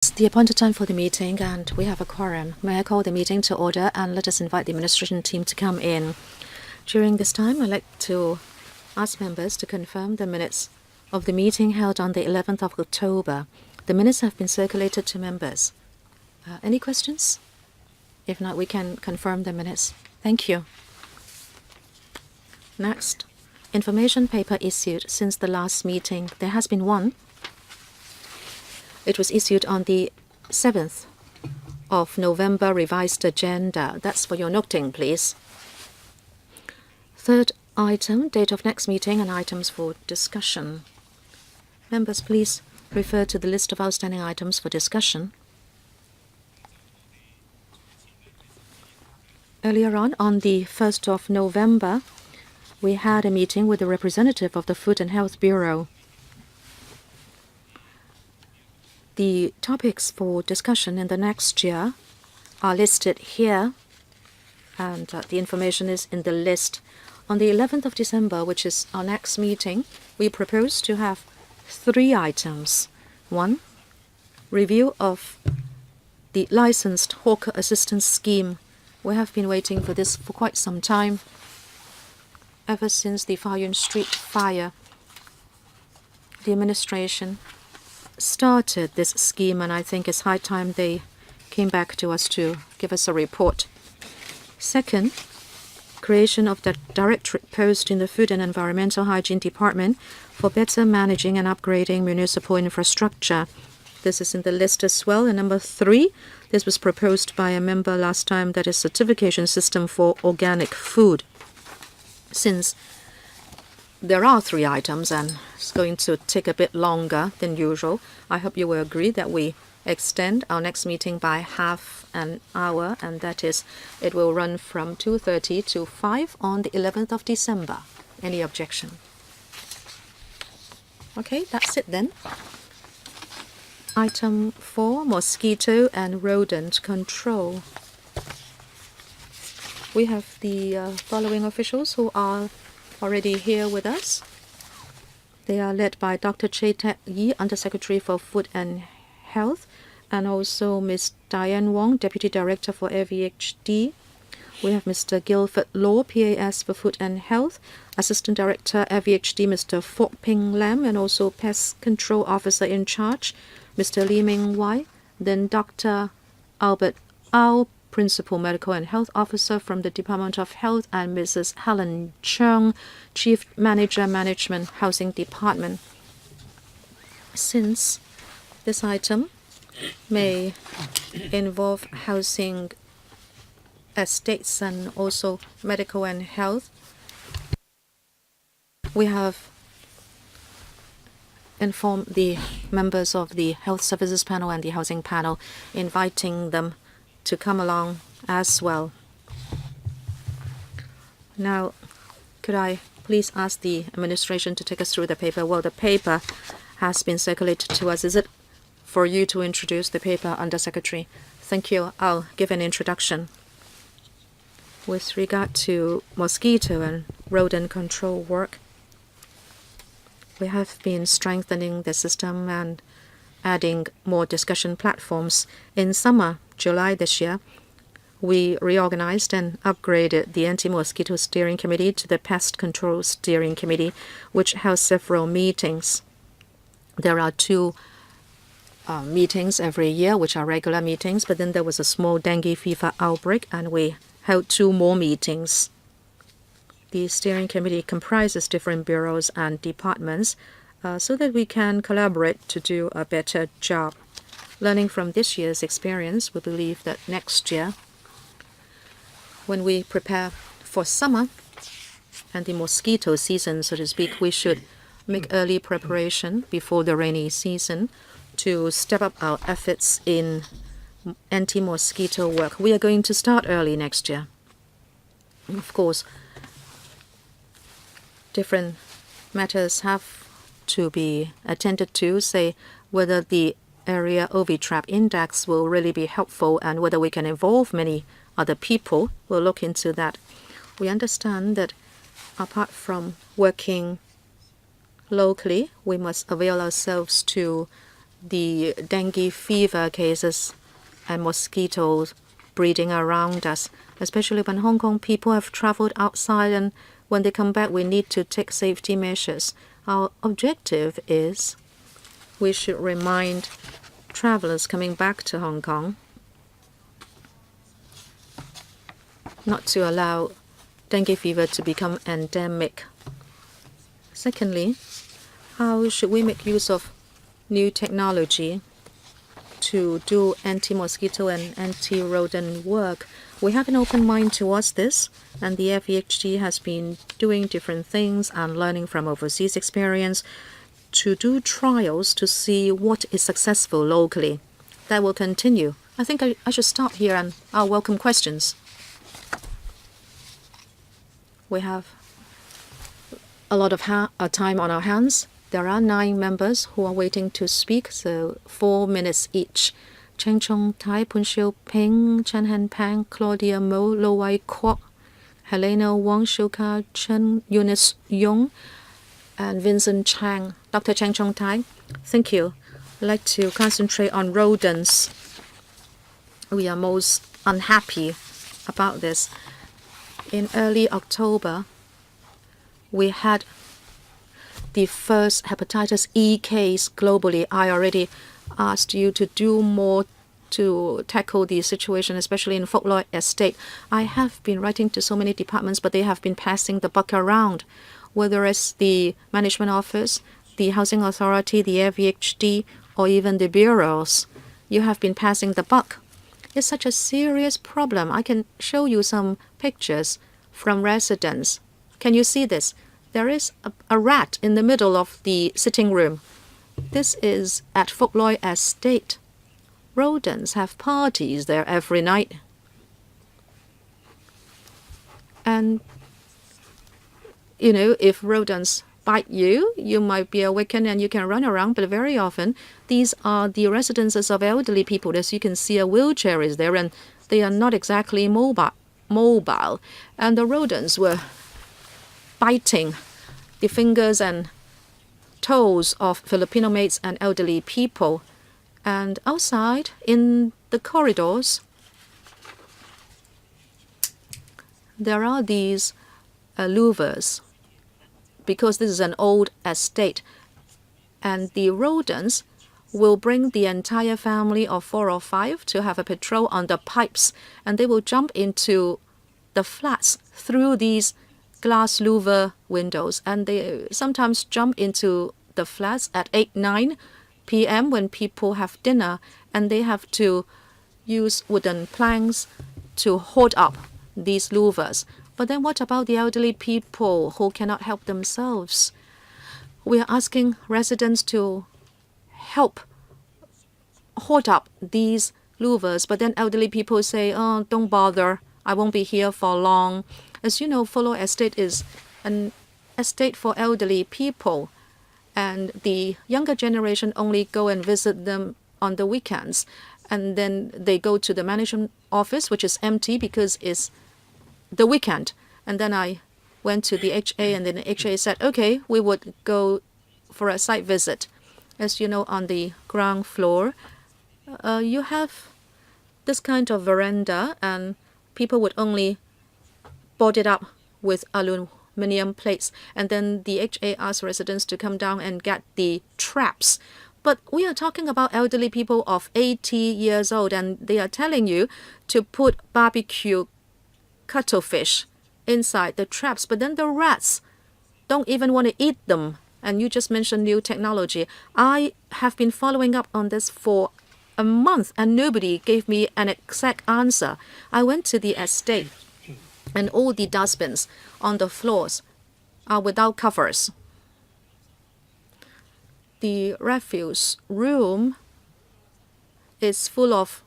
It's the appointed time for the meeting, and we have a quorum. May I call the meeting to order, and let us invite the administration team to come in. During this time, I'd like to ask members to confirm the minutes of the meeting held on the 11th of October. The minutes have been circulated to members. Any questions? If not, we can confirm the minutes. Thank you. Next, information paper issued since the last meeting. There has been one. It was issued on the 7th of November, revised agenda. That's for your noting, please. Third item, date of next meeting and items for discussion. Members, please refer to the list of outstanding items for discussion. Earlier on the 1st of November, we had a meeting with the representative of the Food and Health Bureau. The topics for discussion in the next year are listed here, and the information is in the list. On the 11th of December, which is our next meeting, we propose to have 3 items. 1, review of the licensed hawker assistance scheme. We have been waiting for this for quite some time, ever since the Fa Yuen Street fire. The administration started this scheme, and I think it's high time they came back to us to give us a report. Second, creation of the directorate post in the Food and Environmental Hygiene Department for better managing and upgrading municipal infrastructure. This is in the list as well. And number 3, this was proposed by a member last time, that is certification system for organic food. Since there are 3 items and it's going to take a bit longer than usual, I hope you will agree that we extend our next meeting by half an hour, and that is, it will run from 2:30 to 5 on the 11th of December. Any objection? Okay, that's it then. Item 4, mosquito and rodent control. We have the following officials who are already here with us. They are led by Dr. Choi Taek-yi, Undersecretary for Food and Health, and also Ms. Diane Wong, Deputy Director for FEHD. We have Mr. Guilford Law, PAS for Food and Health, Assistant Director FEHD, Mr. Fok Ping Lam, and also Pest Control Officer in charge, Mr. Lee Ming Wai. Then Dr. Albert Au, Principal Medical and Health Officer from the Department of Health, and Mrs. Helen Chung, Chief Manager, Management Housing Department. Since this item may involve housing estates and also medical and health, we have informed the members of the Health Services Panel and the Housing Panel, inviting them to come along as well. Now, could I please ask the administration to take us through the paper? Well, the paper has been circulated to us. Is it for you to introduce the paper, Undersecretary? Thank you. I'll give an introduction. With regard to mosquito and rodent control work, we have been strengthening the system and adding more discussion platforms. In summer, July this year, we reorganized and upgraded the Anti-Mosquito Steering Committee to the Pest Control Steering Committee, which held several meetings. There are 2 meetings every year, which are regular meetings, but then there was a small dengue fever outbreak, and we held 2 more meetings. The steering committee comprises different bureaus and departments so that we can collaborate to do a better job. Learning from this year's experience, we believe that next year, when we prepare for summer and the mosquito season, so to speak, we should make early preparation before the rainy season to step up our efforts in anti-mosquito work. We are going to start early next year. Of course, different matters have to be attended to, say whether the area ovitrap index will really be helpful and whether we can involve many other people. We'll look into that. We understand that apart from working locally, we must avail ourselves to the dengue fever cases and mosquitoes breeding around us, especially when Hong Kong people have traveled outside, and when they come back, we need to take safety measures. Our objective is we should remind travelers coming back to Hong Kong not to allow dengue fever to become endemic. Secondly, how should we make use of new technology to do anti-mosquito and anti-rodent work? We have an open mind towards this, and the FEHD has been doing different things and learning from overseas experience to do trials to see what is successful locally. That will continue. I think I should stop here, and I'll welcome questions. We have a lot of time on our hands. There are 9 members who are waiting to speak, so 4 minutes each. Cheng Chong Tai, Pun Xiu Ping, Chen Han Pang, Claudia Mo, Lo Wai Kwok, Helena Wang, Shuka Chen, Eunice Yong, and Vincent Chang. Dr. Cheng Chong Tai, thank you. I'd like to concentrate on rodents. We are most unhappy about this. In early October, we had the first hepatitis E case globally. I already asked you to do more to tackle the situation, especially in Fook Loi Estate. I have been writing to so many departments, but they have been passing the buck around, whether it's the management office, the housing authority, the FEHD, or even the bureaus. You have been passing the buck. It's such a serious problem. I can show you some pictures from residents. Can you see this? There is a rat in the middle of the sitting room. This is at Fook Loi Estate. Rodents have parties there every night. And, you know, if rodents bite you, you might be awakened and you can run around, but very often these are the residences of elderly people. As you can see, a wheelchair is there, and they are not exactly mobile. And the rodents were biting the fingers and toes of Filipino maids and elderly people. And outside in the corridors, there are these louvers, because this is an old estate, and the rodents will bring the entire family of 4 or 5 to have a patrol on the pipes, and they will jump into the flats through these glass louver windows, and they sometimes jump into the flats at 8-9 p.m. when people have dinner, and they have to use wooden planks to hold up these louvers. But then what about the elderly people who cannot help themselves? We are asking residents to help hold up these louvers, but then elderly people say, oh, don't bother, I won't be here for long. As you know, Fook Loi Estate is an estate for elderly people, and the younger generation only go and visit them on the weekends, and then they go to the management office, which is empty because it's the weekend. And then I went to the HA, and then the HA said, okay, we would go for a site visit. As you know, on the ground floor, you have this kind of veranda, and people would only board it up with aluminum plates. And then the HA asked residents to come down and get the traps. But we are talking about elderly people of 80 years old, and they are telling you to put barbecue cuttlefish inside the traps. But then the rats don't even want to eat them. And you just mentioned new technology. I have been following up on this for a month, and nobody gave me an exact answer. I went to the estate, and all the dustbins on the floors are without covers. The refuse room is full of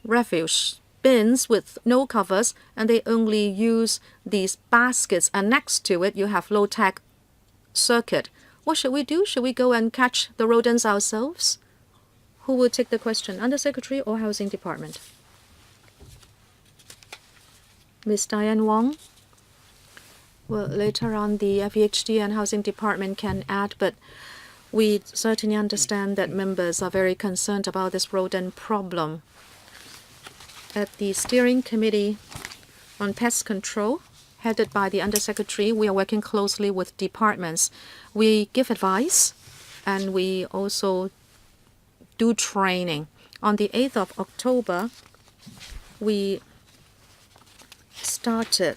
refuse bins with no covers, and they only use these baskets, and next to it you have low-tech circuit. What should we do? Should we go and catch the rodents ourselves? Who will take the question? Undersecretary or Housing Department? Ms. Diane Wong? Well, later on the FEHD and Housing Department can add, but We certainly understand that members are very concerned about this rodent problem. At the steering committee on pest control, headed by the Undersecretary, we are working closely with departments. We give advice and we also do training. On the 8th of October, we started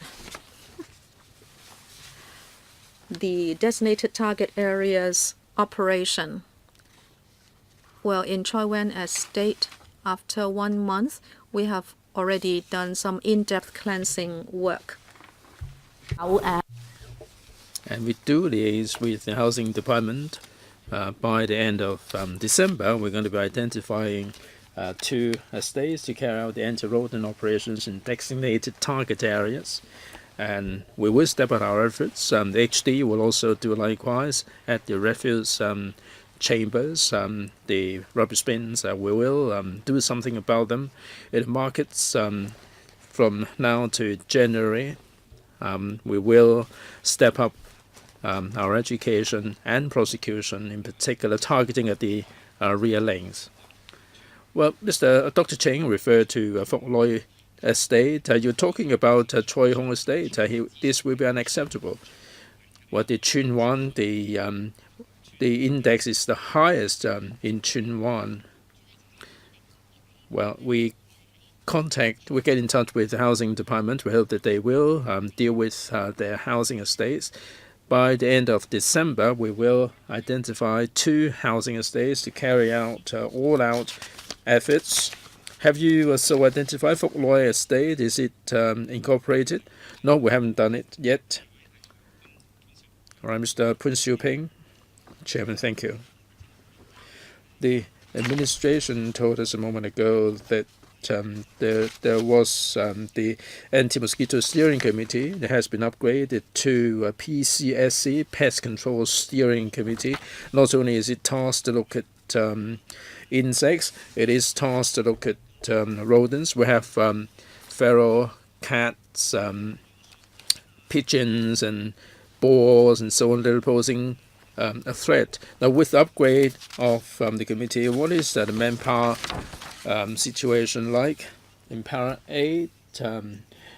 the designated target areas operation. Well, in Choi Wan Estate, after 1 month, we have already done some in-depth cleansing work. And we do liaise with the housing department. By the end of December, we're going to be identifying 2 estates to carry out the anti-rodent operations in designated target areas. And we will step up our efforts. The HD will also do likewise at the refuse chambers, the rubbish bins. We will do something about them. In the markets, from now to January, we will step up our education and prosecution, in particular targeting at the rear lanes. Well, Dr. Cheng referred to Fok Loi Estate. You're talking about Choi Hong Estate. This will be unacceptable. Well, the Chun Wan, the index is the highest in Chun Wan. Well, we get in touch with the housing department. We hope that they will deal with their housing estates. By the end of December, we will identify 2 housing estates to carry out all-out efforts. Have you also identified Fok Loi Estate? Is it incorporated? No, we haven't done it yet. All right, Mr. Poon Siu Ping. Chairman, thank you. The administration told us a moment ago that there was the Anti-Mosquito Steering Committee that has been upgraded to a PCSC, Pest Control Steering Committee. Not only is it tasked to look at insects, it is tasked to look at rodents. We have feral cats, pigeons and boars and so on that are posing a threat. Now, with the upgrade of the committee, what is the manpower situation like? In para 8,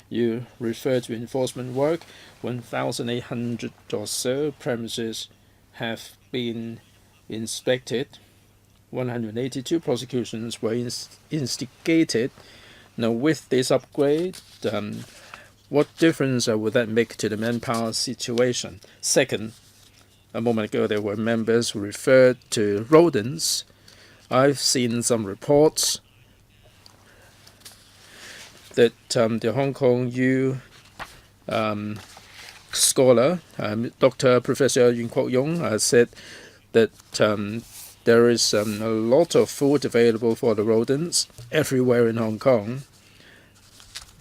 you refer to enforcement work. 1,800 or so premises have been inspected. 182 prosecutions were instigated. Now, with this upgrade, what difference would that make to the manpower situation? Second, a moment ago there were members who referred to rodents. I've seen some reports that the Hong Kong U scholar, Professor Yuen Kwok Yung, said that there is a lot of food available for the rodents everywhere in Hong Kong,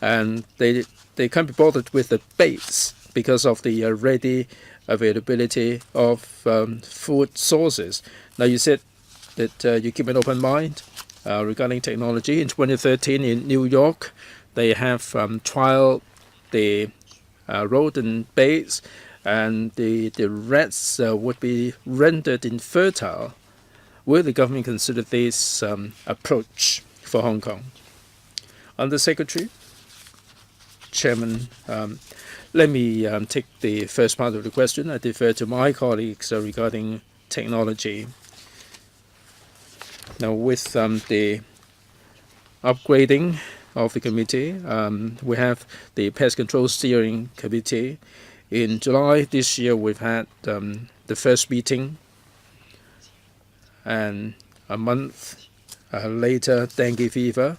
and they can't be bothered with the baits because of the ready availability of food sources. Now, you said that you keep an open mind regarding technology. In 2013 in New York, they have trialed the rodent baits, and the rats would be rendered infertile. Will the government consider this approach for Hong Kong? Undersecretary, Chairman, let me take the first part of the question. I defer to my colleagues regarding technology. Now, with the upgrading of the committee, we have the Pest Control Steering Committee. In July this year, we've had the first meeting, and a month later, dengue fever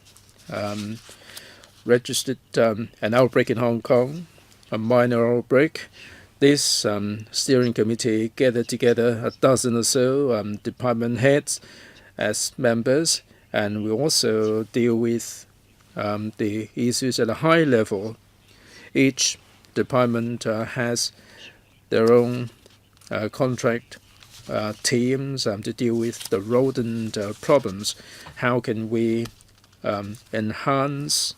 registered an outbreak in Hong Kong, a minor outbreak. This steering committee gathered together a dozen or so department heads as members, and we also deal with the issues at a high level. Each department has their own contract teams to deal with the rodent problems. How can we enhance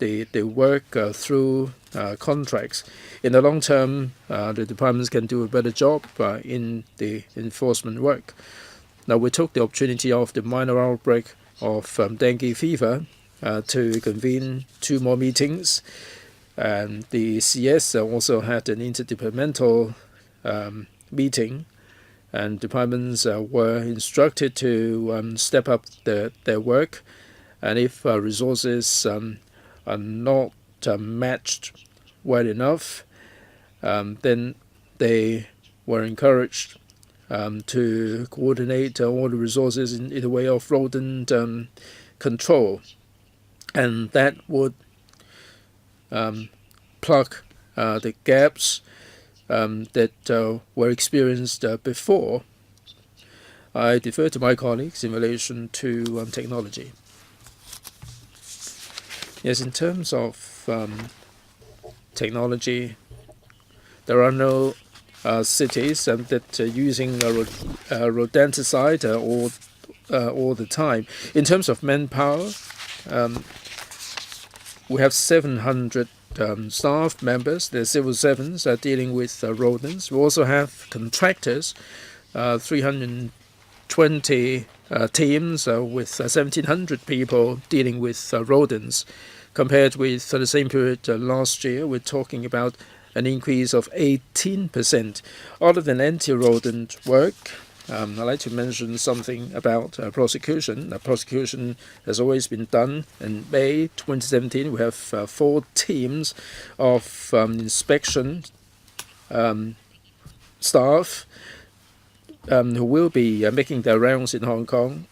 they work through contracts. In the long term, the departments can do a better job in the enforcement work. Now, we took the opportunity of the minor outbreak of dengue fever to convene 2 more meetings. And the CS also had an interdepartmental meeting, and departments were instructed to step up their work. And if resources are not matched well enough, then they were encouraged to coordinate all the resources in the way of rodent control. And that would plug the gaps that were experienced before. I defer to my colleagues in relation to technology. Yes, in terms of technology, there are no cities that are using rodenticide all the time. In terms of manpower, we have 700 staff members. They're civil servants dealing with rodents. We also have contractors, 320 teams with 1,700 people dealing with rodents. Compared with the same period last year, we're talking about an increase of 18%. Other than anti-rodent work, I'd like to mention something about prosecution. Prosecution has always been done. In May 2017, we have 4 teams of inspection staff who will be making their rounds in Hong Kong.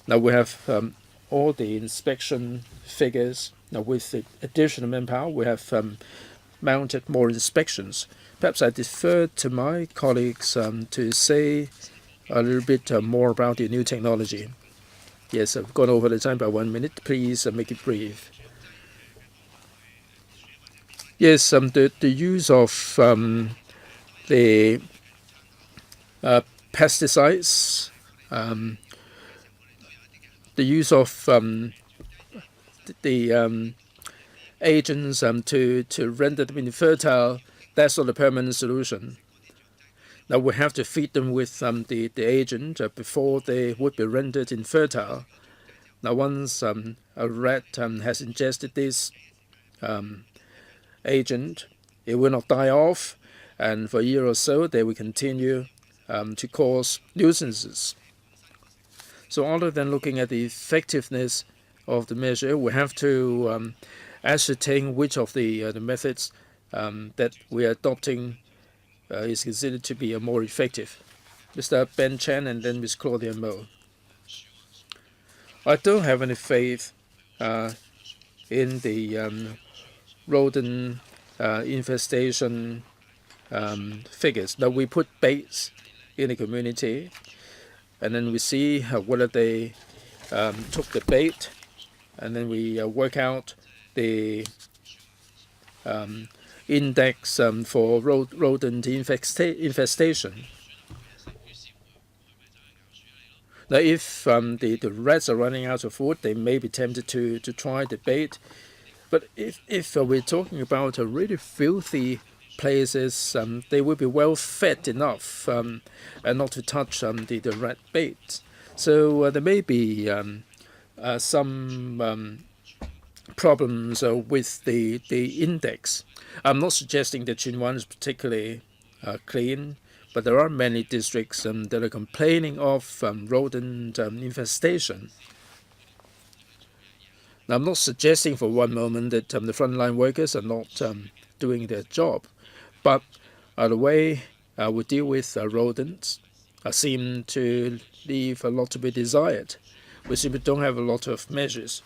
Now we have all the inspection figures. Now with the additional manpower, we have mounted more inspections. Perhaps I defer to my colleagues to say a little bit more about the new technology. Yes, I've gone over the time by 1 minute. Please make it brief. Yes, the use of the pesticides, the use of the agents to render them infertile, that's not a permanent solution. Now we have to feed them with the agent before they would be rendered infertile. Now once a rat has ingested this agent, it will not die off, and for a year or so they will continue to cause nuisances. So other than looking at the effectiveness of the measure, we have to ascertain which of the methods that we are adopting is considered to be more effective. Mr. Ben Chen and then Ms. Claudia Mo. I don't have any faith in the rodent infestation figures. Now we put baits in the community, and then we see whether they took the bait, and then we work out the index for rodent infestation. Now, if the rats are running out of food, they may be tempted to try the bait. But if we're talking about really filthy places, they will be well fed enough and not to touch the rat bait. So there may be some problems with the index. I'm not suggesting that Chinwan is particularly clean, but there are many districts that are complaining of rodent infestation. Now, I'm not suggesting for one moment that the frontline workers are not doing their job, but the way we deal with rodents seem to leave a lot to be desired. We simply don't have a lot of measures.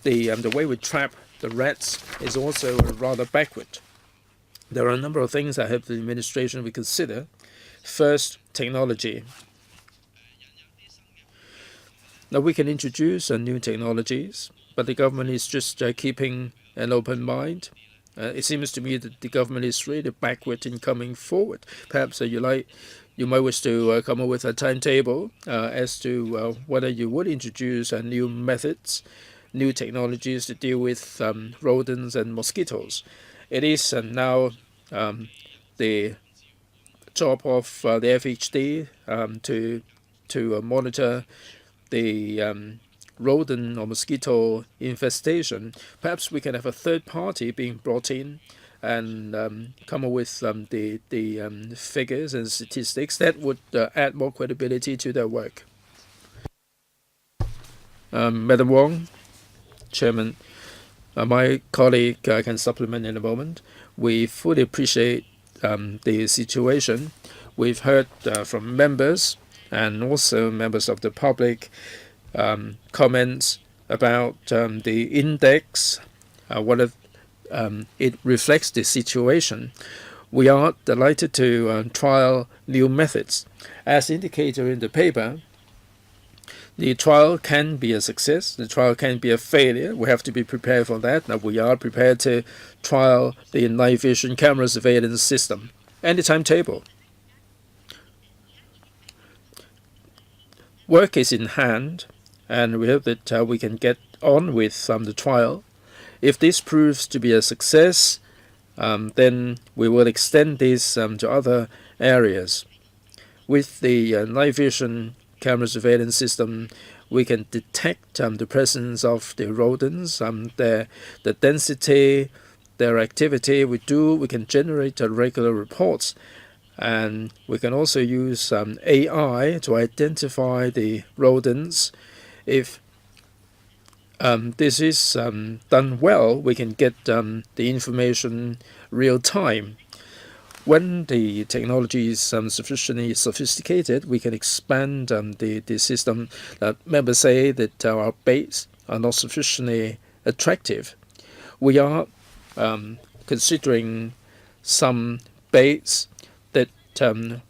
The way we trap the rats is also rather backward. There are a number of things I hope the administration will consider. First, technology. Now we can introduce new technologies, but the government is just keeping an open mind. It seems to me that the government is really backward in coming forward. Perhaps you might wish to come up with a timetable as to whether you would introduce new methods new technologies to deal with rodents and mosquitoes. It is now the job of the FHD to monitor the rodent or mosquito infestation. Perhaps we can have a third party being brought in and come up with the figures and statistics that would add more credibility to their work. Madam Wong, Chairman, my colleague can supplement in a moment. We fully appreciate the situation. We've heard from members and also members of the public comments about the index, whether it reflects the situation. We are delighted to trial new methods. As indicated in the paper, the trial can be a success, the trial can be a failure. We have to be prepared for that. Now, we are prepared to trial the night vision camera surveillance system and the timetable. Work is in hand, and we hope that we can get on with the trial. If this proves to be a success, then we will extend this to other areas. With the night vision camera surveillance system, we can detect the presence of the rodents, the density, their activity. We can generate regular reports, and we can also use AI to identify the rodents. If this is done well, we can get the information real time. When the technology is sufficiently sophisticated, we can expand the system. Members say that our baits are not sufficiently attractive. We are considering some baits that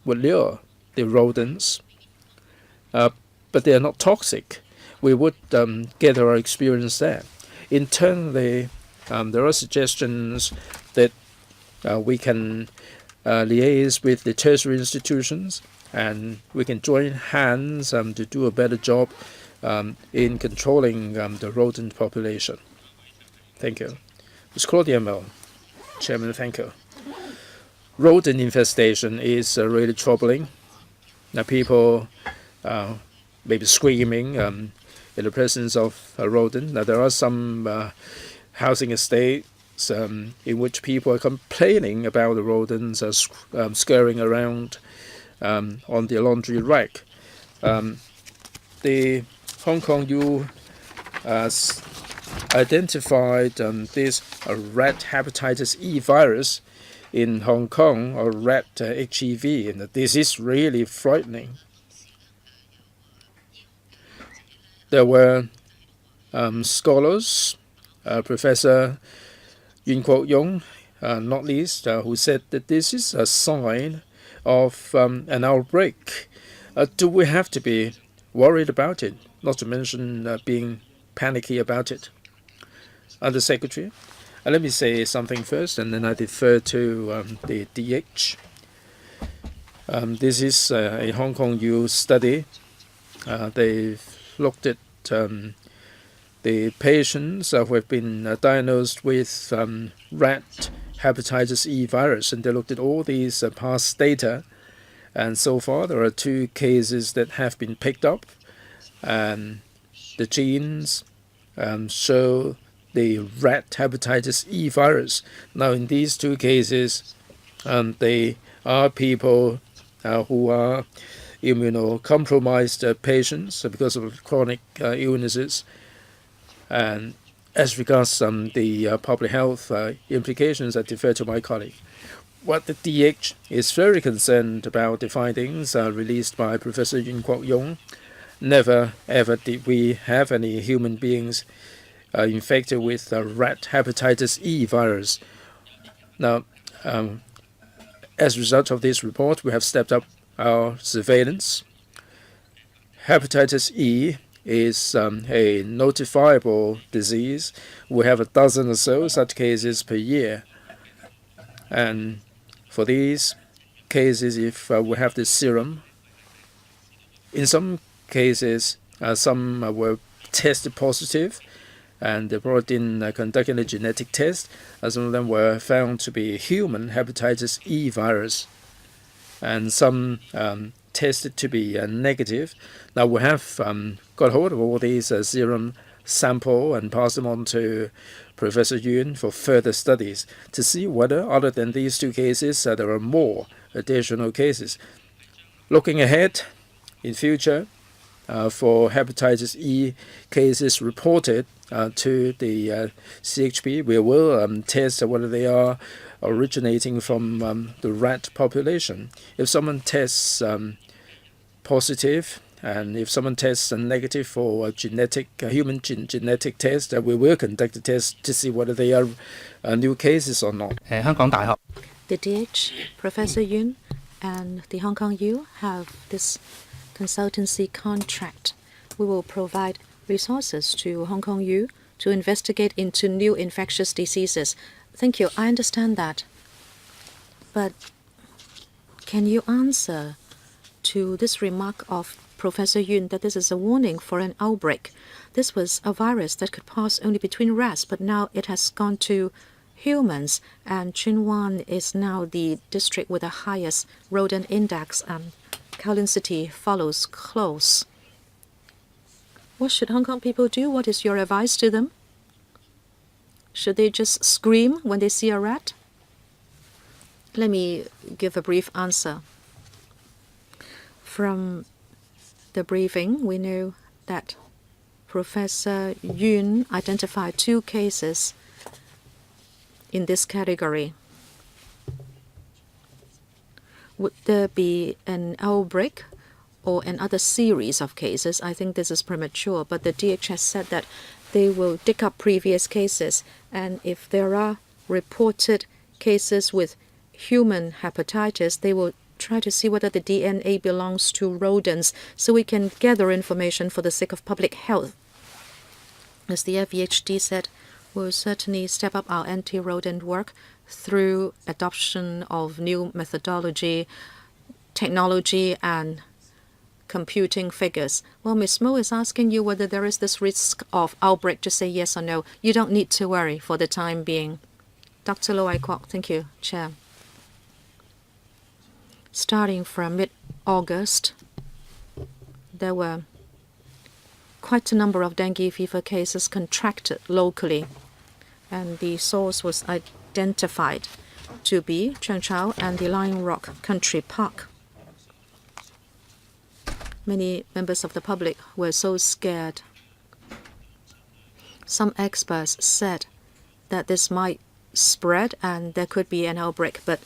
would lure the rodents, but they are not toxic. We would get our experience there. Internally, there are suggestions that we can liaise with the tertiary institutions, and we can join hands to do a better job in controlling the rodent population. Thank you. Ms. Claudia Mel, Chairman, thank you. Rodent infestation is really troubling. Now, people may be screaming in the presence of a rodent. Now, there are some housing estates in which people are complaining about the rodents scurrying around on the laundry rack. The Hong Kong U identified this rat hepatitis E virus in Hong Kong, or rat HIV, and this is really frightening. There were scholars, Professor Yuen Kwok Yung, not least, who said that this is a sign of an outbreak. Do we have to be worried about it? Not to mention being panicky about it. Undersecretary, let me say something first, and then I defer to the DH. This is a Hong Kong U study. They've looked at the patients who have been diagnosed with rat hepatitis E virus, and they looked at all these past data, and so far there are 2 cases that have been picked up, and the genes show the rat hepatitis E virus. Now, in these 2 cases, they are people who are immunocompromised patients because of chronic illnesses. And as regards the public health implications, I defer to my colleague. What the DH is very concerned about the findings released by Professor Yuen Kwok Yung. Never ever did we have any human beings infected with rat hepatitis E virus. Now, as a result of this report, we have stepped up our surveillance. Hepatitis E is a notifiable disease. We have a dozen or so such cases per year. And for these cases, if we have this serum, in some cases, some were tested positive, and they brought in conducting a genetic test. Some of them were found to be human hepatitis E virus, and some tested to be negative. Now we have got hold of all these serum sample and passed them on to Professor Yun for further studies to see whether, other than these two cases, there are more additional cases. Looking ahead in future, for hepatitis E cases reported to the CHP, we will test whether they are originating from the rat population. If someone tests positive, and if someone tests negative for a human genetic test, we will conduct a test to see whether they are new cases or not. The DH, Professor Yun, and the Hong Kong U have this consultancy contract. We will provide resources to Hong Kong U to investigate into new infectious diseases. Thank you. I understand that. But can you answer to this remark of Professor Yun that this is a warning for an outbreak? This was a virus that could pass only between rats, but now it has gone to humans, and Chunwan is now the district with the highest rodent index, and Kowloon City follows close. What should Hong Kong people do? What is your advice to them? Should they just scream when they see a rat? Let me give a brief answer. From the briefing, we know that Professor Yun identified 2 cases in this category. Would there be an outbreak or another series of cases? I think this is premature, but the DH has said that they will dig up previous cases, and if there are reported cases with human hepatitis, they will try to see whether the DNA belongs to rodents, so we can gather information for the sake of public health. As the FEHD said, we'll certainly step up our anti-rodent work through adoption of new methodology, technology, and computing figures. Well, Ms. Mo is asking you whether there is this risk of outbreak. Just say yes or no. You don't need to worry for the time being. Dr. Lo Ai Kwok, thank you, Chair. Starting from mid-August, there were quite a number of dengue fever cases contracted locally, and the source was identified to be Cheung Chau and the Lion Rock Country Park. Many members of the public were so scared. Some experts said that this might spread and there could be an outbreak, but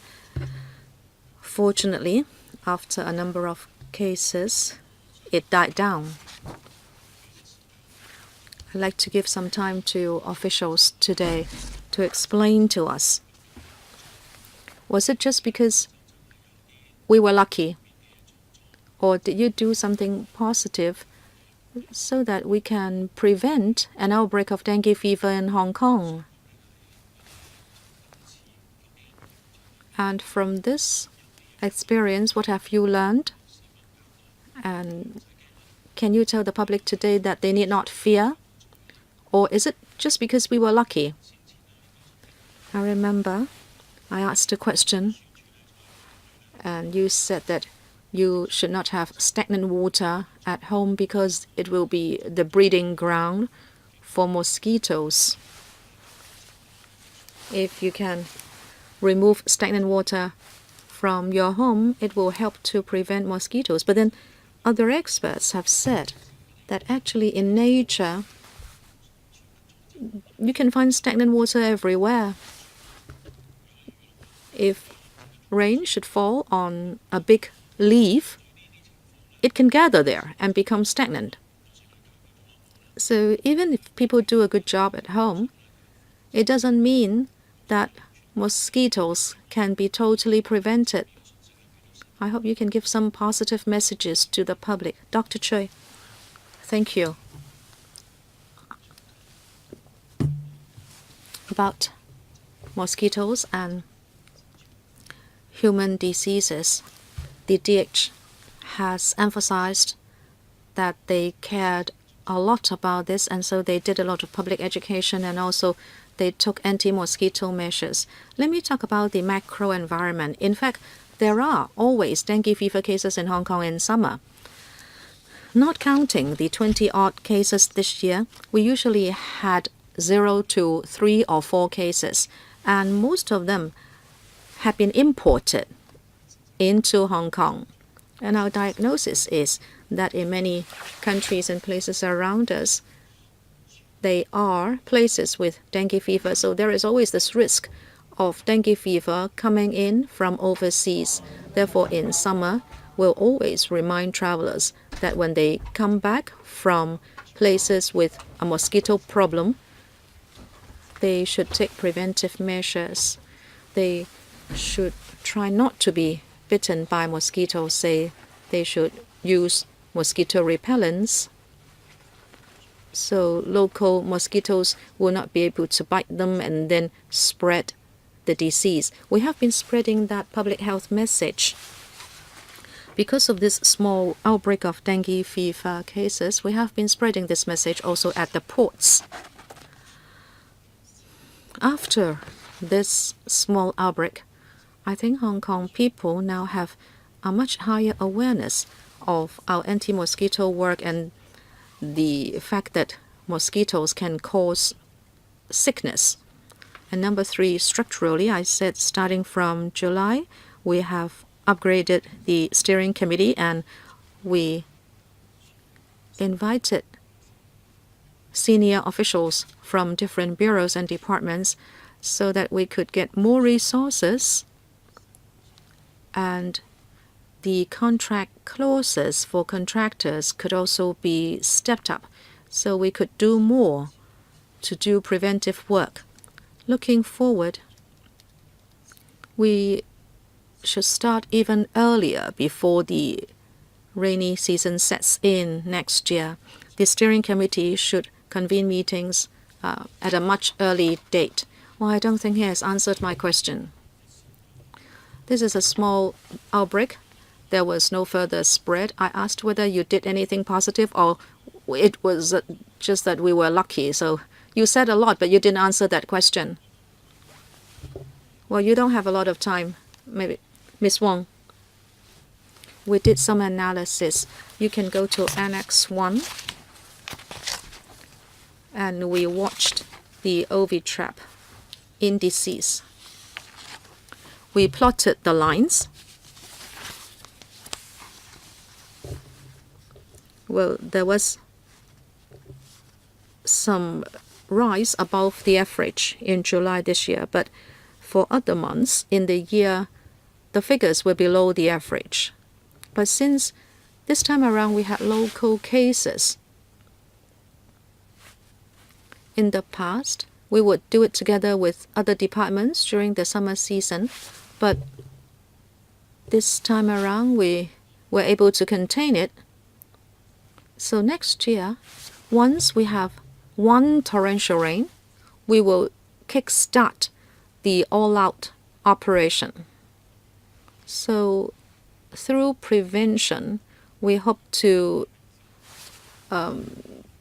fortunately, after a number of cases, it died down. I'd like to give some time to officials today to explain to us. Was it just because we were lucky? Or did you do something positive so that we can prevent an outbreak of dengue fever in Hong Kong? And from this experience, what have you learned? And can you tell the public today that they need not fear? Or is it just because we were lucky? I remember I asked a question, and you said that you should not have stagnant water at home because it will be the breeding ground for mosquitoes. If you can remove stagnant water from your home, it will help to prevent mosquitoes. But then other experts have said that actually in nature, you can find stagnant water everywhere. If rain should fall on a big leaf, it can gather there and become stagnant. So even if people do a good job at home, it doesn't mean that mosquitoes can be totally prevented. I hope you can give some positive messages to the public. Dr. Choi, thank you. About mosquitoes and human diseases, the DH has emphasized that they cared a lot about this, and so they did a lot of public education, and also they took anti-mosquito measures. Let me talk about the macro environment. In fact, there are always dengue fever cases in Hong Kong in summer. Not counting the 20-odd cases this year, we usually had 0 to 3 or 4 cases, and most of them have been imported into Hong Kong. And our diagnosis is that in many countries and places around us, they are places with dengue fever. So there is always this risk of dengue fever coming in from overseas. Therefore, in summer, we'll always remind travelers that when they come back from places with a mosquito problem, they should take preventive measures. They should try not to be bitten by mosquitoes. Say they should use mosquito repellents so local mosquitoes will not be able to bite them and then spread the disease. We have been spreading that public health message. Because of this small outbreak of dengue fever cases, we have been spreading this message also at the ports. After this small outbreak, I think Hong Kong people now have a much higher awareness of our anti-mosquito work and the fact that mosquitoes can cause sickness. And number 3, structurally, I said starting from July, we have upgraded the steering committee and we invited senior officials from different bureaus and departments so that we could get more resources, and the contract clauses for contractors could also be stepped up so we could do more to do preventive work. Looking forward, we should start even earlier before the rainy season sets in next year. The steering committee should convene meetings at a much early date. Well, I don't think he has answered my question. This is a small outbreak. There was no further spread. I asked whether you did anything positive or it was just that we were lucky. So you said a lot, but you didn't answer that question. Well, you don't have a lot of time. Maybe Ms. Wong. We did some analysis. You can go to Annex 1. And we watched the ovitrap indices. We plotted the lines. Well, there was some rise above the average in July this year, but for other months in the year, the figures were below the average. But since this time around we had local cases, in the past, we would do it together with other departments during the summer season, but this time around we were able to contain it. So next year, once we have one torrential rain, we will kickstart the all-out operation. So through prevention, we hope to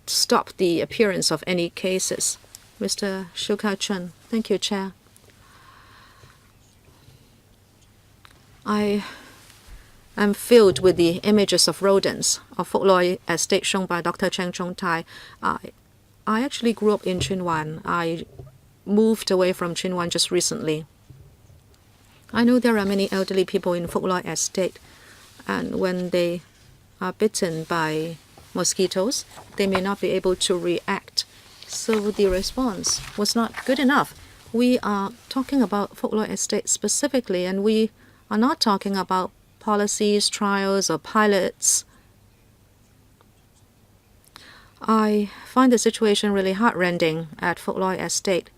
stop the appearance of any cases. Mr. Shuka-chun. Thank you, Chair. I am filled with the images of rodents of Fuk Loi Estate shown by Dr. Cheng Chung Tai. I actually grew up in Tsuen Wan. I moved away from Tsuen Wan just recently. I know there are many elderly people in Fuk Loi Estate, and when they are bitten by mosquitoes, they may not be able to react. So the response was not good enough. We are talking about Fuk Loi Estate specifically, and we are not talking about policies, trials, or pilots. I find the situation really heartrending at Fuk Loi Estate,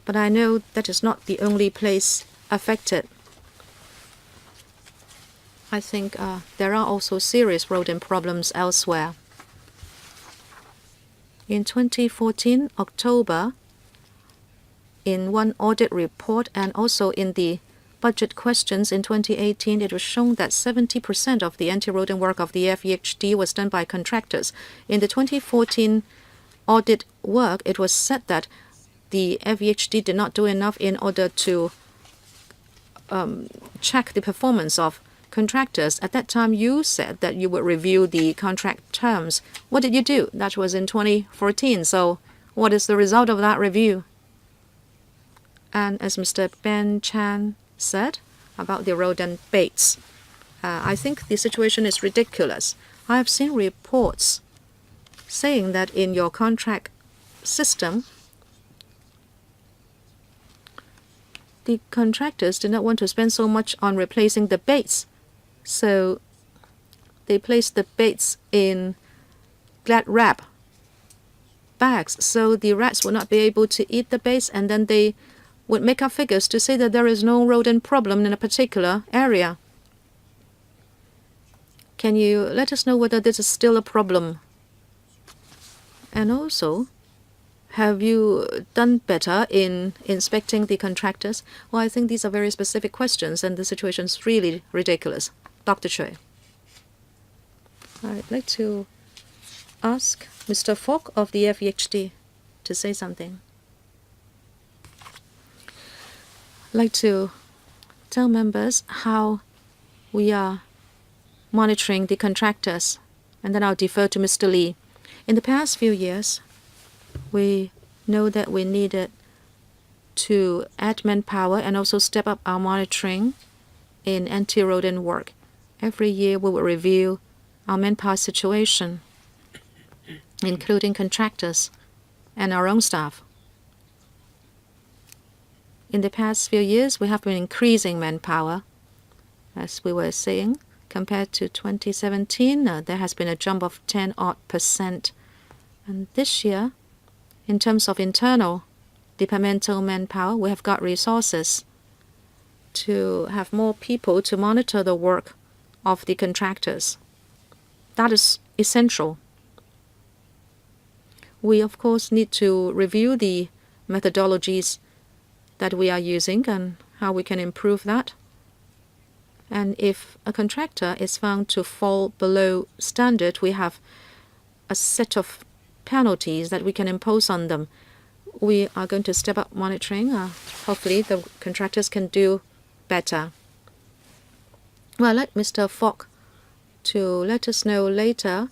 but I know that is not the only place affected. I think there are also serious rodent problems elsewhere. In 2014, October, in one audit report and also in the budget questions in 2018, it was shown that 70% of the anti-rodent work of the FEHD was done by contractors. In the 2014 audit work, it was said that the FEHD did not do enough in order to check the performance of contractors. At that time, you said that you would review the contract terms. What did you do? That was in 2014. So what is the result of that review? And as Mr. Ben Chan said about the rodent baits, I think the situation is ridiculous. I have seen reports saying that in your contract system, the contractors did not want to spend so much on replacing the baits. So they placed the baits in glad wrap bags so the rats would not be able to eat the baits, and then they would make up figures to say that there is no rodent problem in a particular area. Can you let us know whether this is still a problem? And also, have you done better in inspecting the contractors? Well, I think these are very specific questions, and the situation is really ridiculous. Dr. Choi. I'd like to ask Mr. Fogg of the FEHD to say something. I'd like to tell members how we are monitoring the contractors, and then I'll defer to Mr. Lee. In the past few years, we know that we needed to add manpower and also step up our monitoring in anti-rodent work. Every year we will review our manpower situation, including contractors and our own staff. In the past few years, we have been increasing manpower. As we were saying, compared to 2017, there has been a jump of 10% And this year, in terms of internal departmental manpower, we have got resources to have more people to monitor the work of the contractors. That is essential. We, of course, need to review the methodologies that we are using and how we can improve that. And if a contractor is found to fall below standard, we have a set of penalties that we can impose on them. We are going to step up monitoring. Hopefully the contractors can do better. Well, I'd like Mr. Fogg to let us know later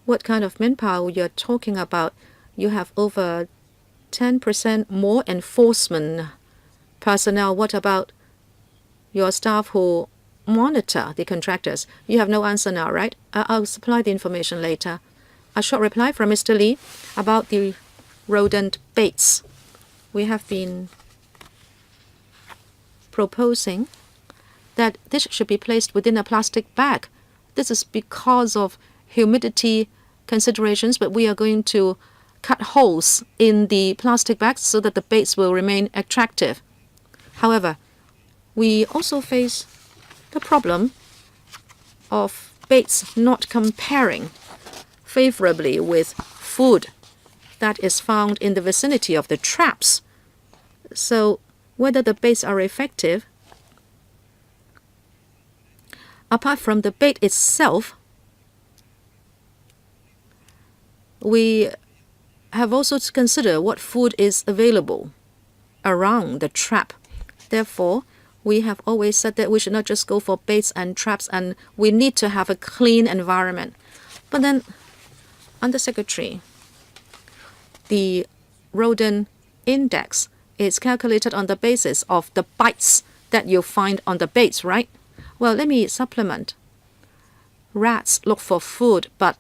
what kind of manpower you're talking about. You have over 10% more enforcement personnel. What about your staff who monitor the contractors? You have no answer now, right? I'll supply the information later. A short reply from Mr. Lee about the rodent baits. We have been proposing that this should be placed within a plastic bag. This is because of humidity considerations, but we are going to cut holes in the plastic bags so that the baits will remain attractive. However, we also face the problem of baits not comparing favorably with food that is found in the vicinity of the traps. So whether the baits are effective, apart from the bait itself, we have also to consider what food is available around the trap. Therefore, we have always said that we should not just go for baits and traps, and we need to have a clean environment. But then, Undersecretary, the rodent index is calculated on the basis of the bites that you find on the baits, right? Well, let me supplement. Rats look for food, but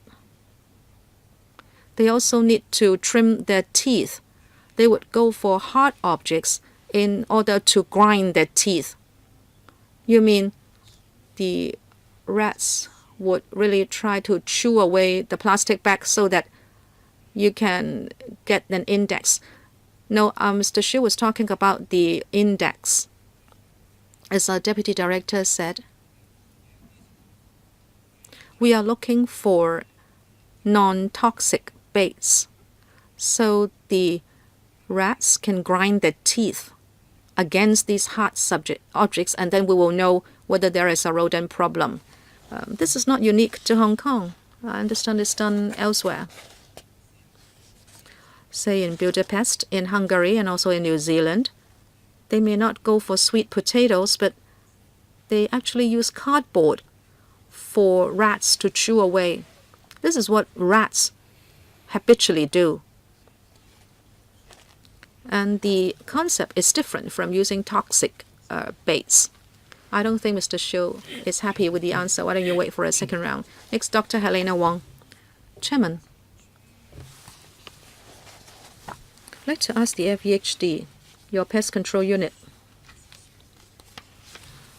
they also need to trim their teeth. They would go for hard objects in order to grind their teeth. You mean the rats would really try to chew away the plastic bag so that you can get an index? No, Mr. Xu was talking about the index. As our deputy director said, we are looking for non-toxic baits so the rats can grind their teeth against these hard objects, and then we will know whether there is a rodent problem. This is not unique to Hong Kong. I understand it's done elsewhere. Say in Budapest, in Hungary, and also in New Zealand, they may not go for sweet potatoes, but they actually use cardboard for rats to chew away. This is what rats habitually do. And the concept is different from using toxic baits. I don't think Mr. Shiu is happy with the answer. Why don't you wait for a second round? Next, Dr. Helena Wong. Chairman, I'd like to ask the FEHD, your pest control unit,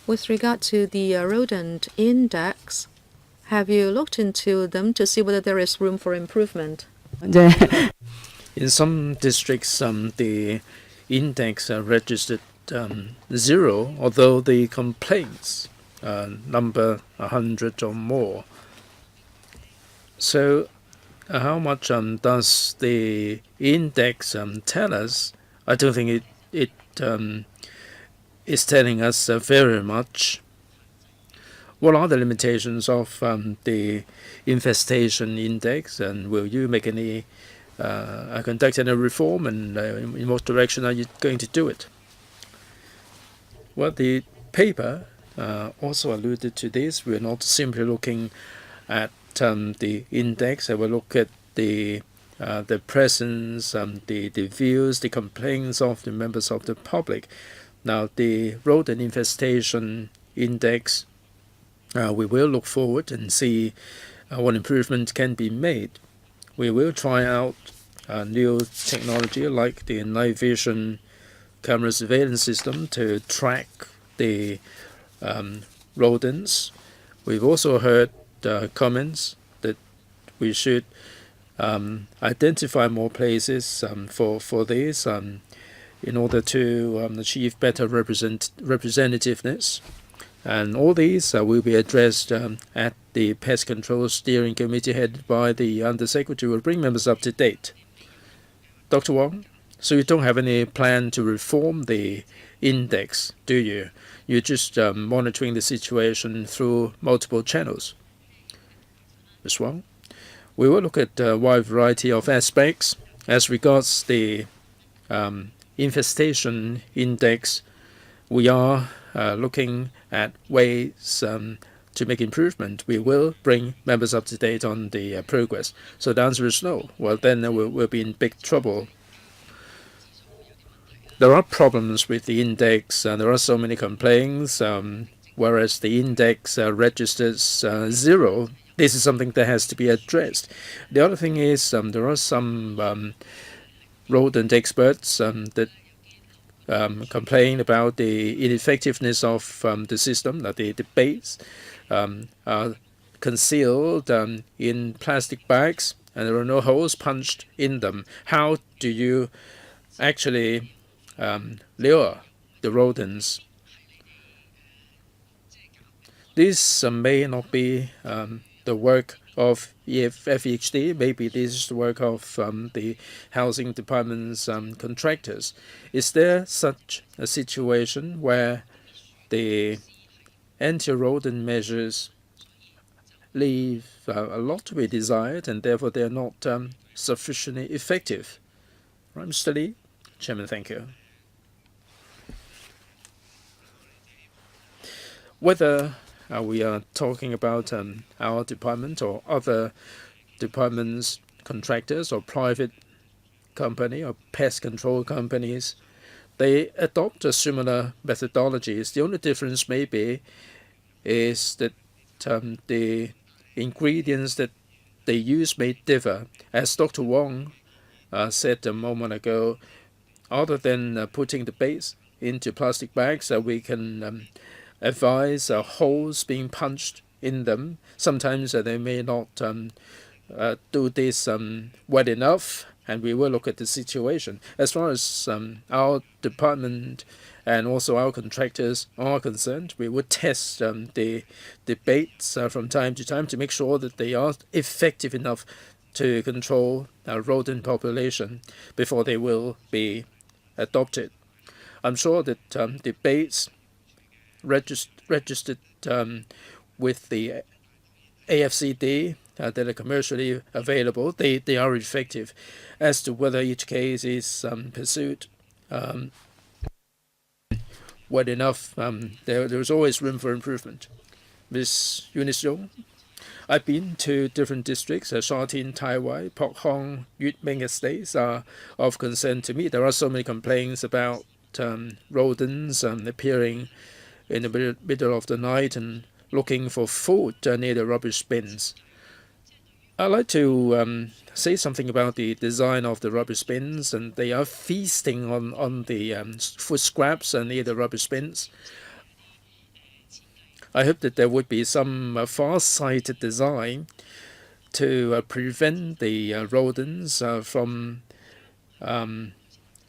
with regard to the rodent index, have you looked into them to see whether there is room for improvement? In some districts, the index registered 0, although the complaints number 100 or more. So how much does the index tell us? I don't think it is telling us very much. What are the limitations of the infestation index, and will you make any conduct any reform, and in what direction are you going to do it? Well, the paper also alluded to this. We're not simply looking at the index. I will look at the presence, the views, the complaints of the members of the public. Now, the rodent infestation index, we will look forward and see what improvement can be made. We will try out new technology like the night vision camera surveillance system to track the rodents. We've also heard comments that we should identify more places for these in order to achieve better representativeness. And all these will be addressed at the Pest Control Steering Committee headed by the Undersecretary. Will bring members up to date. Dr. Wong, so you don't have any plan to reform the index, do you? You're just monitoring the situation through multiple channels. Ms. Wong, we will look at a wide variety of aspects. As regards the infestation index, we are looking at ways to make improvement. We will bring members up to date on the progress. So the answer is no. Well, then we'll be in big trouble. There are problems with the index. There are so many complaints, whereas the index registers 0. This is something that has to be addressed. The other thing is there are some rodent experts that complain about the ineffectiveness of the system, that the baits are concealed in plastic bags and there are no holes punched in them. How do you actually lure the rodents? This may not be the work of FEHD. Maybe this is the work of the housing department's contractors. Is there such a situation where the anti-rodent measures leave a lot to be desired and therefore they are not sufficiently effective? Right, Mr. Lee? Chairman, thank you. Whether we are talking about our department or other departments, contractors or private company or pest control companies, they adopt a similar methodologies. The only difference maybe is that the ingredients that they use may differ. As Dr. Wong said a moment ago, other than putting the baits into plastic bags, we can advise holes being punched in them. Sometimes they may not do this well enough, and we will look at the situation. As far as our department and also our contractors are concerned, we would test the baits from time to time to make sure that they are effective enough to control rodent population before they will be adopted. I'm sure that debates registered with the AFCD that are commercially available, they are effective. As to whether each case is pursued well enough, there's always room for improvement. Ms. Eunice Yong, I've been to different districts, Sha Tin, Tai Wai, Pok Hong, Yut Ming estates are of concern to me. There are so many complaints about rodents appearing in the middle of the night and looking for food near the rubbish bins. I'd like to say something about the design of the rubbish bins, and they are feasting on the food scraps near the rubbish bins. I hope that there would be some far-sighted design to prevent the rodents from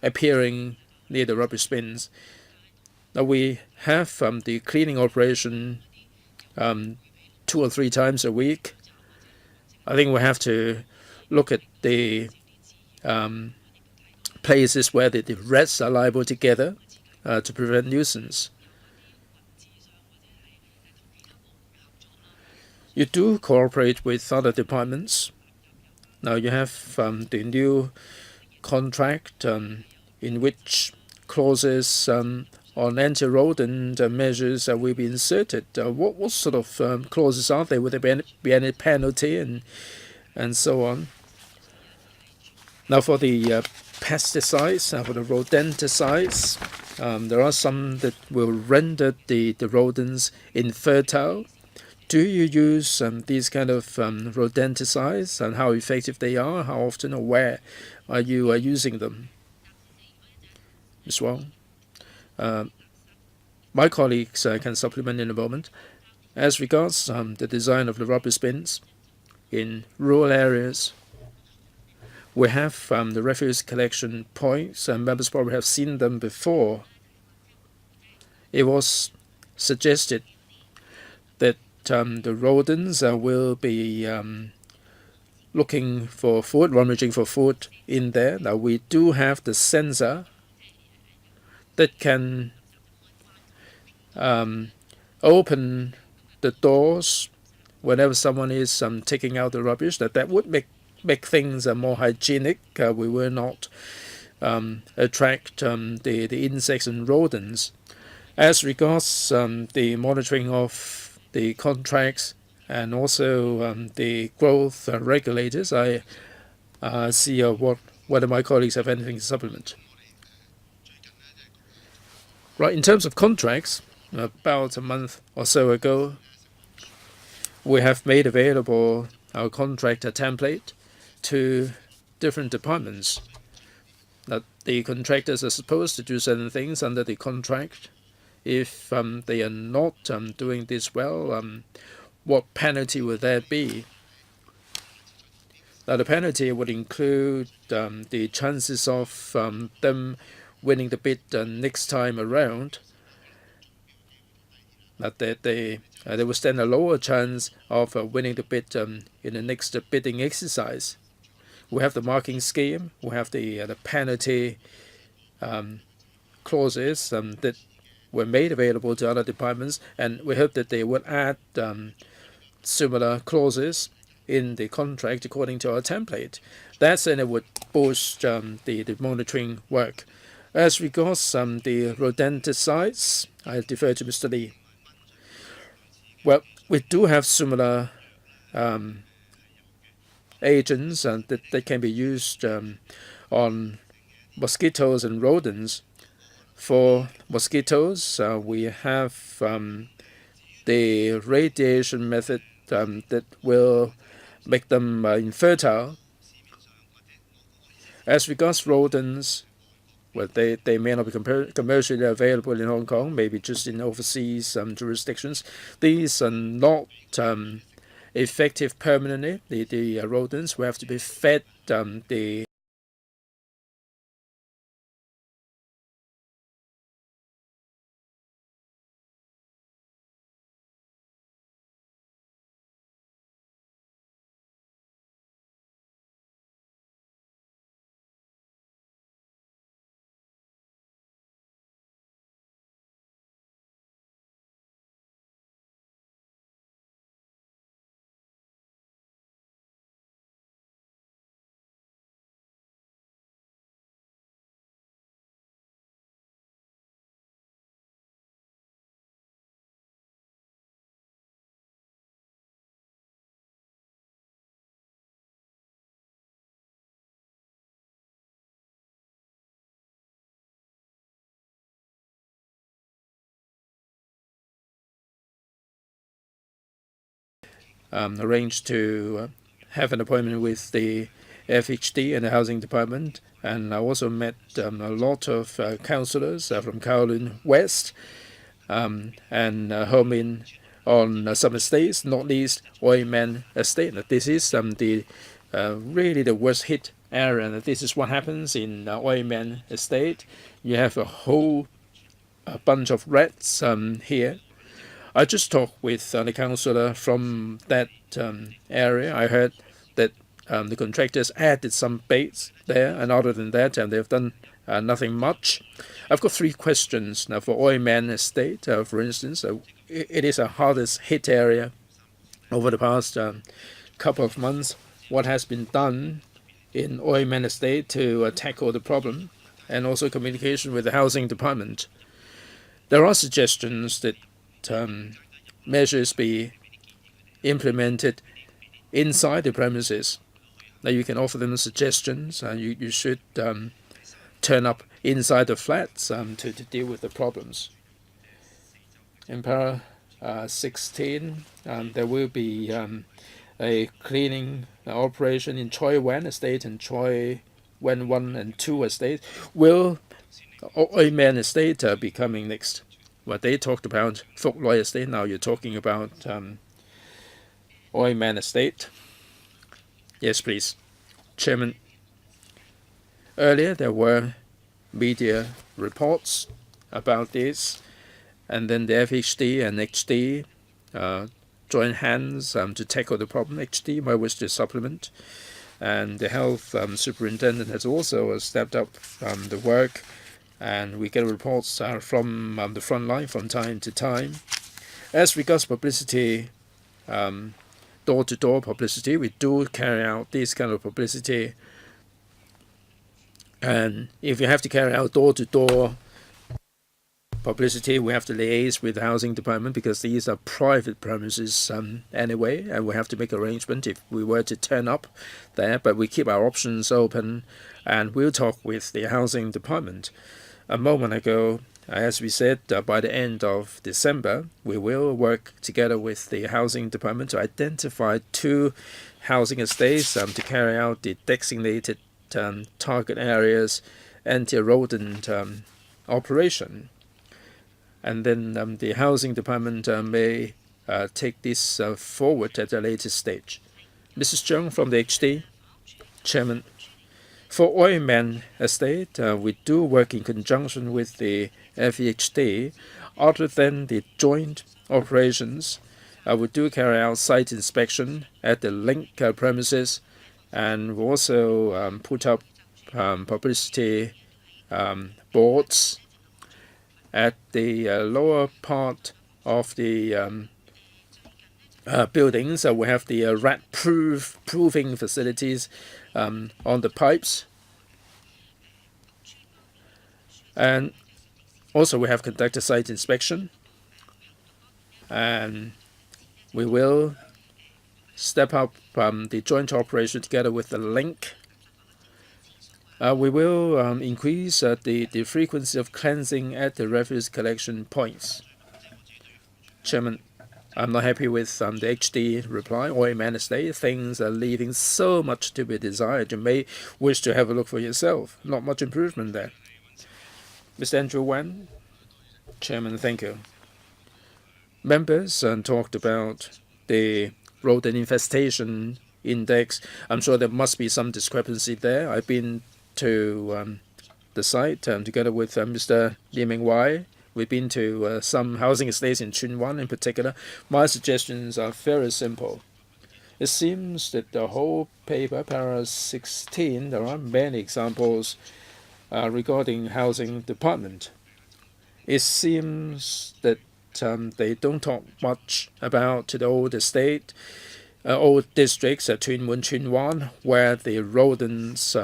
appearing near the rubbish bins. Now we have the cleaning operation 2 or 3 times a week. I think we have to look at the places where the rats are liable to gather to prevent nuisance. You do cooperate with other departments. Now you have the new contract in which clauses on anti-rodent measures will be inserted. What sort of clauses are there? Would there be any penalty and so on? Now for the pesticides, for the rodenticides, there are some that will render the rodents infertile. Do you use these kind of rodenticides, and how effective they are? How often or where are you using them? As well, my colleagues can supplement in a moment. As regards the design of the rubbish bins in rural areas, we have the refuse collection points, and members probably have seen them before. It was suggested that the rodents will be looking for food, rummaging for food in there. Now we do have the sensor that can open the doors whenever someone is taking out the rubbish. That would make things more hygienic. We will not attract the insects and rodents. As regards the monitoring of the contracts and also the growth regulators, I see whether my colleagues have anything to supplement. Right, in terms of contracts, about a month or so ago, we have made available our contractor template to different departments. That the contractors are supposed to do certain things under the contract. If they are not doing this well, what penalty would there be? Now, the penalty would include the chances of them winning the bid next time around. That they will stand a lower chance of winning the bid in the next bidding exercise. We have the marking scheme. We have the penalty clauses that were made available to other departments, and we hope that they will add similar clauses in the contract according to our template. That's and it would boost the monitoring work. As regards the rodenticides, I defer to Mr. Lee. Well, we do have similar agents that can be used on mosquitoes and rodents. For mosquitoes, we have the radiation method that will make them infertile. As regards rodents, well, they may not be commercially available in Hong Kong, maybe just in overseas jurisdictions. These are not effective permanently. The rodents will have to be fed the arranged to have an appointment with the FHD and the Housing Department. And I also met a lot of councillors from Kowloon West and home in on some estates, not least Oilman Estate. This is the really the worst hit area. And this is what happens in Oilman Estate. You have a whole bunch of rats here. I just talked with the councillor from that area. I heard that the contractors added some baits there, and other than that, they've done nothing much. I've got 3 questions now for Oilman Estate, for instance. It is a hardest hit area over the past couple of months. What has been done in Oilman Estate to tackle the problem, and also communication with the Housing Department? There are suggestions that measures be implemented inside the premises. Now you can offer them suggestions, and you should turn up inside the flats to deal with the problems. In para 16, there will be a cleaning operation in Choi Wan Estate and Choi Wan 1 and 2 Estate. Will Oilman Estate be coming next? Well, they talked about Folk Loi Estate. Now you're talking about Oilman Estate. Yes, please. Chairman, earlier there were media reports about this, and then the FHD and HD joined hands to tackle the problem. HD might wish to supplement, and the health superintendent has also stepped up the work, and we get reports from the front line from time to time. As regards publicity, door-to-door publicity, we do carry out this kind of publicity, and if you have to carry out door-to-door publicity, we have to liaise with the Housing Department, because these are private premises anyway, and we have to make arrangement if we were to turn up there. But we keep our options open, and we'll talk with the Housing Department. A moment ago, as we said, by the end of December, we will work together with the Housing Department to identify 2 housing estates to carry out the designated target areas anti-rodent operation. And then the Housing Department may take this forward at a later stage. Mrs. Chung from the HD. Chairman, for Oilman Estate, we do work in conjunction with the FHD. Other than the joint operations, we do carry out site inspection at the link premises, and we also put up publicity boards at the lower part of the buildings. We have the rat-proofing facilities on the pipes, and also we have conducted site inspection, and we will step up the joint operation together with the link. We will increase the frequency of cleansing at the refuse collection points. Chairman, I'm not happy with the HD reply. Oilman Estate, things are leaving so much to be desired. You may wish to have a look for yourself. Not much improvement there. Mr. Andrew Wan. Chairman, thank you. Members talked about the rodent infestation index. I'm sure there must be some discrepancy there. I've been to the site together with Mr. Lee Ming-wai. We've been to some housing estates in Chun Wan in particular. My suggestions are very simple. It seems that the whole paper, para 16, there are many examples regarding Housing Department. It seems that they don't talk much about the old estate, old districts, Tuen Mun, Chun Wan, where the rodents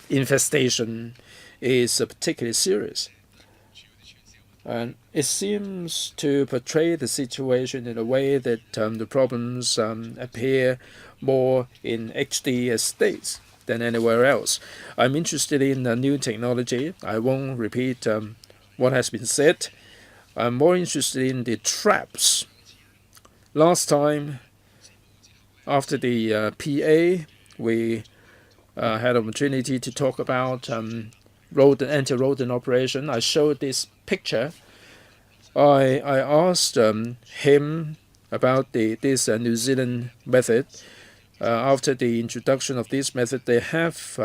infestation is particularly serious. And it seems to portray the situation in a way that the problems appear more in HD estates than anywhere else. I'm interested in new technology. I won't repeat what has been said. I'm more interested in the traps. Last time after the PA, we had opportunity to talk about anti-rodent operation. I showed this picture. I asked him about this New Zealand method. After the introduction of this method, they have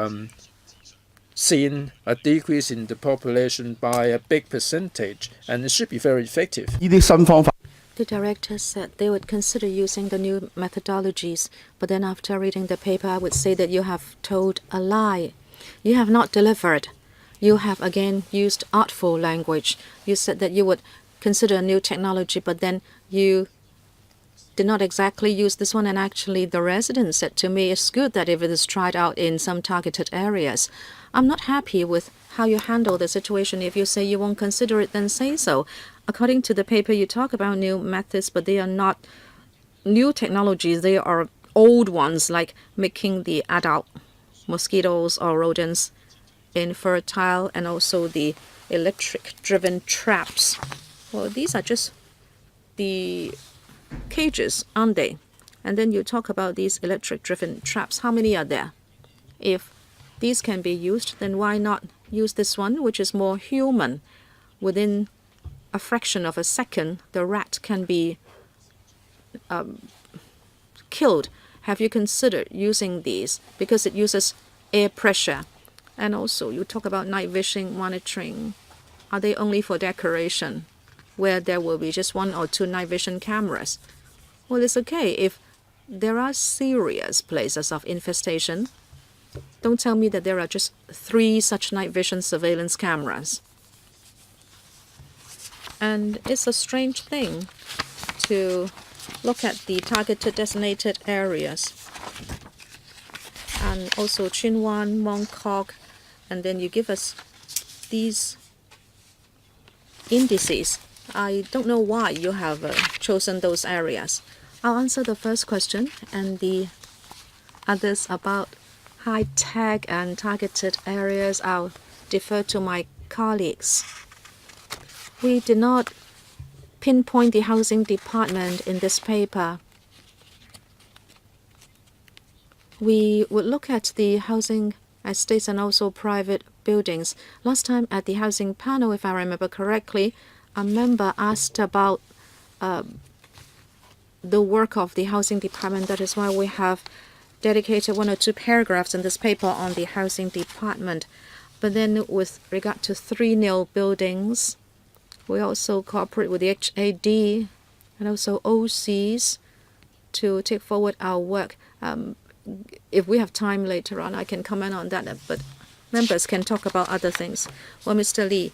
seen a decrease in the population by a big percentage, and it should be very effective. 呢啲新方法 The director said they would consider using the new methodologies, but then after reading the paper, I would say that you have told a lie. You have not delivered. You have again used artful language. You said that you would consider a new technology, but then you did not exactly use this one, and actually the residents said to me it's good that if it is tried out in some targeted areas. I'm not happy with how you handle the situation. If you say you won't consider it, then say so. According to the paper, you talk about new methods, but they are not new technologies. They are old ones, like making the adult mosquitoes or rodents infertile, and also the electric-driven traps. Well, these are just the cages, aren't they? And then you talk about these electric-driven traps. How many are there? If these can be used, then why not use this one, which is more human? Within a fraction of a second, the rat can be killed. Have you considered using these? Because it uses air pressure. And also, you talk about night vision monitoring. Are they only for decoration, where there will be just 1 or 2 night vision cameras? Well, it's okay if there are serious places of infestation. Don't tell me that there are just 3 such night vision surveillance cameras. And it's a strange thing to look at the targeted designated areas. And also Chinwan, Mongkok, and then you give us these indices. I don't know why you have chosen those areas. I'll answer the first question, and the others about high-tech and targeted areas, I'll defer to my colleagues. We did not pinpoint the housing department in this paper. We would look at the housing estates and also private buildings. Last time at the housing panel, if I remember correctly, a member asked about the work of the housing department. That is why we have dedicated 1 or 2 paragraphs in this paper on the housing department. But then with regard to 3 new buildings, we also cooperate with the HAD and also OCs to take forward our work. If we have time later on, I can comment on that, but members can talk about other things. Well, Mr. Lee,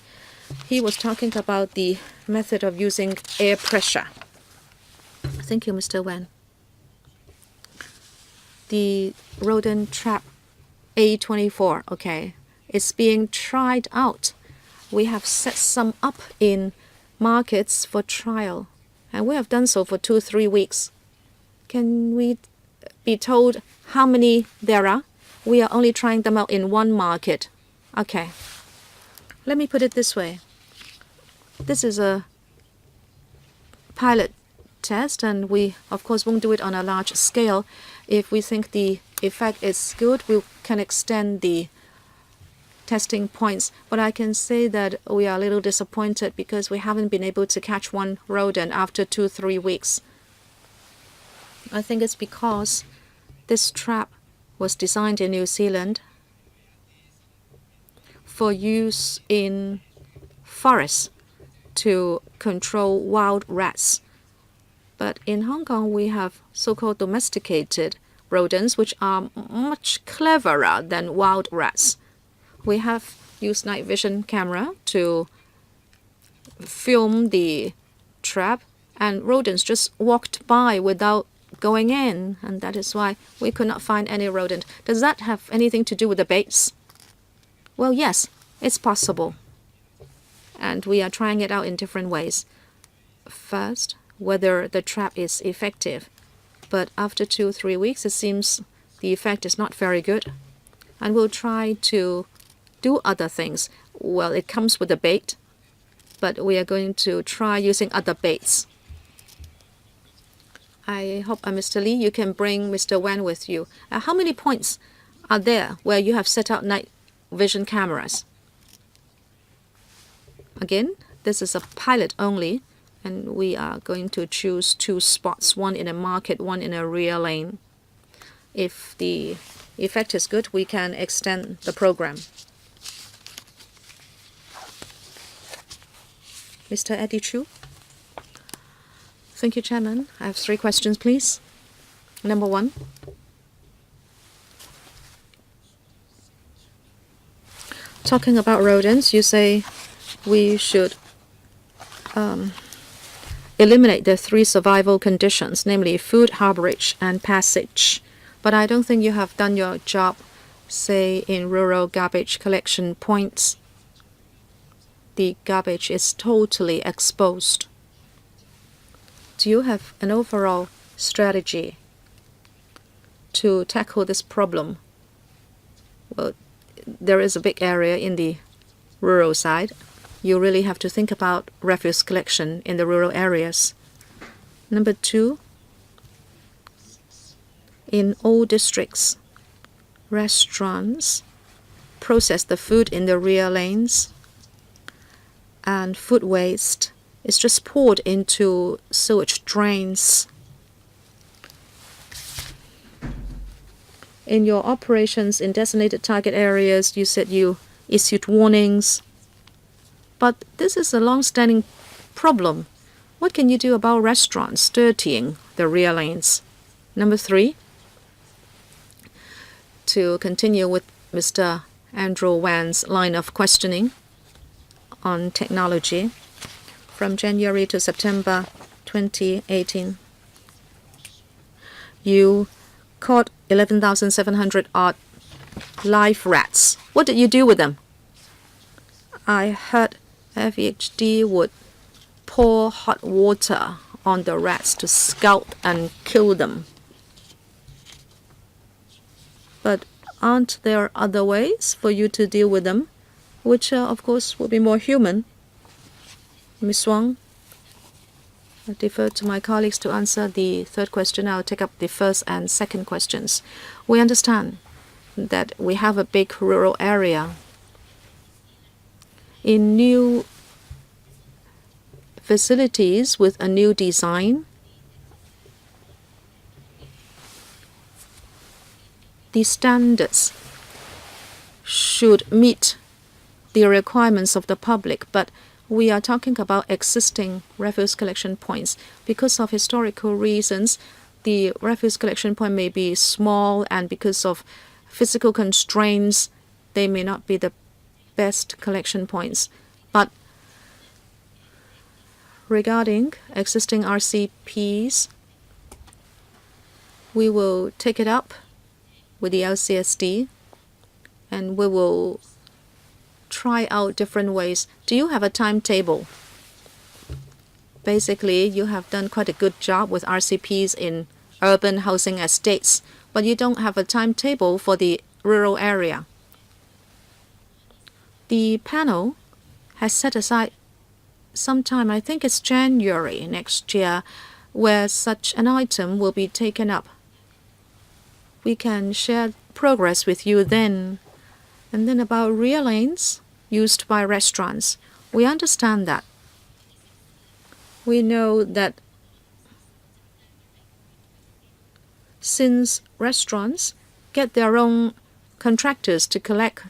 he was talking about the method of using air pressure. Thank you, Mr. Wen. The rodent trap A24, okay, is being tried out. We have set some up in markets for trial, and we have done so for 2-3 weeks. Can we be told how many there are? We are only trying them out in 1 market. Okay. Let me put it this way. This is a pilot test, and we, of course, won't do it on a large scale. If we think the effect is good, we can extend the testing points. But I can say that we are a little disappointed because we haven't been able to catch 1 rodent after 2-3 weeks. I think it's because this trap was designed in New Zealand for use in forests to control wild rats. But in Hong Kong, we have so-called domesticated rodents, which are much cleverer than wild rats. We have used night vision camera to film the trap, and rodents just walked by without going in, and that is why we could not find any rodent. Does that have anything to do with the baits? Well, yes, it's possible. And we are trying it out in different ways. First, whether the trap is effective. But after 2-3 weeks, it seems the effect is not very good. And we'll try to do other things. Well, it comes with a bait, but we are going to try using other baits. I hope, Mr. Lee, you can bring Mr. Wan with you. How many points are there where you have set out night vision cameras? Again, this is a pilot only, and we are going to choose 2 spots, one in a market, one in a rear lane. If the effect is good, we can extend the program. Mr. Eddie Chu. Thank you, Chairman. I have 3 questions, please. Number 1. Talking about rodents, you say we should eliminate the 3 survival conditions, namely food, harborage, and passage. But I don't think you have done your job, say, in rural garbage collection points. The garbage is totally exposed. Do you have an overall strategy to tackle this problem? Well, there is a big area in the rural side. You really have to think about refuse collection in the rural areas. Number 2, in all districts, restaurants process the food in the rear lanes, and food waste is just poured into sewage drains. In your operations in designated target areas, you said you issued warnings. But this is a long-standing problem. What can you do about restaurants dirtying the rear lanes? Number 3, to continue with Mr. Andrew Wan's line of questioning on technology, from January to September 2018, you caught 11,700 odd live rats. What did you do with them? I heard FEHD would pour hot water on the rats to scald and kill them. But aren't there other ways for you to deal with them, which of course will be more human? Ms. Wang, I defer to my colleagues to answer the 3rd question. I'll take up the 1st and 2nd questions. We understand that we have a big rural area. In new facilities with a new design, the standards should meet the requirements of the public, but we are talking about existing refuse collection points. Because of historical reasons, the refuse collection point may be small, and because of physical constraints, they may not be the best collection points. But regarding existing RCPs, we will take it up with the LCSD, and we will try out different ways. Do you have a timetable? Basically, you have done quite a good job with RCPs in urban housing estates, but you don't have a timetable for the rural area. The panel has set aside some time, I think it's January next year, where such an item will be taken up. We can share progress with you then. And then about rear lanes used by restaurants, we understand that. We know that since restaurants get their own contractors to collect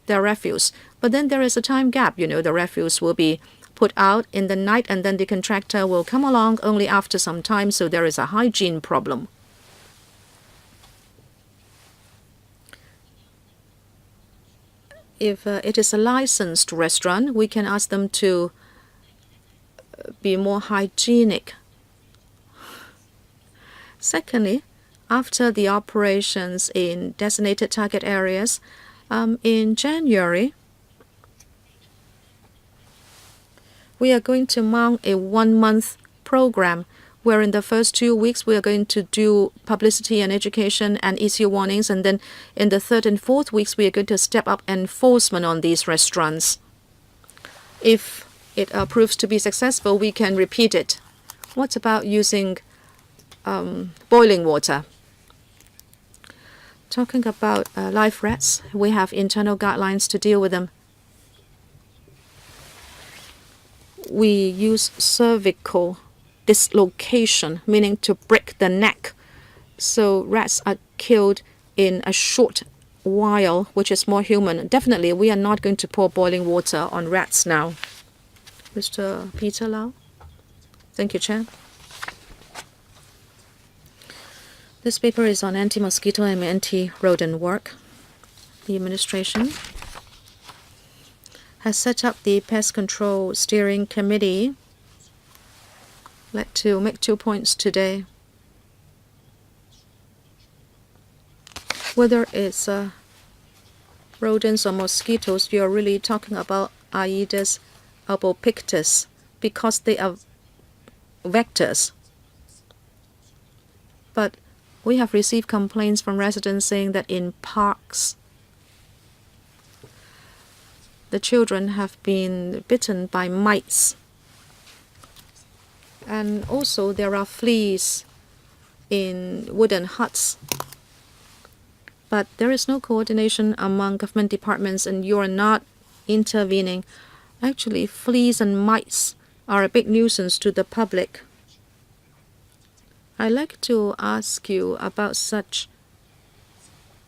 their refuse, but then there is a time gap. The refuse will be put out in the night, and then the contractor will come along only after some time, so there is a hygiene problem. If it is a licensed restaurant, we can ask them to be more hygienic. Secondly, after the operations in designated target areas, in January, we are going to mount a 1-month program where in the first 2 weeks we are going to do publicity and education and issue warnings, and then in the 3rd and 4th weeks we are going to step up enforcement on these restaurants. If it proves to be successful, we can repeat it. What about using boiling water. Talking about live rats, we have internal guidelines to deal with them. We use cervical dislocation, meaning to break the neck. So rats are killed in a short while, which is more human. Definitely, we are not going to pour boiling water on rats now. Mr. Peter Lau. Thank you, Chair. This paper is on anti-mosquito and anti-rodent work. The administration has set up the Pest Control Steering Committee. I'd like to make 2 points today. Whether it's rodents or mosquitoes, we are really talking about Aedes albopictus because they are vectors. But we have received complaints from residents saying that in parks, the children have been bitten by mites. And also there are fleas in wooden huts. But there is no coordination among government departments and you are not intervening. Actually, fleas and mites are a big nuisance to the public. I'd like to ask you about such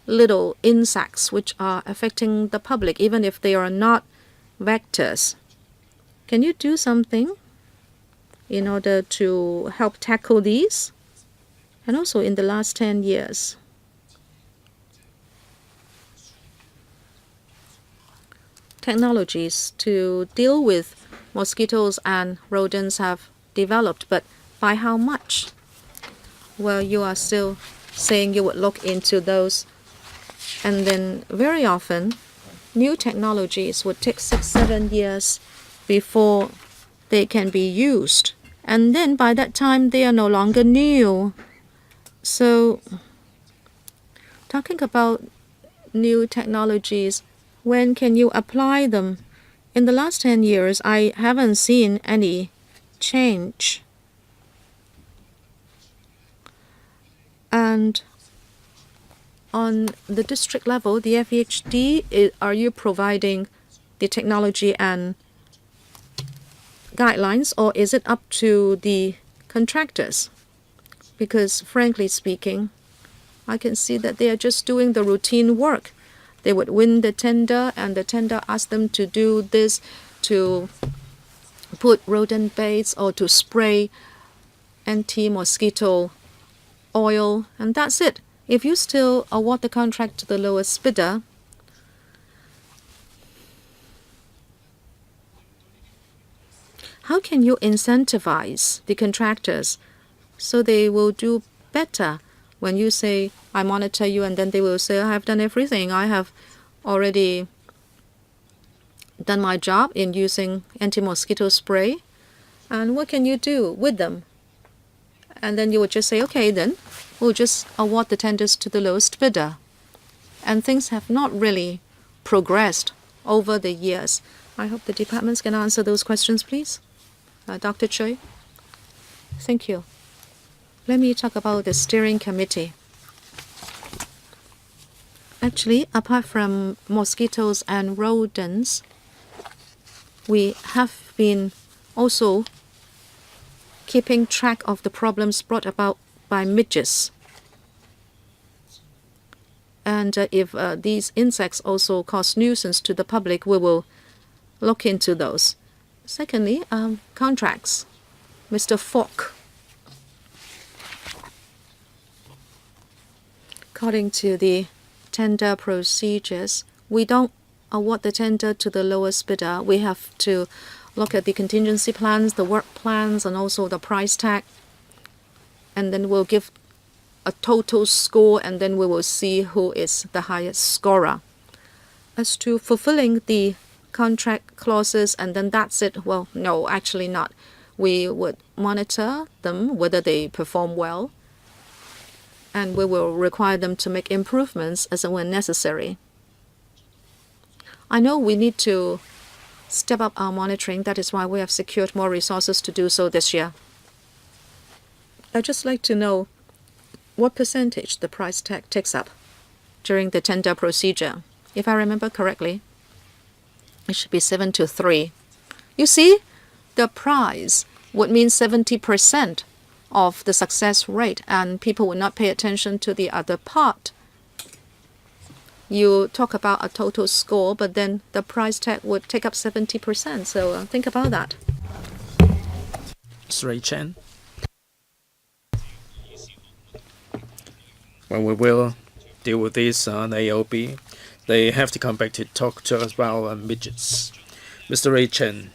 little insects which are affecting the public, even if they are not vectors. Can you do something in order to help tackle these? And also in the last 10 years, technologies to deal with mosquitoes and rodents have developed, but by how much? Well, you are still saying you would look into those. And then very often, new technologies would take 6-7 years before they can be used. And then by that time, they are no longer new. So, talking about new technologies, when can you apply them? In the last 10 years, I haven't seen any change. And on the district level, the FEHD, are you providing the technology and guidelines, or is it up to the contractors? Because frankly speaking, I can see that they are just doing the routine work. They would win the tender, and the tender asks them to do this, to put rodent baits or to spray anti-mosquito oil, and that's it. If you still award the contract to the lowest bidder, how can you incentivize the contractors so they will do better? When you say, I monitor you, and then they will say, I have done everything. I have already done my job in using anti-mosquito spray. And what can you do with them? And then you would just say, okay, then we'll just award the tenders to the lowest bidder. And things have not really progressed over the years. I hope the departments can answer those questions, please. Dr. Choi. Thank you. Let me talk about the steering committee. Actually, apart from mosquitoes and rodents, we have been also keeping track of the problems brought about by midges. And if these insects also cause nuisance to the public, we will look into those. Secondly, contracts. Mr. Falk. According to the tender procedures, we don't award the tender to the lowest bidder. We have to look at the contingency plans, the work plans, and also the price tag. And then we'll give a total score, and then we will see who is the highest scorer. As to fulfilling the contract clauses, and then that's it, well, no, actually not. We would monitor them, whether they perform well, and we will require them to make improvements as and when necessary. I know we need to step up our monitoring. That is why we have secured more resources to do so this year. I'd just like to know what percentage the price tag takes up during the tender procedure. If I remember correctly, it should be 7-3. You see, the price would mean 70% of the success rate, and people would not pay attention to the other part. You talk about a total score, but then the price tag would take up 70%. So think about that. Mr. Ray Chen. When we will deal with this on AOB, they have to come back to talk to us about midgets. Mr. Ray Chen,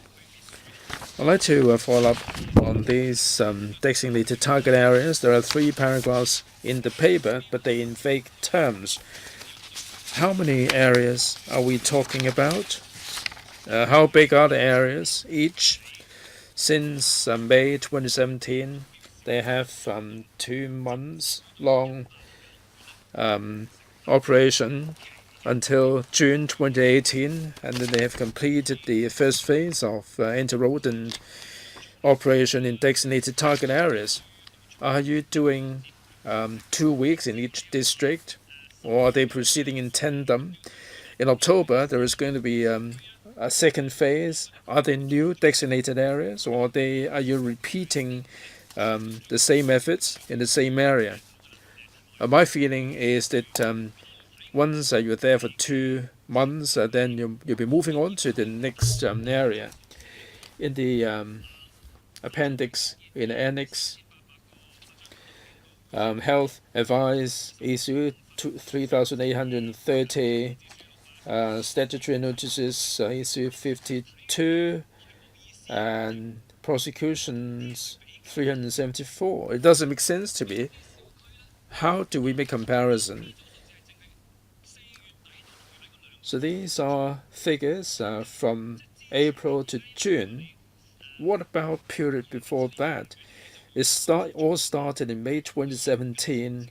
I'd like to follow up on these designated target areas. There are 3 paragraphs in the paper, but they in vague terms. How many areas are we talking about? How big are the areas? Each, since May 2017, they have 2 months long operation until June 2018, and then they have completed the first phase of anti-rodent operation in designated target areas. Are you doing 2 weeks in each district, or are they proceeding in tandem? In October, there is going to be a second phase. Are they new designated areas, or are you repeating the same efforts in the same area? My feeling is that once you're there for 2 months, then you'll be moving on to the next area. In the appendix, in the annex, health advice issue 3,830, statutory notices issue 52, and prosecutions 374. It doesn't make sense to me. How do we make comparison? So these are figures from April to June. What about period before that? It all started in May 2017.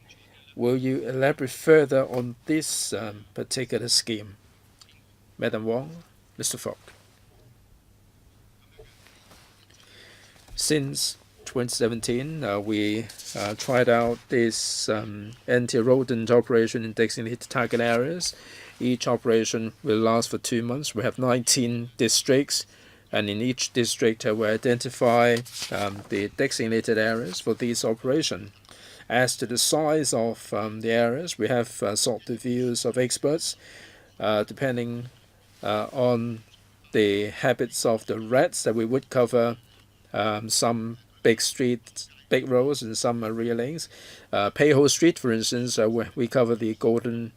Will you elaborate further on this particular scheme? Madam Wong, Mr. Fogg. Since 2017, we tried out this anti-rodent operation in designated target areas. Each operation will last for 2 months. We have 19 districts, and in each district we identify the designated areas for this operation. As to the size of the areas, we have sought the views of experts, depending on the habits of the rats, that we would cover some big streets, big roads, and some rear lanes. Peiho Street, for instance, we cover the Golden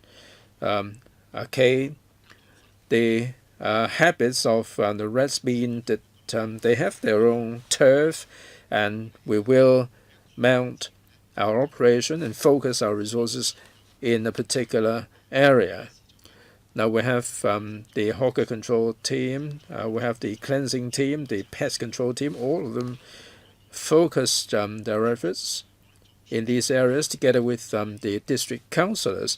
Arcade. The habits of the rats being that they have their own turf, and we will mount our operation and focus our resources in a particular area. Now we have the hawker control team, we have the cleansing team, the pest control team, all of them focused their efforts in these areas together with the district councillors.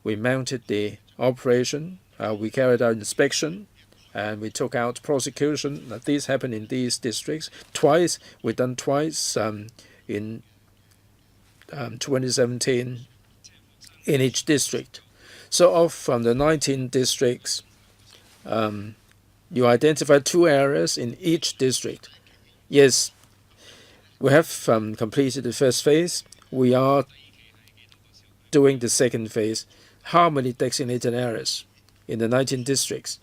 We mounted the operation, we carried out inspection, and we took out prosecution. These happened in these districts twice. We've done twice in 2017 in each district. So of the 19 districts, you identified 2 areas in each district. Yes, we have completed the first phase. We are doing the second phase. How many designated areas in the 19 districts?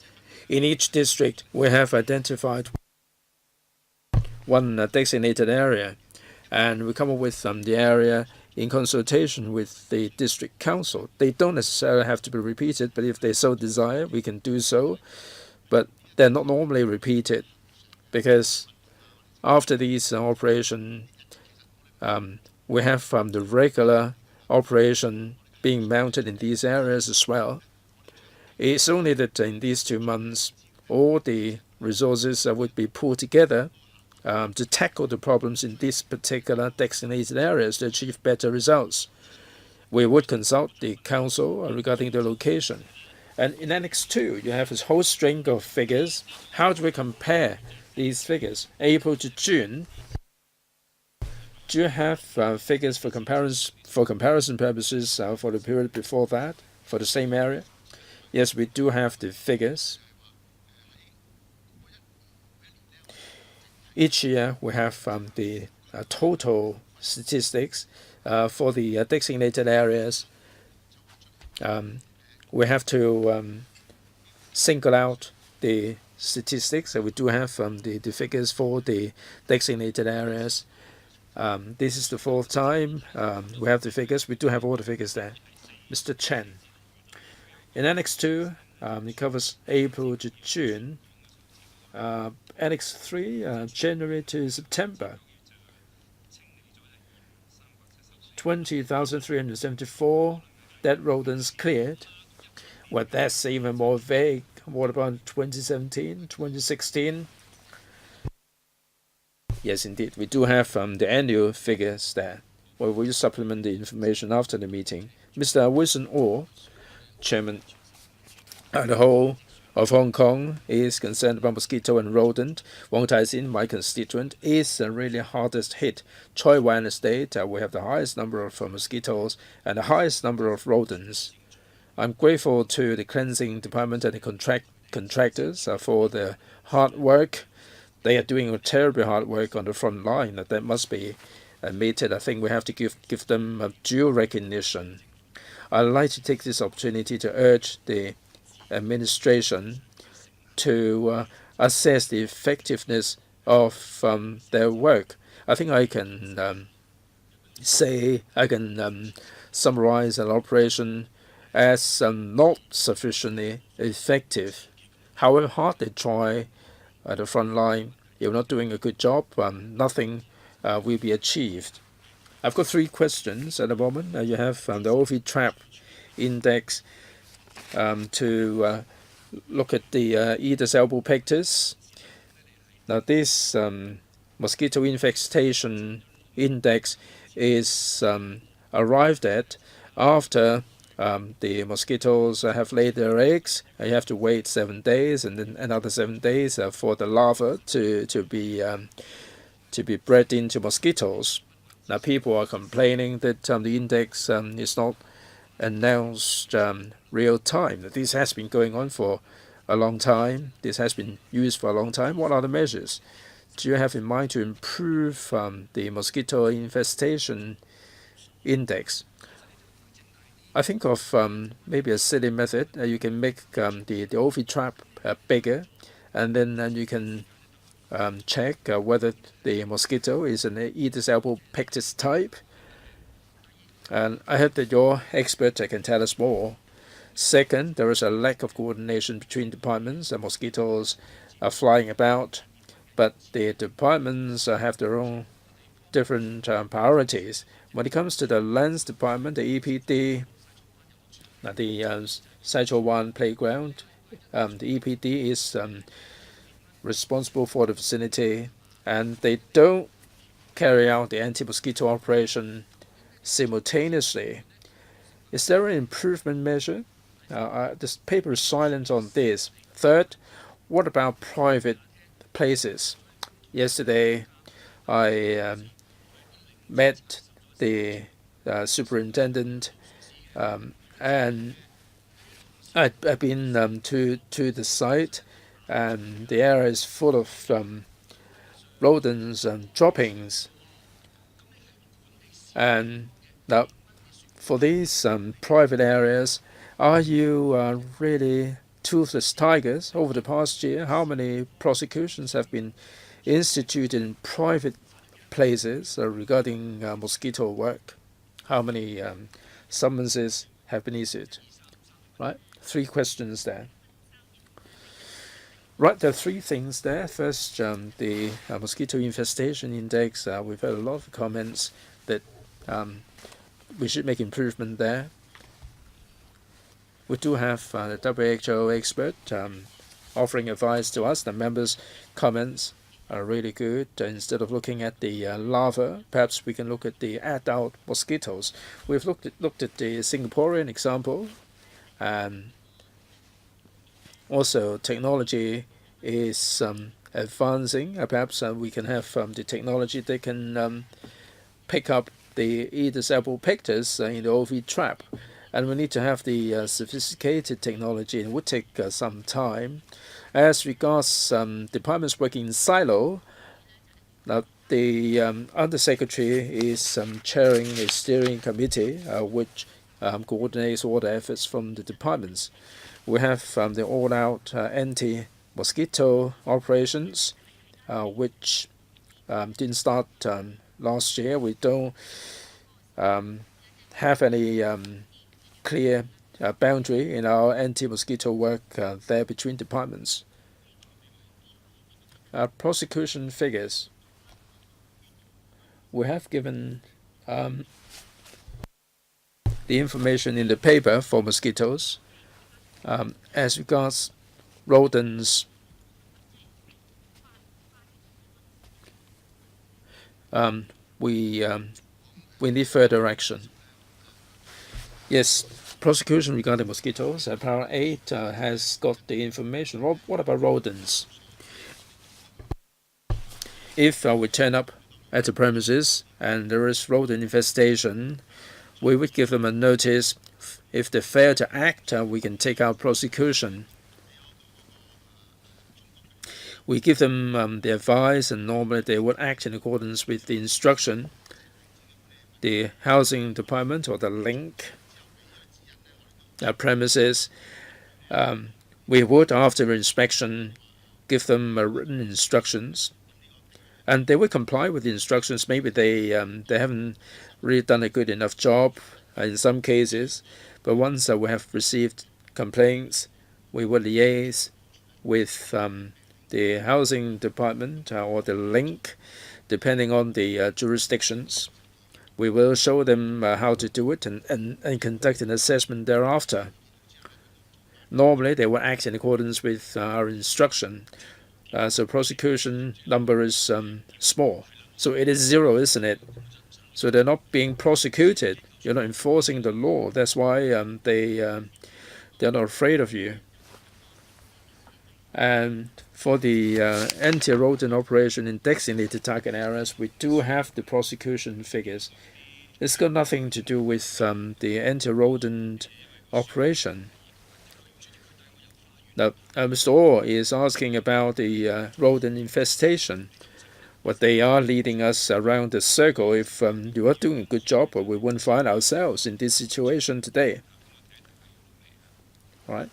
In each district, we have identified 1 designated area, and we come up with the area in consultation with the district council. They don't necessarily have to be repeated, but if they so desire, we can do so. But they're not normally repeated, because after these operation, we have the regular operation being mounted in these areas as well. It's only that in these 2 months, all the resources would be pulled together to tackle the problems in these particular designated areas to achieve better results. We would consult the council regarding the location. And in Annex 2, you have this whole string of figures. How do we compare these figures? April to June, Do you have figures for comparison purposes for the period before that for the same area? Yes, we do have the figures. Each year we have the total statistics for the designated areas. We have to single out the statistics. So we do have the figures for the designated areas. This is the fourth time we have the figures. We do have all the figures there. Mr. Chen. In Annex 2, it covers April to June. Annex 3, January to September. 20,374 dead rodents cleared. Well, that's even more vague. What about 2017, 2016? Yes, indeed. We do have the annual figures there. Well, we'll supplement the information after the meeting. Mr. Wilson Orr, Chairman, the whole of Hong Kong is concerned about mosquito and rodent. Wong Tai-sin, my constituent, is really hardest hit. Choi Wan Estate, we have the highest number of mosquitoes and the highest number of rodents. I'm grateful to the cleansing department and the contractors for their hard work. They are doing a terribly hard work on the front line. That must be admitted. I think we have to give them due recognition. I'd like to take this opportunity to urge the administration to assess the effectiveness of their work. I think I can summarize an operation as not sufficiently effective. However hard they try at the front line, you're not doing a good job, nothing will be achieved. I've got 3 questions at the moment. You have the OV trap index to look at the Aedes albopictus. Now this mosquito infestation index is arrived at after the mosquitoes have laid their eggs. You have to wait 7 days and then another 7 days for the larva to be bred into mosquitoes. Now people are complaining that the index is not announced real time. This has been going on for a long time. This has been used for a long time. What are the measures do you have in mind to improve the mosquito infestation index? I think of maybe a silly method. You can make the OV trap bigger, and then you can check whether the mosquito is an Aedes albopictus type. And I hope that your expert can tell us more. Second, there is a lack of coordination between departments. The mosquitoes are flying about, but the departments have their own different priorities. When it comes to the Lands Department, the EPD, the Central One Playground, the EPD is responsible for the vicinity, and they don't carry out the anti-mosquito operation simultaneously. Is there an improvement measure? This paper is silent on this. Third, what about private places? Yesterday, I met the superintendent, and I've been to the site, and the area is full of rodents and droppings. And now, for these private areas, are you really toothless tigers? Over the past year, how many prosecutions have been instituted in private places regarding mosquito work? How many summonses have been issued? Right, 3 questions there. Right, there are 3 things there. First, the mosquito infestation index. We've heard a lot of comments that we should make improvement there. We do have the WHO expert offering advice to us. The members' comments are really good. Instead of looking at the larva, perhaps we can look at the adult mosquitoes. We've looked at the Singaporean example. Also, technology is advancing. Perhaps we can have the technology that can pick up the Aedes albopictus in the OV trap. And we need to have the sophisticated technology. It would take some time. As regards departments working in silo, now the Undersecretary is chairing a steering committee which coordinates all the efforts from the departments. We have the all-out anti-mosquito operations, which didn't start last year. We don't have any clear boundary in our anti-mosquito work there between departments. Prosecution figures. We have given the information in the paper for mosquitoes. As regards rodents, we need further action. Yes, prosecution regarding mosquitoes. Para 8 has got the information. What about rodents? If we turn up at the premises and there is rodent infestation, we would give them a notice. If they fail to act, we can take out prosecution. We give them the advice, and normally they would act in accordance with the instruction. The housing department or the link premises, we would, after inspection, give them written instructions, and they would comply with the instructions. Maybe they haven't really done a good enough job in some cases, but once we have received complaints, we will liaise with the housing department or the link, depending on the jurisdictions. We will show them how to do it and conduct an assessment thereafter. Normally, they will act in accordance with our instruction. So prosecution number is small. So it is 0, isn't it? So they're not being prosecuted. You're not enforcing the law. That's why they're not afraid of you. And for the anti-rodent operation in designated target areas, we do have the prosecution figures. It's got nothing to do with the anti-rodent operation. Now, Mr. Orr is asking about the rodent infestation. What they are leading us around the circle. If you are doing a good job, we wouldn't find ourselves in this situation today. All right.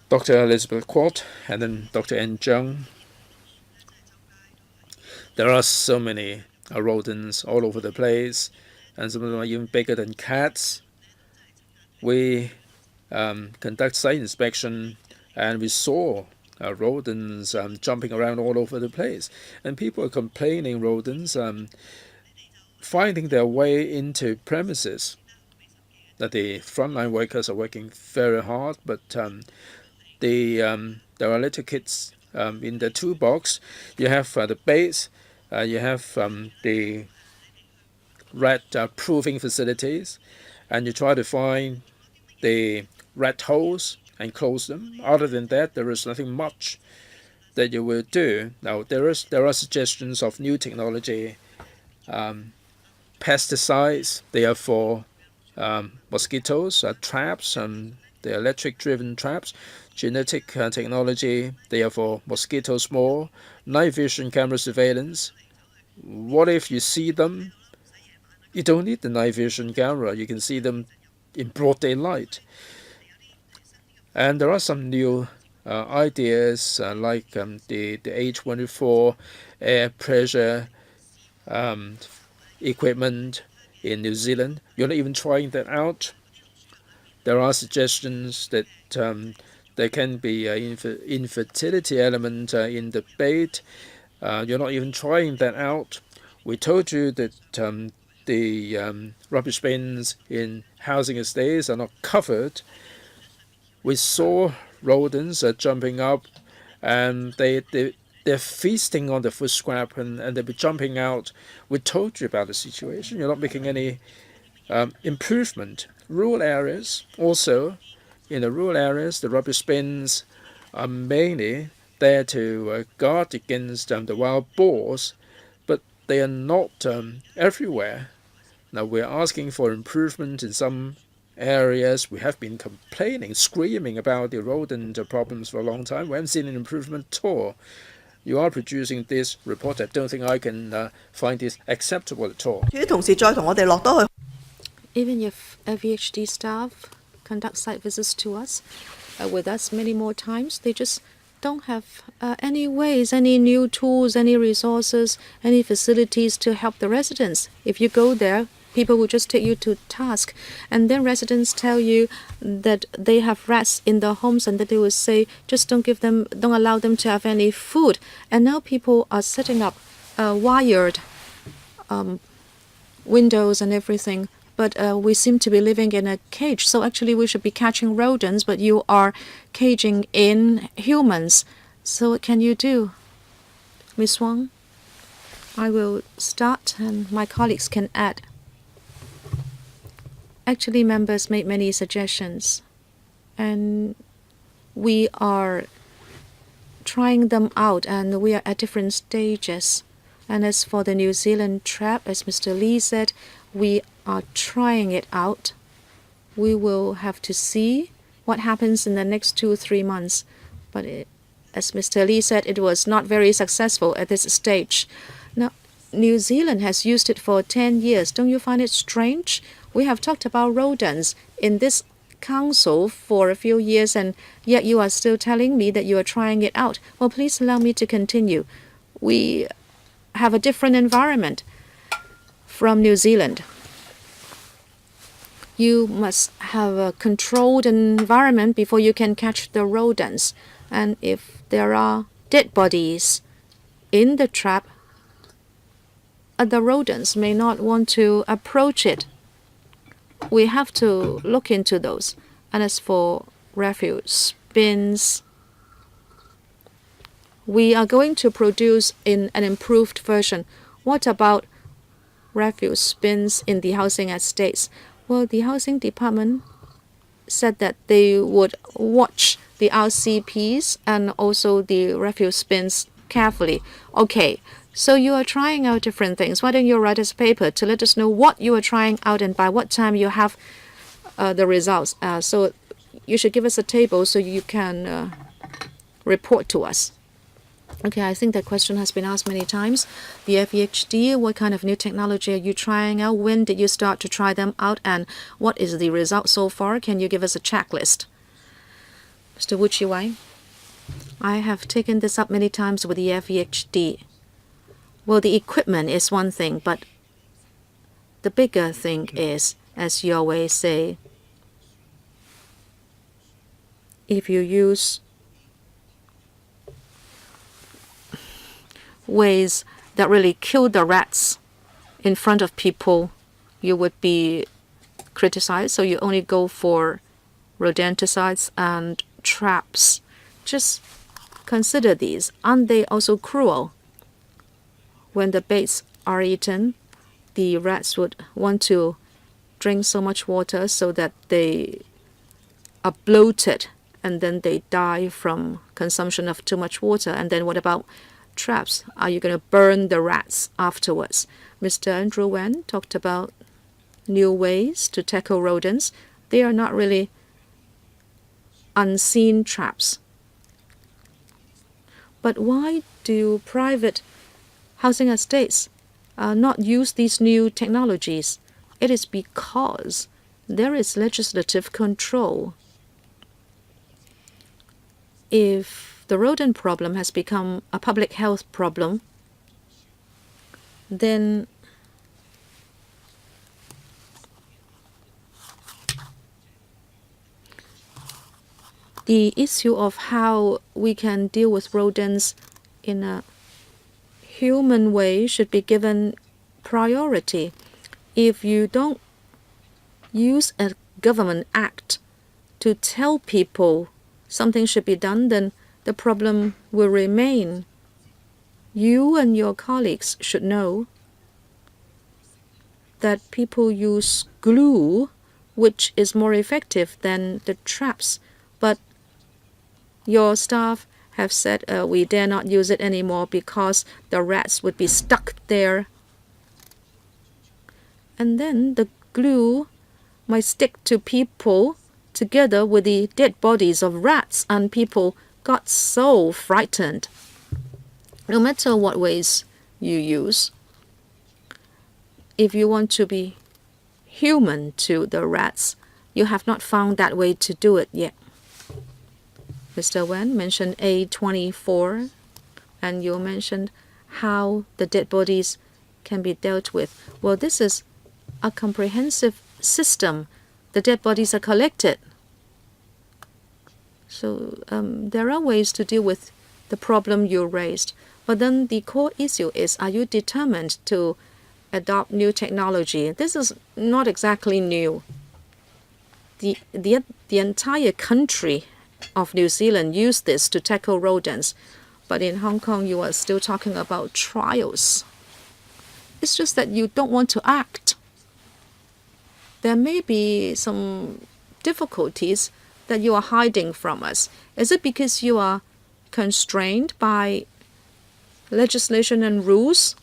Dr. Elizabeth Quat and then Dr. N. Zheng. There are so many rodents all over the place, and some of them are even bigger than cats. We conduct site inspection, and we saw rodents jumping around all over the place. And people are complaining rodents finding their way into premises. That the frontline workers are working very hard, but there are little kids in the toolbox. You have the base, you have the rat-proofing facilities, and you try to find the rat holes and close them. Other than that, there is nothing much that you will do. Now, there are suggestions of new technology, pesticides. They are for mosquitoes, traps, the electric-driven traps. Genetic technology, they are for mosquitoes more. Night vision camera surveillance. What if you see them? You don't need the night vision camera. You can see them in broad daylight. And there are some new ideas like the H24 air pressure equipment in New Zealand. You're not even trying that out. There are suggestions that there can be an infertility element in the bait. You're not even trying that out. We told you that the rubbish bins in housing estates are not covered. We saw rodents jumping up, and they're feasting on the food scrap, and they'll be jumping out. We told you about the situation. You're not making any improvement. Rural areas also. In the rural areas, the rubbish bins are mainly there to guard against the wild boars, but they are not everywhere. Now we're asking for improvement in some areas. We have been complaining, screaming about the rodent problems for a long time. We haven't seen an improvement at all. You are producing this report. I don't think I can find this acceptable at all. Even if FEHD staff conduct site visits to us, with us many more times, they just don't have any ways, any new tools, any resources, any facilities to help the residents. If you go there, people will just take you to task, and then residents tell you that they have rats in their homes, and that they will say, just don't allow them to have any food. And now people are setting up wired windows and everything. But we seem to be living in a cage. So actually we should be catching rodents, but you are caging in humans. So what can you do? Ms. Wang? I will start and my colleagues can add. Actually, members made many suggestions, and we are trying them out, and we are at different stages. And as for the New Zealand trap, as Mr. Lee said, we are trying it out. We will have to see what happens in the next 2 or 3 months. But as Mr. Lee said, it was not very successful at this stage. Now, New Zealand has used it for 10 years. Don't you find it strange? We have talked about rodents in this council for a few years, and yet you are still telling me that you are trying it out. Well, please allow me to continue. We have a different environment from New Zealand. You must have a controlled environment before you can catch the rodents. And if there are dead bodies in the trap, the rodents may not want to approach it. We have to look into those. And as for refuse bins, we are going to produce in an improved version. What about refuse bins in the housing estates? Well, the housing department said that they would watch the RCPs and also the refuse bins carefully. Okay, so you are trying out different things. Why don't you write us a paper to let us know what you are trying out and by what time you have the results? So you should give us a table so you can report to us. Okay, I think that question has been asked many times. The FEHD, what kind of new technology are you trying out? When did you start to try them out? And what is the result so far? Can you give us a checklist? Mr. Wu Chi-wai, I have taken this up many times with the FEHD. Well, the equipment is one thing, but the bigger thing is, as you always say, if you use ways that really kill the rats in front of people, you would be criticized. So you only go for rodenticides and traps. Just consider these. Aren't they also cruel? When the baits are eaten, the rats would want to drink so much water so that they are bloated, and then they die from consumption of too much water. And then what about traps? Are you going to burn the rats afterwards? Mr. Andrew Wen talked about new ways to tackle rodents. They are not really unseen traps. But why do private housing estates not use these new technologies? It is because there is legislative control. If the rodent problem has become a public health problem, then the issue of how we can deal with rodents in a human way should be given priority. If you don't use a government act to tell people something should be done, then the problem will remain. You and your colleagues should know that people use glue, which is more effective than the traps. But your staff have said we dare not use it anymore because the rats would be stuck there And then the glue might stick to people together with the dead bodies of rats, and people got so frightened. No matter what ways you use, if you want to be human to the rats, you have not found that way to do it yet. Mr. Wen mentioned A24, and you mentioned how the dead bodies can be dealt with. Well, this is a comprehensive system. The dead bodies are collected. So there are ways to deal with the problem you raised. But then the core issue is, are you determined to adopt new technology? This is not exactly new. The entire country of New Zealand used this to tackle rodents. But in Hong Kong, you are still talking about trials. It's just that you don't want to act. There may be some difficulties that you are hiding from us. Is it because you are constrained by legislation and rules?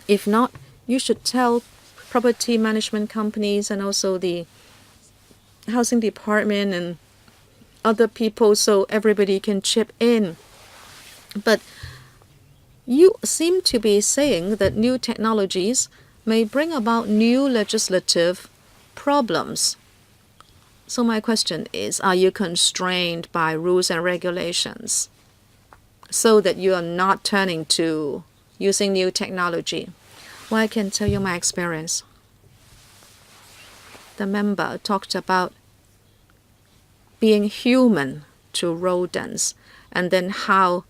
If not, you should tell property management companies and also the housing department and other people so everybody can chip in. But you seem to be saying that new technologies may bring about new legislative problems. So my question is, are you constrained by rules and regulations so that you are not turning to using new technology? Well, I can tell you my experience. The member talked about being human to rodents, and then how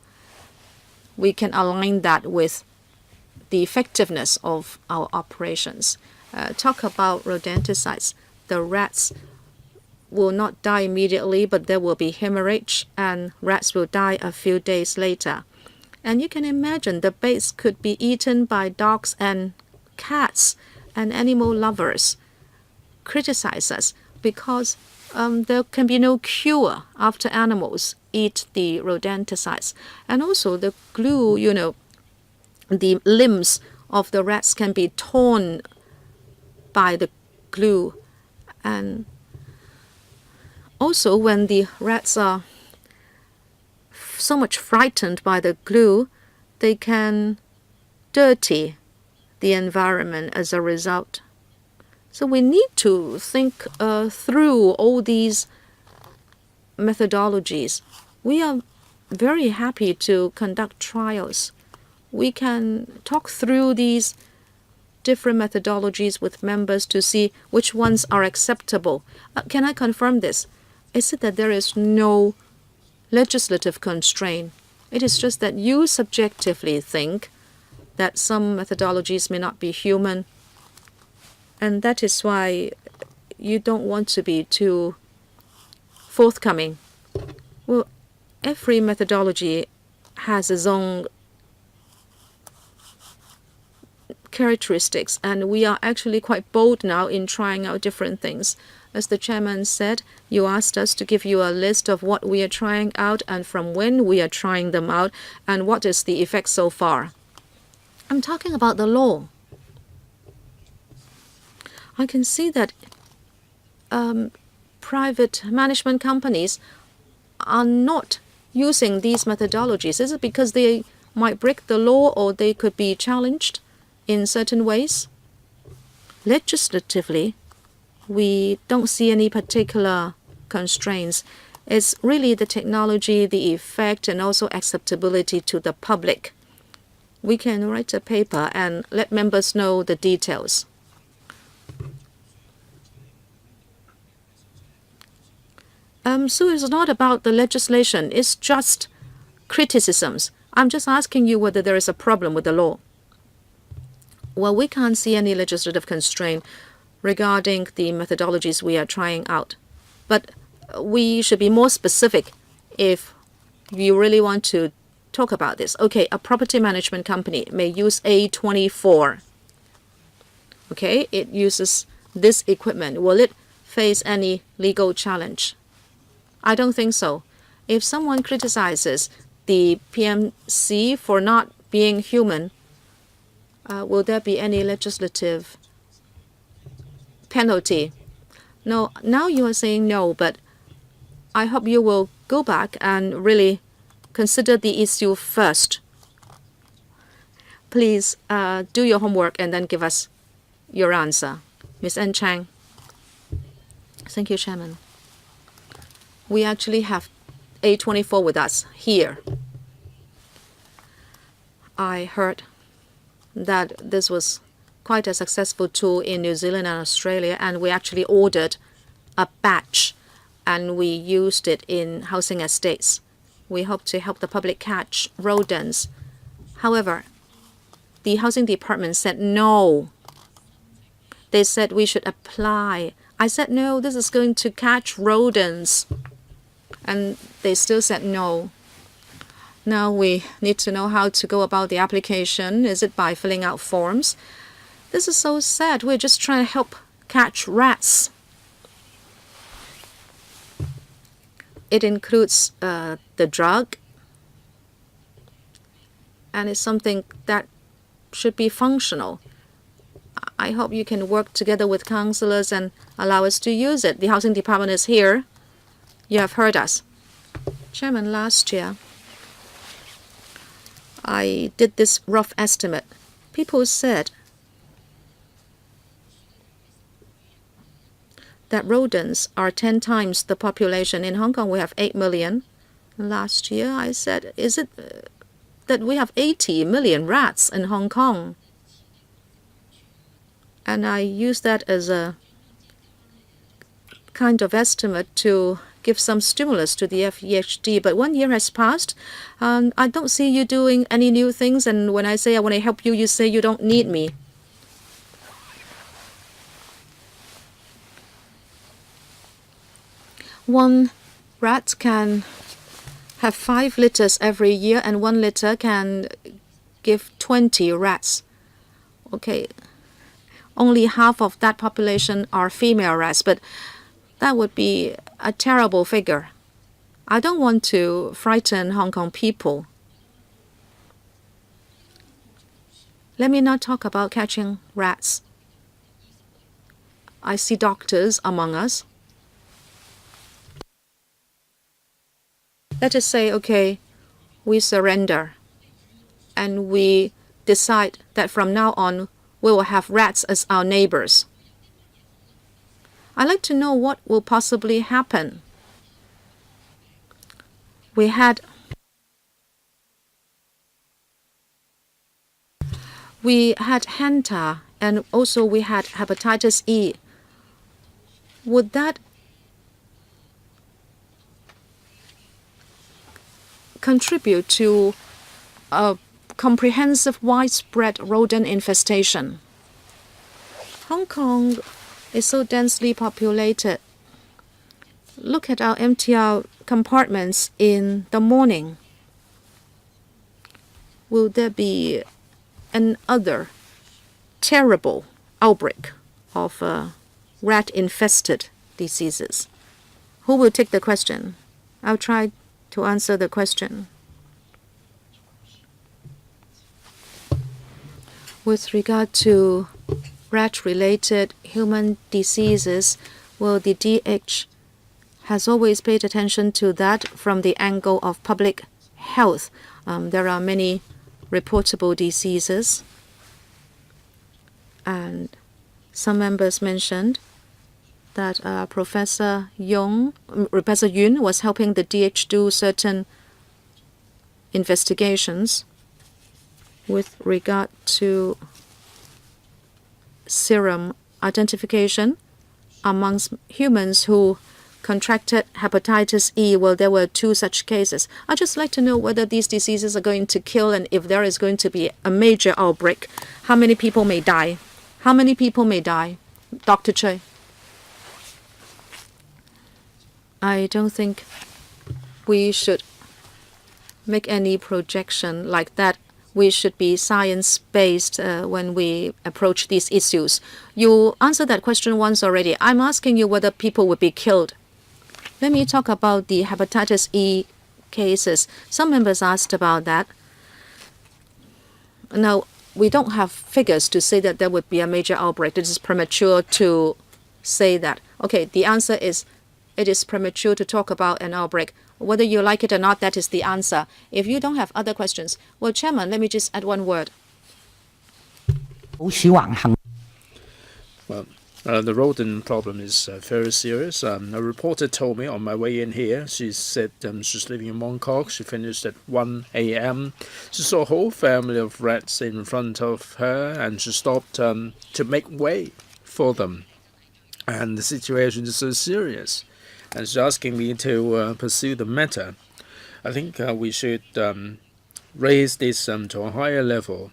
we can align that with the effectiveness of our operations. Talk about rodenticides. The rats will not die immediately, but there will be hemorrhage, and rats will die a few days later. And you can imagine the base could be eaten by dogs and cats, and animal lovers criticize us because there can be no cure after animals eat the rodenticides. And also the glue, the limbs of the rats can be torn by the glue. And also when the rats are so much frightened by the glue, they can dirty the environment as a result. So we need to think through all these methodologies. We are very happy to conduct trials. We can talk through these different methodologies with members to see which ones are acceptable. Can I confirm this? Is it that there is no legislative constraint? It is just that you subjectively think that some methodologies may not be human, and that is why you don't want to be too forthcoming. Well, every methodology has its own characteristics, and we are actually quite bold now in trying out different things. As the chairman said, you asked us to give you a list of what we are trying out and from when we are trying them out and what is the effect so far. I'm talking about the law. I can see that private management companies are not using these methodologies. Is it because they might break the law or they could be challenged in certain ways? Legislatively, we don't see any particular constraints. It's really the technology, the effect, and also acceptability to the public. We can write a paper and let members know the details. So it's not about the legislation, it's just criticisms. I'm just asking you whether there is a problem with the law. Well, we can't see any legislative constraint regarding the methodologies we are trying out. But we should be more specific if you really want to talk about this. Okay, a property management company may use A24. Okay, it uses this equipment. Will it face any legal challenge? I don't think so. If someone criticizes the PMC for not being human, will there be any legislative penalty. No, now you are saying no, but I hope you will go back and really consider the issue first. Please do your homework and then give us your answer. Ms. N. Chang. Thank you, Chairman. We actually have A24 with us here. I heard that this was quite a successful tool in New Zealand and Australia, and we actually ordered a batch and we used it in housing estates. We hope to help the public catch rodents. However, the housing department said no. They said we should apply. I said no, this is going to catch rodents. And they still said no. Now we need to know how to go about the application. Is it by filling out forms? This is so sad. We're just trying to help catch rats. It includes the drug, and it's something that should be functional. I hope you can work together with councillors and allow us to use it. The housing department is here. You have heard us. Chairman, last year, I did this rough estimate. People said that rodents are 10 times the population. In Hong Kong, we have 8 million. Last year, I said, is it that we have 80 million rats in Hong Kong? And I used that as a kind of estimate to give some stimulus to the FEHD. But 1 year has passed. I don't see you doing any new things. And when I say I want to help you, you say you don't need me. One rat can have 5 litters every year, and 1 litter can give 20 rats. Okay, only half of that population are female rats, but that would be a terrible figure. I don't want to frighten Hong Kong people. Let me not talk about catching rats. I see doctors among us. Let us say, okay, we surrender and we decide that from now on we will have rats as our neighbors. I'd like to know what will possibly happen. We had Hanta and also we had hepatitis E. Would that contribute to a comprehensive widespread rodent infestation? Hong Kong is so densely populated. Look at our MTR compartments in the morning. Will there be another terrible outbreak of rat-infested diseases? Who will take the question? I'll try to answer the question. With regard to rat-related human diseases, well, the DH has always paid attention to that from the angle of public health. There are many reportable diseases, and some members mentioned that Professor Yun was helping the DH do certain investigations with regard to serum identification amongst humans who contracted hepatitis E. Well, there were 2 such cases. I'd just like to know whether these diseases are going to kill, and if there is going to be a major outbreak, how many people may die? How many people may die? Dr. Choi. I don't think we should make any projection like that. We should be science-based when we approach these issues. You answered that question once already. I'm asking you whether people would be killed. Let me talk about the hepatitis E cases. Some members asked about that. Now, we don't have figures to say that there would be a major outbreak. It is premature to say that, okay, the answer is it is premature to talk about an outbreak. Whether you like it or not, that is the answer. If you don't have other questions, well, Chairman, let me just add one word. Well, the rodent problem is very serious. A reporter told me on my way in here, she said she's living in Mongkok. She finished at 1 a.m. She saw a whole family of rats in front of her, and she stopped to make way for them. And the situation is so serious. And she's asking me to pursue the matter. I think we should raise this to a higher level.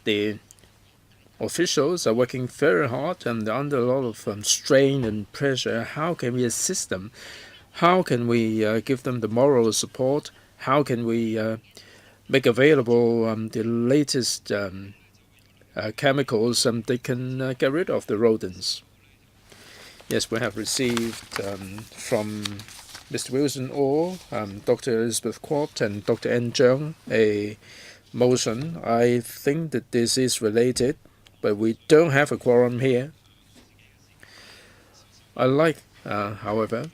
The officials are working very hard and they're under a lot of strain and pressure. How can we assist them? How can we give them the moral support? How can we make available the latest chemicals they can get rid of the rodents? Yes, we have received from Mr. Wilson Orr, Dr. Elizabeth Quat, and Dr. N. Zheng a motion. I think that this is related, but we don't have a quorum here. I like, however,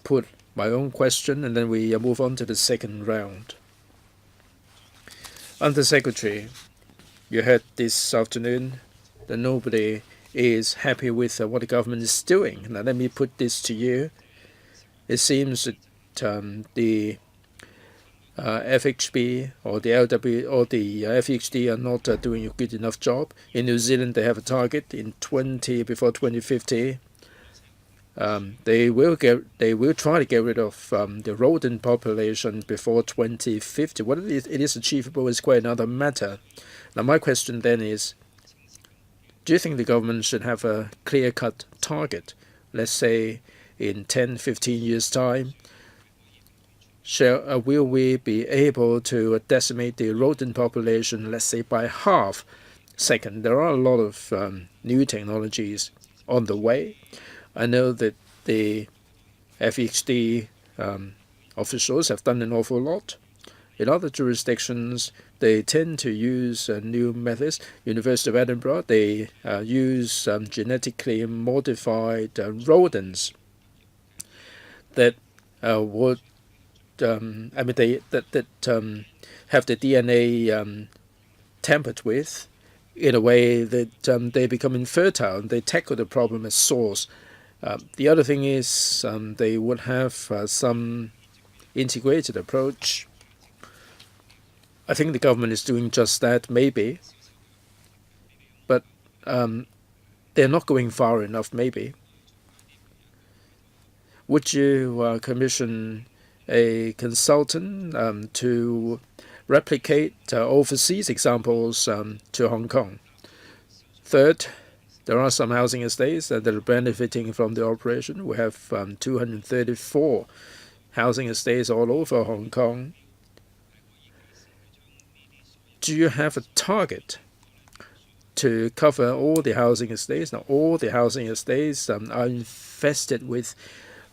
put my own question, and then we move on to the second round. Under Secretary, you heard this afternoon that nobody is happy with what the government is doing. Now, let me put this to you. It seems that the FHB or the LW or the FHD are not doing a good enough job. In New Zealand, they have a target before 2050. They will try to get rid of the rodent population before 2050. Whether it is achievable is quite another matter. Now, my question then is, do you think the government should have a clear-cut target? Let's say in 10, 15 years' time, will we be able to decimate the rodent population, let's say, by half? Second, there are a lot of new technologies on the way. I know that the FHD officials have done an awful lot. In other jurisdictions, they tend to use new methods. University of Edinburgh, they use genetically modified rodents that would have the DNA tampered with in a way that they become infertile and they tackle the problem at source. The other thing is they would have some integrated approach. I think the government is doing just that, maybe, but they're not going far enough, maybe. Would you commission a consultant to replicate overseas examples to Hong Kong? Third, there are some housing estates that are benefiting from the operation. We have 234 housing estates all over Hong Kong. Do you have a target to cover all the housing estates? Now, all the housing estates are infested with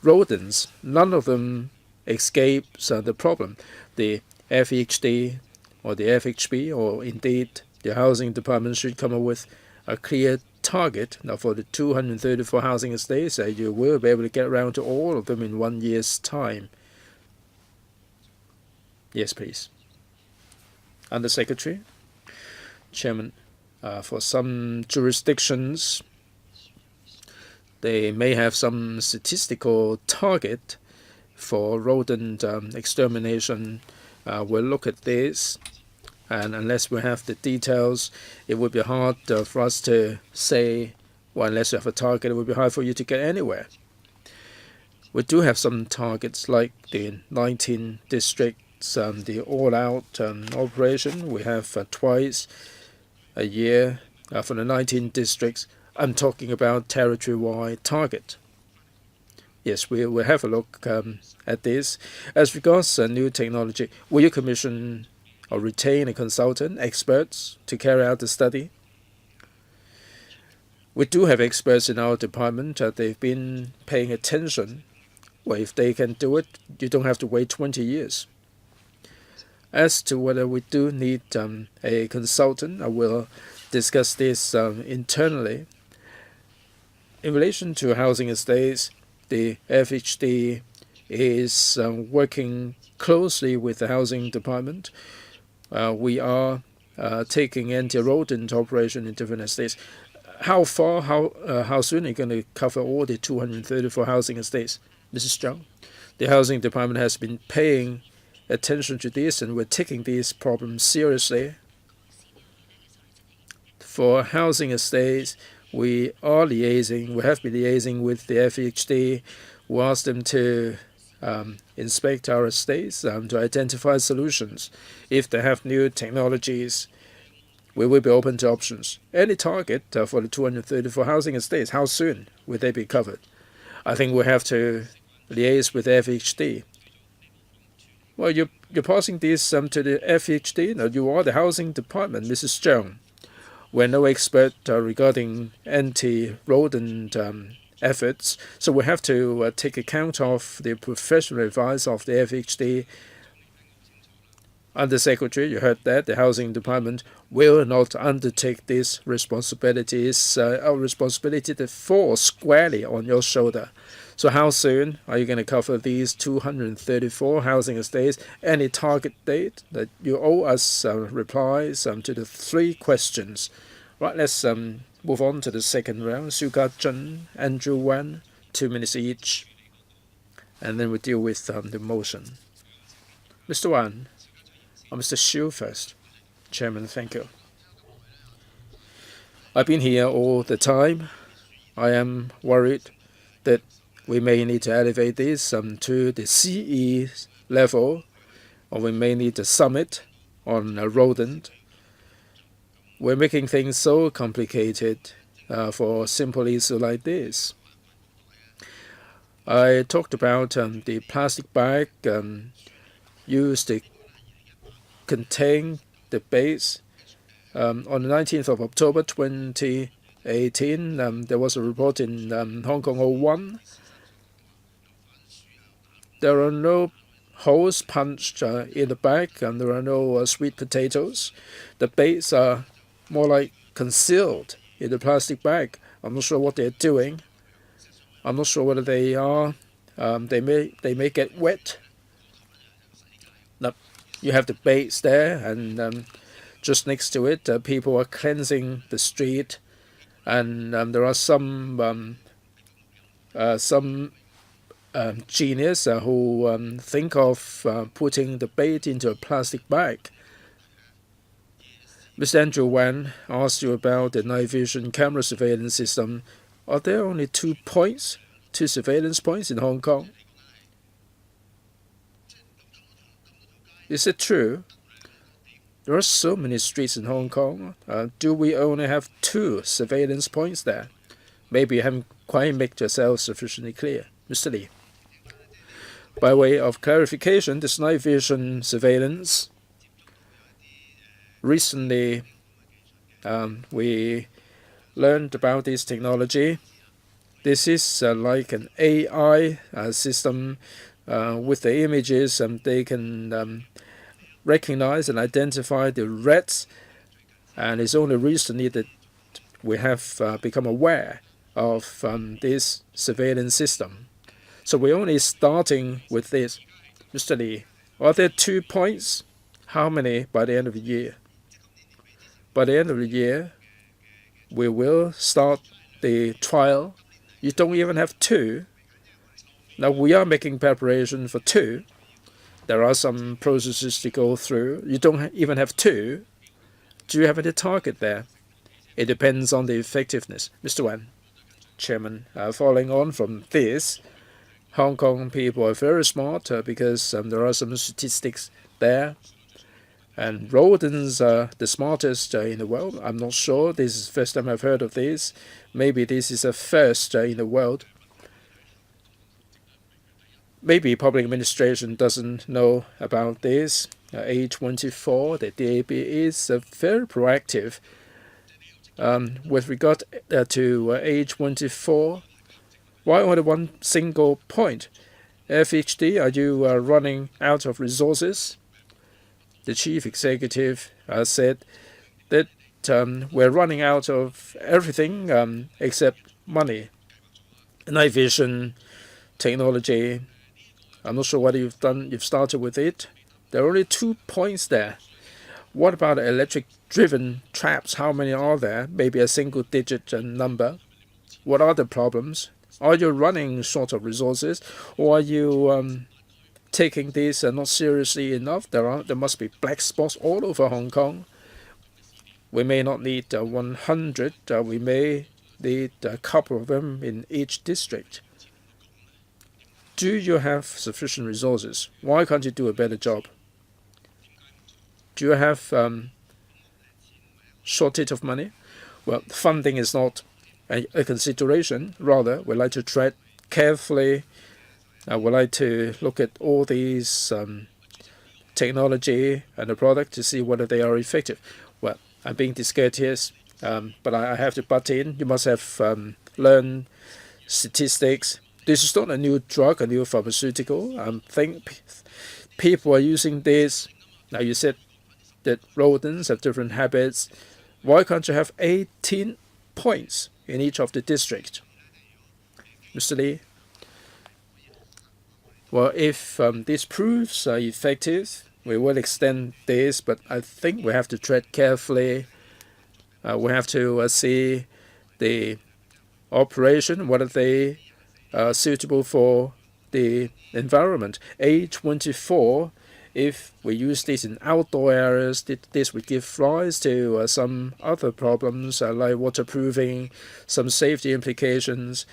rodents. None of them escapes the problem. The FHD or the FHB or indeed the housing department should come up with a clear target. Now, for the 234 housing estates, you will be able to get around to all of them in 1 year's time. Yes, please. Under Secretary, Chairman, for some jurisdictions, they may have some statistical target for rodent extermination. We'll look at this, and unless we have the details, it would be hard for us to say, well, unless you have a target, it would be hard for you to get anywhere. We do have some targets like the 19 districts, the all-out operation. We have twice a year for the 19 districts. I'm talking about territory-wide target. Yes, we will have a look at this. As regards new technology, will you commission or retain a consultant, experts, to carry out the study? We do have experts in our department. They've been paying attention. Well, if they can do it, you don't have to wait 20 years. As to whether we do need a consultant, I will discuss this internally. In relation to housing estates, the FHD is working closely with the housing department. We are taking anti-rodent operation in different estates. How soon are you going to cover all the 234 housing estates, Mrs. Zhang? The housing department has been paying attention to this, and we're taking these problems seriously. For housing estates, we have been liaising with the FHD. We ask them to inspect our estates to identify solutions. If they have new technologies, we will be open to options. Any target for the 234 housing estates, how soon will they be covered? I think we have to liaise with FHD. Well, you're passing this to the FHD. No, you are the housing department, Mrs. Zhang. We're no expert regarding anti-rodent efforts, so we have to take account of the professional advice of the FHD. Undersecretary, you heard that the housing department will not undertake these responsibilities. Our responsibility to fall squarely on your shoulder. So how soon are you going to cover these 234 housing estates? Any target date that you owe us replies to the 3 questions. Right, let's move on to the second round. Su Ka-chun, Andrew Wan, 2 minutes each. And then we deal with the motion. Mr. Wan, or Mr. Xu first. Chairman, thank you. I've been here all the time. I am worried that we may need to elevate this to the CE level, or we may need a summit on a rodent. We're making things so complicated for simple issue like this. I talked about the plastic bag used to contain the base. On the 19th of October 2018, there was a report in Hong Kong 01. There are no holes punched in the bag, and there are no sweet potatoes. The base are more like concealed in the plastic bag. I'm not sure what they're doing. I'm not sure whether they are. They may get wet. Now, you have the base there, and just next to it, people are cleansing the street, and there are some genius who think of putting the bait into a plastic bag. Mr. Andrew Wan asked you about the night vision camera surveillance system. Are there only 2 surveillance points in Hong Kong? Is it true? There are so many streets in Hong Kong. Do we only have 2 surveillance points there? Maybe you haven't quite made yourself sufficiently clear. Mr. Lee. By way of clarification, this night vision surveillance, recently we learned about this technology. This is like an AI system with the images, and they can recognize and identify the rats, and it's only recently that we have become aware of this surveillance system. So we're only starting with this. Mr. Lee, are there 2 points? How many by the end of the year? By the end of the year, we will start the trial. You don't even have 2. Now we are making preparation for 2. There are some processes to go through. You don't even have 2. Do you have any target there? It depends on the effectiveness. Mr. Wan, Chairman, following on from this, Hong Kong people are very smart because there are some statistics there. And rodents are the smartest in the world. I'm not sure. This is the first time I've heard of this. Maybe this is a first in the world. Maybe public administration doesn't know about this. A24, the DAB is very proactive. With regard to A24, why only 1 single point? FHD, are you running out of resources? The chief executive said that we're running out of everything except money. night vision technology. I'm not sure whether you've started with it. There are only 2 points there. What about electric driven traps? How many are there? Maybe a single digit number. What are the problems? Are you running short of resources, or are you taking this not seriously enough? There must be black spots all over Hong Kong. We may not need 100. We may need a couple of them in each district. Do you have sufficient resources? Why can't you do a better job? Do you have shortage of money? Well, funding is not a consideration. Rather, we like to tread carefully. We like to look at all these technology and the product to see whether they are effective. Well, I'm being discourteous, but I have to butt in. You must have learned statistics. This is not a new drug, a new pharmaceutical. I think people are using this. Now, you said that rodents have different habits. Why can't you have 18 points in each of the districts? Mr. Lee? Well, if this proves effective, we will extend this, but I think we have to tread carefully. We have to see the operation, whether they are suitable for the environment. A24, if we use this in outdoor areas, this would give rise to some other problems like waterproofing, some safety implications,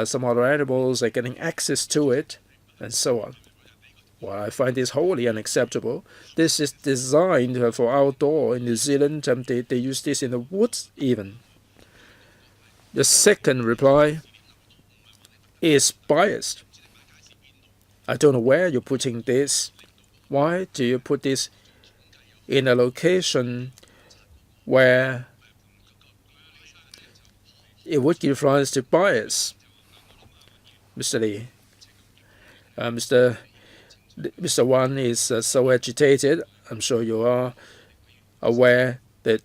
some other animals are getting access to it, and so on. Well, I find this wholly unacceptable. This is designed for outdoor. In New Zealand, they use this in the woods even. The second reply is biased. I don't know where you're putting this. Why do you put this in a location where it would give rise to bias? Mr. Lee, Mr. Wan is so agitated. I'm sure you are aware that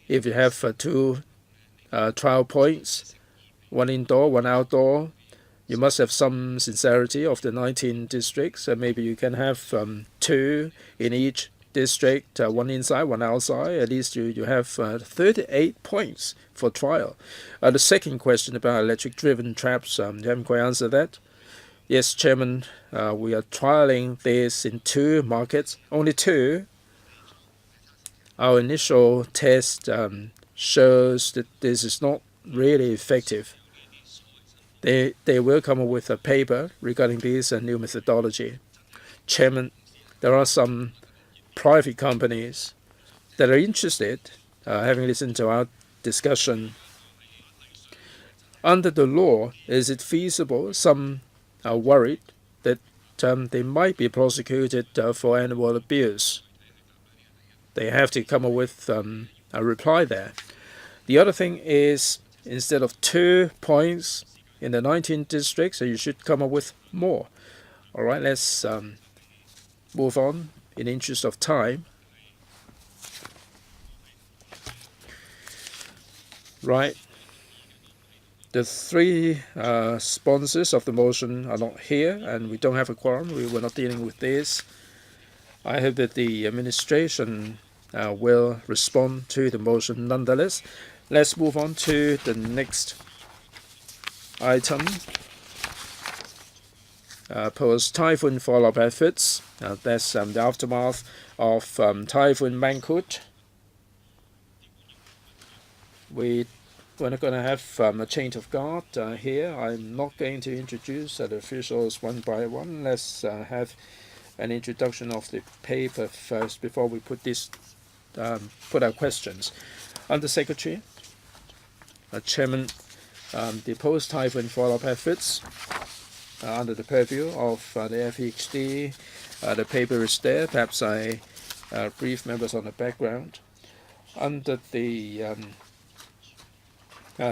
if you have 2 trial points, one indoor, one outdoor, you must have some sincerity of the 19 districts. Maybe you can have 2 in each district, one inside, one outside. At least you have 38 points for trial. The second question about electric-driven traps, you haven't quite answered that. Yes, Chairman, we are trialing this in 2 markets, only 2. Our initial test shows that this is not really effective. They will come up with a paper regarding this new methodology. Chairman, there are some private companies that are interested, having listened to our discussion. Under the law, is it feasible? Some are worried that they might be prosecuted for animal abuse. They have to come up with a reply there. The other thing is, instead of 2 points in the 19 districts, you should come up with more. All right, let's move on in the interest of time. Right. The 3 sponsors of the motion are not here, and we don't have a quorum. We're not dealing with this. I hope that the administration will respond to the motion nonetheless. Let's move on to the next item. Post-typhoon follow-up efforts. That's the aftermath of Typhoon Mangkhut. We're not going to have a change of guard here. I'm not going to introduce the officials one by one. Let's have an introduction of the paper first before we put our questions. Under Secretary, Chairman, the post-typhoon follow-up efforts under the purview of the FHD. The paper is there. Perhaps I brief members on the background. Under the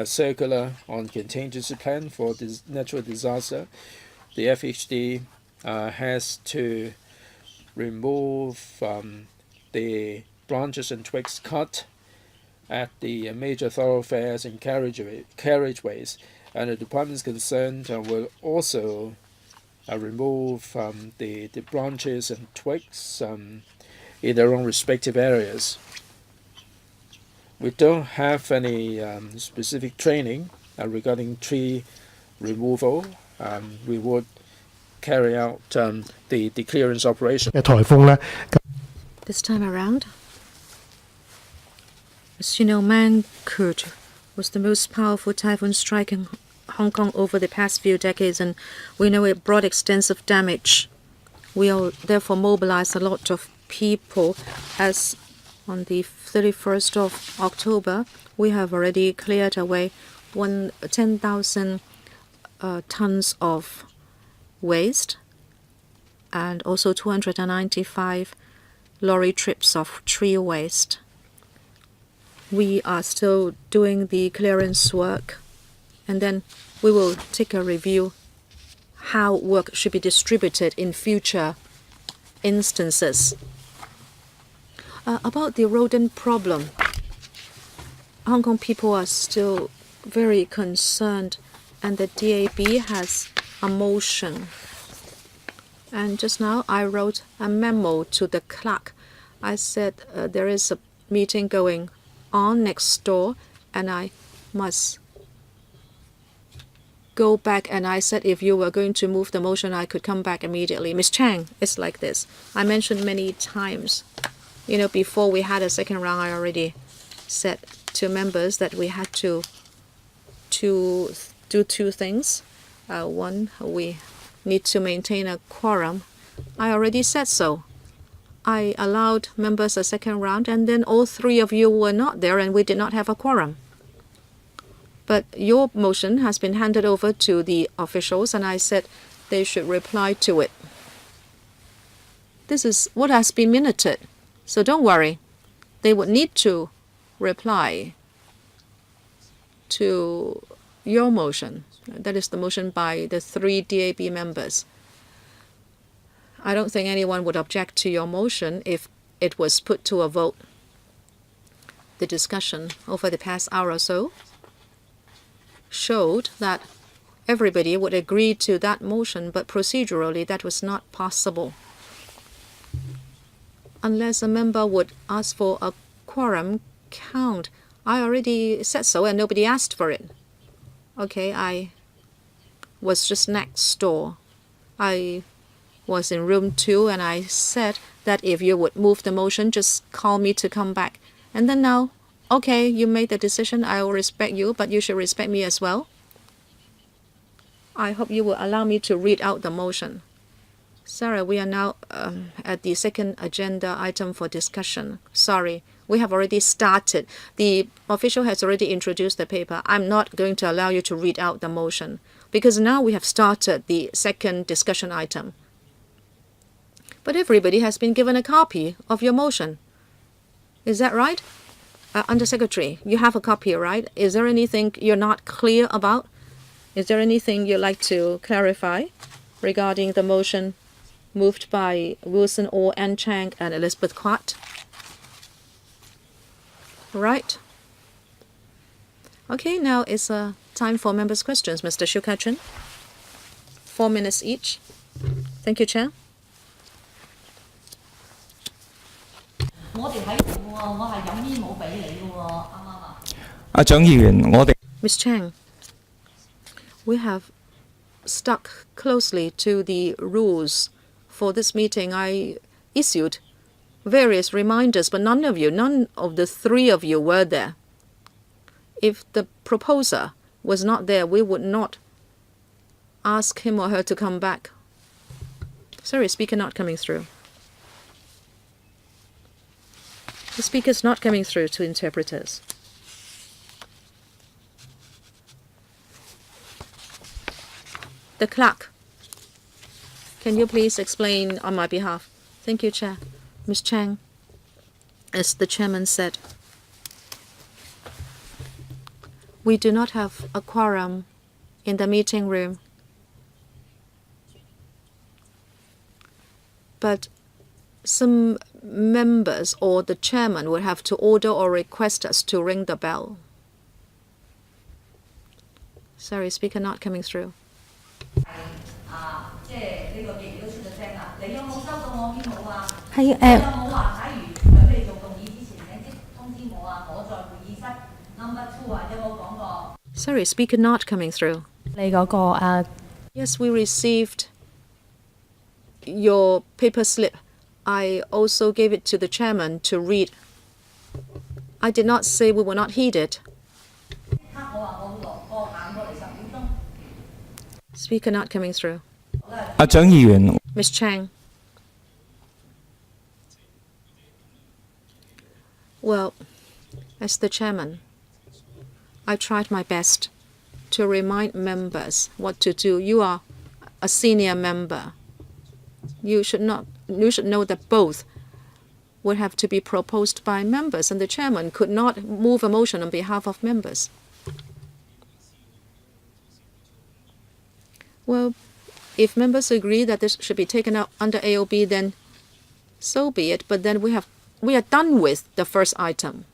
circular on contingency plan for this natural disaster, the FHD has to remove the branches and twigs cut at the major thoroughfares and carriageways And the departments concerned will also remove the branches and twigs in their own respective areas. We don't have any specific training regarding tree removal. We would carry out the clearance operation. 嘅颱風呢， This time around, as you know, Mangkhut was the most powerful typhoon striking Hong Kong over the past few decades, and we know it brought extensive damage. We all therefore mobilized a lot of people. As on the 31st of October, we have already cleared away 10,000 tons of waste and also 295 lorry trips of tree waste. We are still doing the clearance work, and then we will take a review how work should be distributed in future instances. About the rodent problem, Hong Kong people are still very concerned, and the DAB has a motion. And just now I wrote a memo to the clerk. I said there is a meeting going on next door, and I must go back. And I said if you were going to move the motion, I could come back immediately. Miss Chang, it's like this. I mentioned many times, before we had a second round, I already said to members that we had to do two things. One, we need to maintain a quorum. I already said so. I allowed members a second round, and then all three of you were not there, and we did not have a quorum. But your motion has been handed over to the officials, and I said they should reply to it. This is what has been minuted, so don't worry. They would need to reply to your motion. That is the motion by the 3 DAB members. I don't think anyone would object to your motion if it was put to a vote. The discussion over the past hour or so showed that everybody would agree to that motion, but procedurally that was not possible. Unless a member would ask for a quorum count. I already said so, and nobody asked for it. Okay, I was just next door. I was in room 2, and I said that if you would move the motion, just call me to come back. And then now, okay, you made the decision. I will respect you, but you should respect me as well. I hope you will allow me to read out the motion. Sarah, we are now at the second agenda item for discussion. Sorry, we have already started. The official has already introduced the paper. I'm not going to allow you to read out the motion because now we have started the second discussion item. But everybody has been given a copy of your motion. Is that right? Undersecretary, you have a copy, right? Is there anything you're not clear about? Is there anything you'd like to clarify regarding the motion moved by Wilson Orr, Ann Chang, and Elizabeth Quat? Right. Okay, now it's time for members' questions. Mr. Shu Kai-chun, 4 minutes each. Thank you, Chair. Ms. Chang, we have stuck closely to the rules for this meeting. I issued various reminders, but none of the 3 of you were there. If the proposer was not there, we would not ask him or her to come back. Sorry, speaker not coming through. The speaker's not coming through to interpreters. The clerk, can you please explain on my behalf? Thank you, Chair. Ms. Chang, as the chairman said, we do not have a quorum in the meeting room. But some members or the chairman would have to order or request us to ring the bell. Sorry, speaker not coming through. Sorry, speaker not coming through. Yes, we received your paper slip. I also gave it to the chairman to read. I did not say we will not heed it. Speaker not coming through. 蔣議員， Ms. Chang. Well, as the chairman, I tried my best to remind members what to do. You are a senior member. You should know that both would have to be proposed by members, and the chairman could not move a motion on behalf of members. Well, if members agree that this should be taken up under AOB, then so be it. But then we are done with the first item.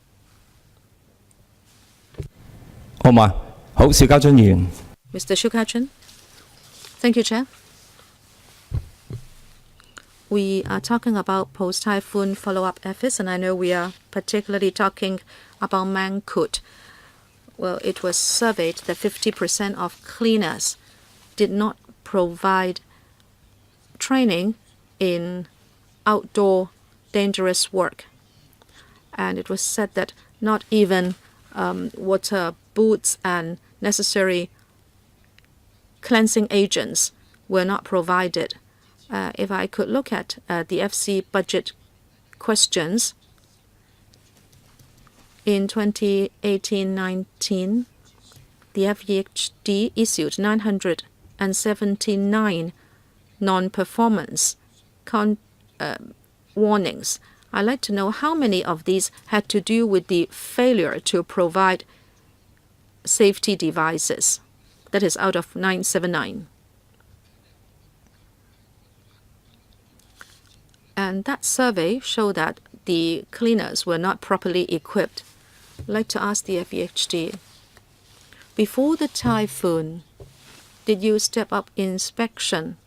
好嘛？好，邵家臻議員。 Mr. Shukachan. Thank you, Chair. We are talking about post-typhoon follow-up efforts, and I know we are particularly talking about Mangkhut. Well, it was surveyed that 50% of cleaners did not provide training in outdoor dangerous work. And it was said that not even water boots and necessary cleansing agents were not provided. If I could look at the FC budget questions, in 2018-19, the FEHD issued 979 non-performance warnings. I'd like to know how many of these had to do with the failure to provide safety devices. That is out of 979. And that survey showed that the cleaners were not properly equipped. I'd like to ask the FEHD, before the typhoon, did you step up inspection,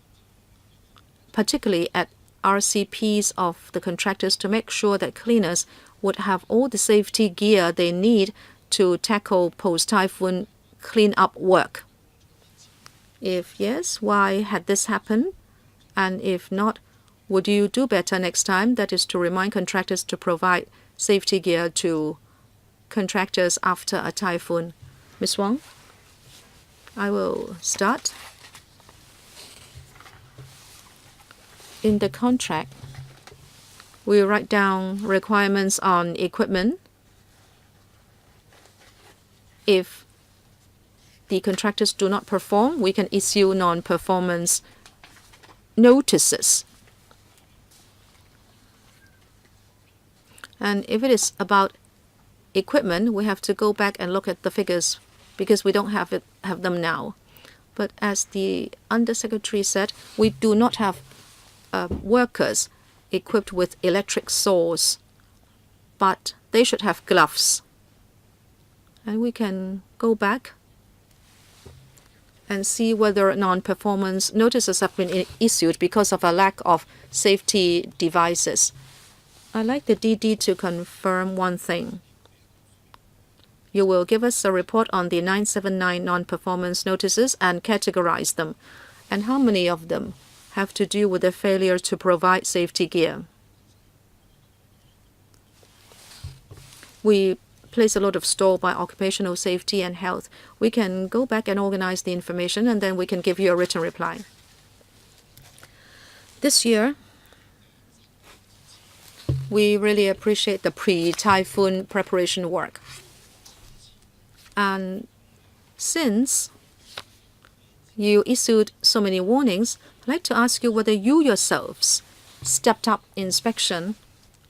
particularly at RCPs of the contractors, to make sure that cleaners would have all the safety gear they need to tackle post-typhoon clean-up work? If yes, why had this happened? And if not, would you do better next time? That is to remind contractors to provide safety gear to contractors after a typhoon. Ms. Wong, I will start. In the contract, we write down requirements on equipment. If the contractors do not perform, we can issue non-performance notices. And if it is about equipment, we have to go back and look at the figures because we don't have them now. But as the Undersecretary said, we do not have workers equipped with electric saws, but they should have gloves. And we can go back and see whether non-performance notices have been issued because of a lack of safety devices. I'd like the DD to confirm one thing. You will give us a report on the 979 non-performance notices and categorize them, and how many of them have to do with the failure to provide safety gear. We place a lot of store by occupational safety and health. We can go back and organize the information, and then we can give you a written reply. This year, we really appreciate the pre-typhoon preparation work. And since you issued so many warnings, I'd like to ask you whether you yourselves stepped up inspection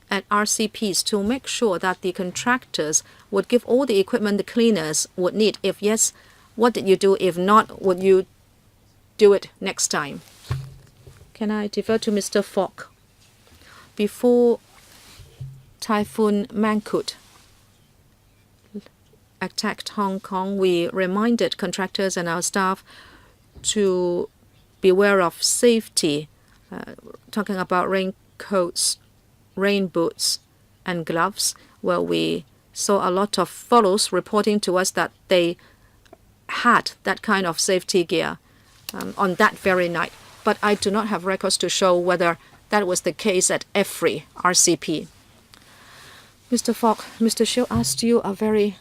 at RCPs to make sure that the contractors would give all the equipment the cleaners would need. If yes, what did you do? If not, would you do it next time? Can I defer to Mr. Falk? Before Typhoon Mangkhut, attacked Hong Kong, we reminded contractors and our staff to beware of safety, talking about raincoats, rain boots, and gloves. Well, we saw a lot of photos reporting to us that they had that kind of safety gear on that very night. But I do not have records to show whether that was the case at every RCP. Mr. Fogg, Mr. Shiu asked you a very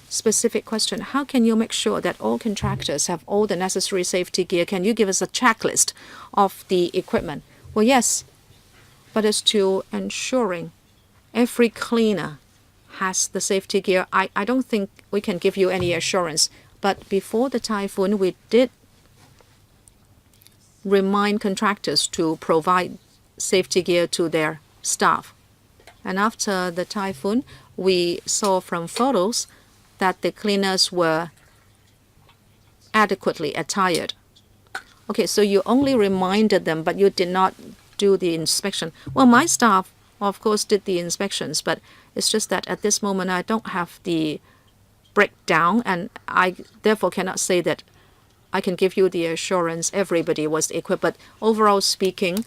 specific question. How can you make sure that all contractors have all the necessary safety gear? Can you give us a checklist of the equipment? Well, yes, but as to ensuring every cleaner has the safety gear, I don't think we can give you any assurance. But before the typhoon, we did remind contractors to provide safety gear to their staff. And after the typhoon, we saw from photos that the cleaners were adequately attired. Okay, so you only reminded them, but you did not do the inspection. Well, my staff, of course, did the inspections, but it's just that at this moment I don't have the breakdown, and I therefore cannot say that I can give you the assurance everybody was equipped. But overall speaking,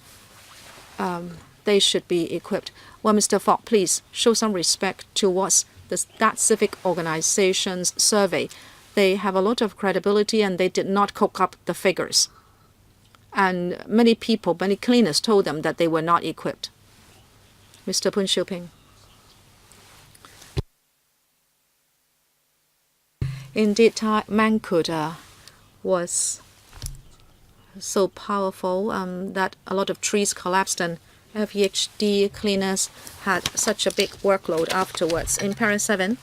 they should be equipped. Well, Mr. Fogg, please show some respect towards that civic organization's survey. They have a lot of credibility and they did not cook up the figures. And many people, many cleaners told them that they were not equipped. Mr. Poon Siu Ping. Indeed, Mangkut was so powerful that a lot of trees collapsed and FEHD cleaners had such a big workload afterwards. In Para 7,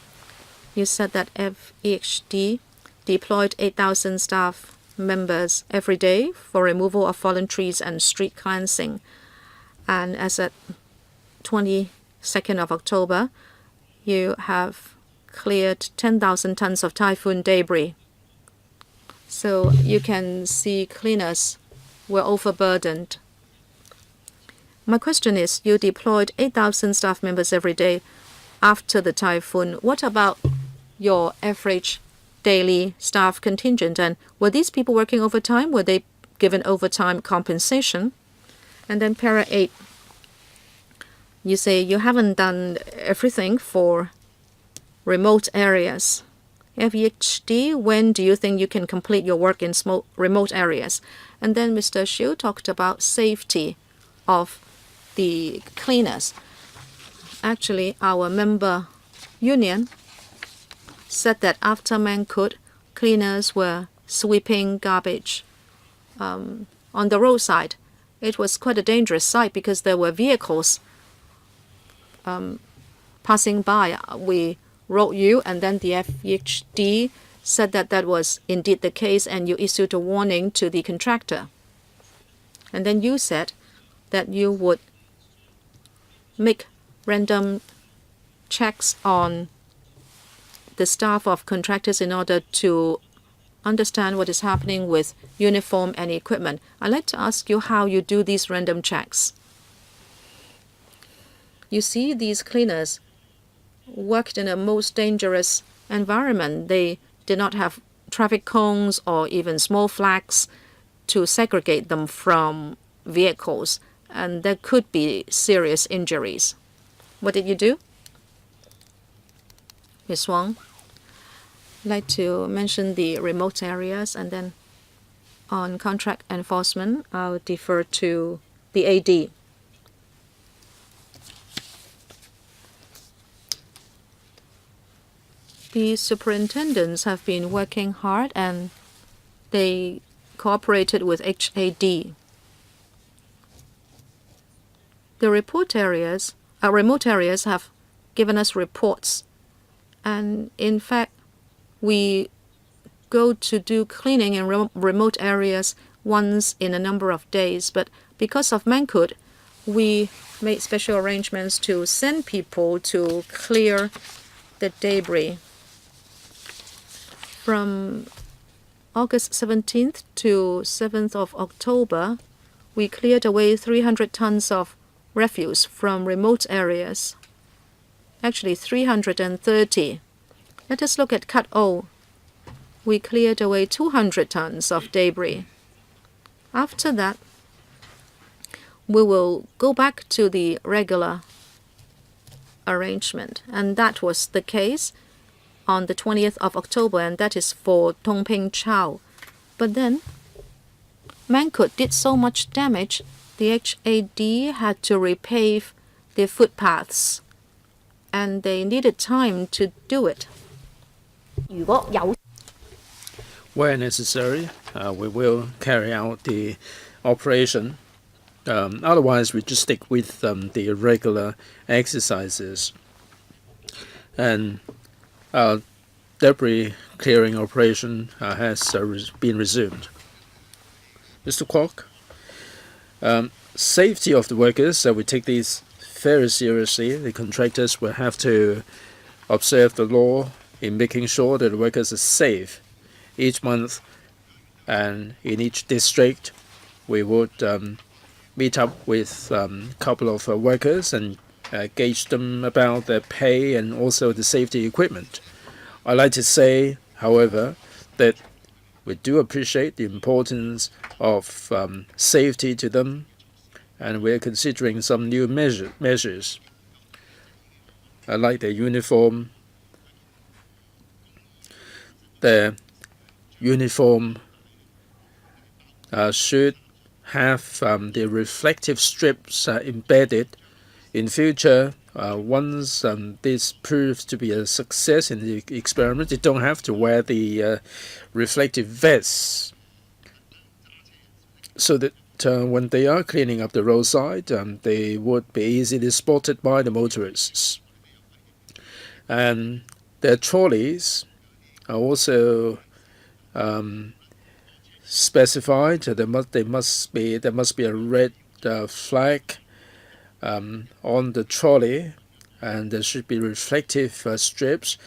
you said that FEHD deployed 8,000 staff members every day for removal of fallen trees and street cleansing. And as at 22nd of October, you have cleared 10,000 tons of typhoon debris. So you can see cleaners were overburdened. My question is, you deployed 8,000 staff members every day after the typhoon. What about your average daily staff contingent? And were these people working overtime? Were they given overtime compensation? And then Para 8, you say you haven't done everything for remote areas. FEHD, when do you think you can complete your work in small remote areas? And then Mr. Shiu talked about safety of the cleaners. Actually, our member union said that after Mangkut, cleaners were sweeping garbage on the roadside. It was quite a dangerous sight because there were vehicles passing by. We wrote you, and then the FEHD said that that was indeed the case, and you issued a warning to the contractor. And then you said that you would make random checks on the staff of contractors in order to understand what is happening with uniform and equipment. I'd like to ask you how you do these random checks. You see, these cleaners worked in a most dangerous environment. They did not have traffic cones or even small flags to segregate them from vehicles, and there could be serious injuries. What did you do? Ms. Wang, I'd like to mention the remote areas, and then on contract enforcement, I'll defer to the AD. The superintendents have been working hard and they cooperated with HAD. The remote areas have given us reports, and in fact, we go to do cleaning in remote areas once in a number of days. But because of Mangkut, we made special arrangements to send people to clear the debris. From August 17th to 7th of October, we cleared away 300 tons of refuse from remote areas. Actually, 330 Let us look at Cut O. We cleared away 200 tons of debris. After that, we will go back to the regular arrangement. And that was the case on the 20th of October, and that is for Tongping Chao. But then, Mankut did so much damage, the HAD had to repave the footpaths, and they needed time to do it. Where necessary, we will carry out the operation. Otherwise, we just stick with the regular exercises. And debris clearing operation has been resumed. Mr. Kwok, safety of the workers, we take these very seriously. The contractors will have to observe the law in making sure that the workers are safe. Each month and in each district, we would meet up with a couple of workers and gauge them about their pay and also the safety equipment. I'd like to say, however, that we do appreciate the importance of safety to them, and we're considering some new measures. Like their uniform. Their uniform should have the reflective strips embedded. In future, once this proves to be a success in the experiment, they don't have to wear the reflective vests, so that when they are cleaning up the roadside, they would be easily spotted by the motorists. And their trolleys are also specified. There must be a red flag on the trolley, and there should be reflective strips,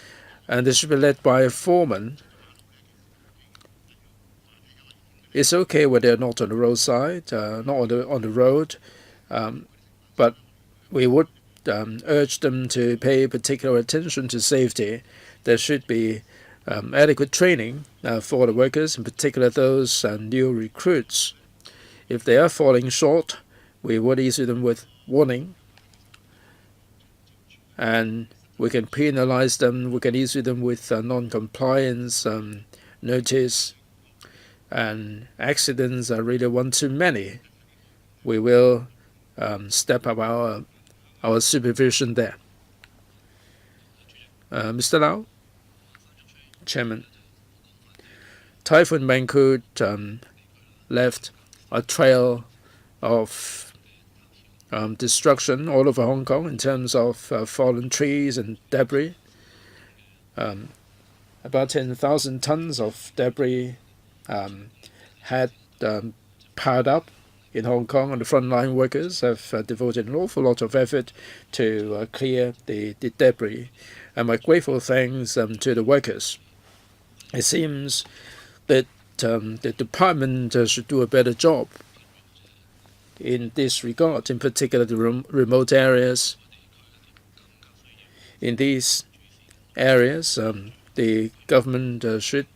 and they should be led by a foreman. It's okay when they're not on the roadside, not on the road, but we would urge them to pay particular attention to safety. There should be adequate training for the workers, in particular those new recruits. If they are falling short, we would issue them with warning, and we can penalize them. We can issue them with non-compliance notice. And accidents are really one too many. We will step up our supervision there. Mr. Lau, Chairman. Typhoon Mangkhut left a trail of destruction all over Hong Kong in terms of fallen trees and debris. About 10,000 tons of debris had piled up in Hong Kong, and the frontline workers have devoted an awful lot of effort to clear the debris. And my grateful thanks to the workers. It seems that the department should do a better job in this regard, in particular the remote areas. In these areas, the government should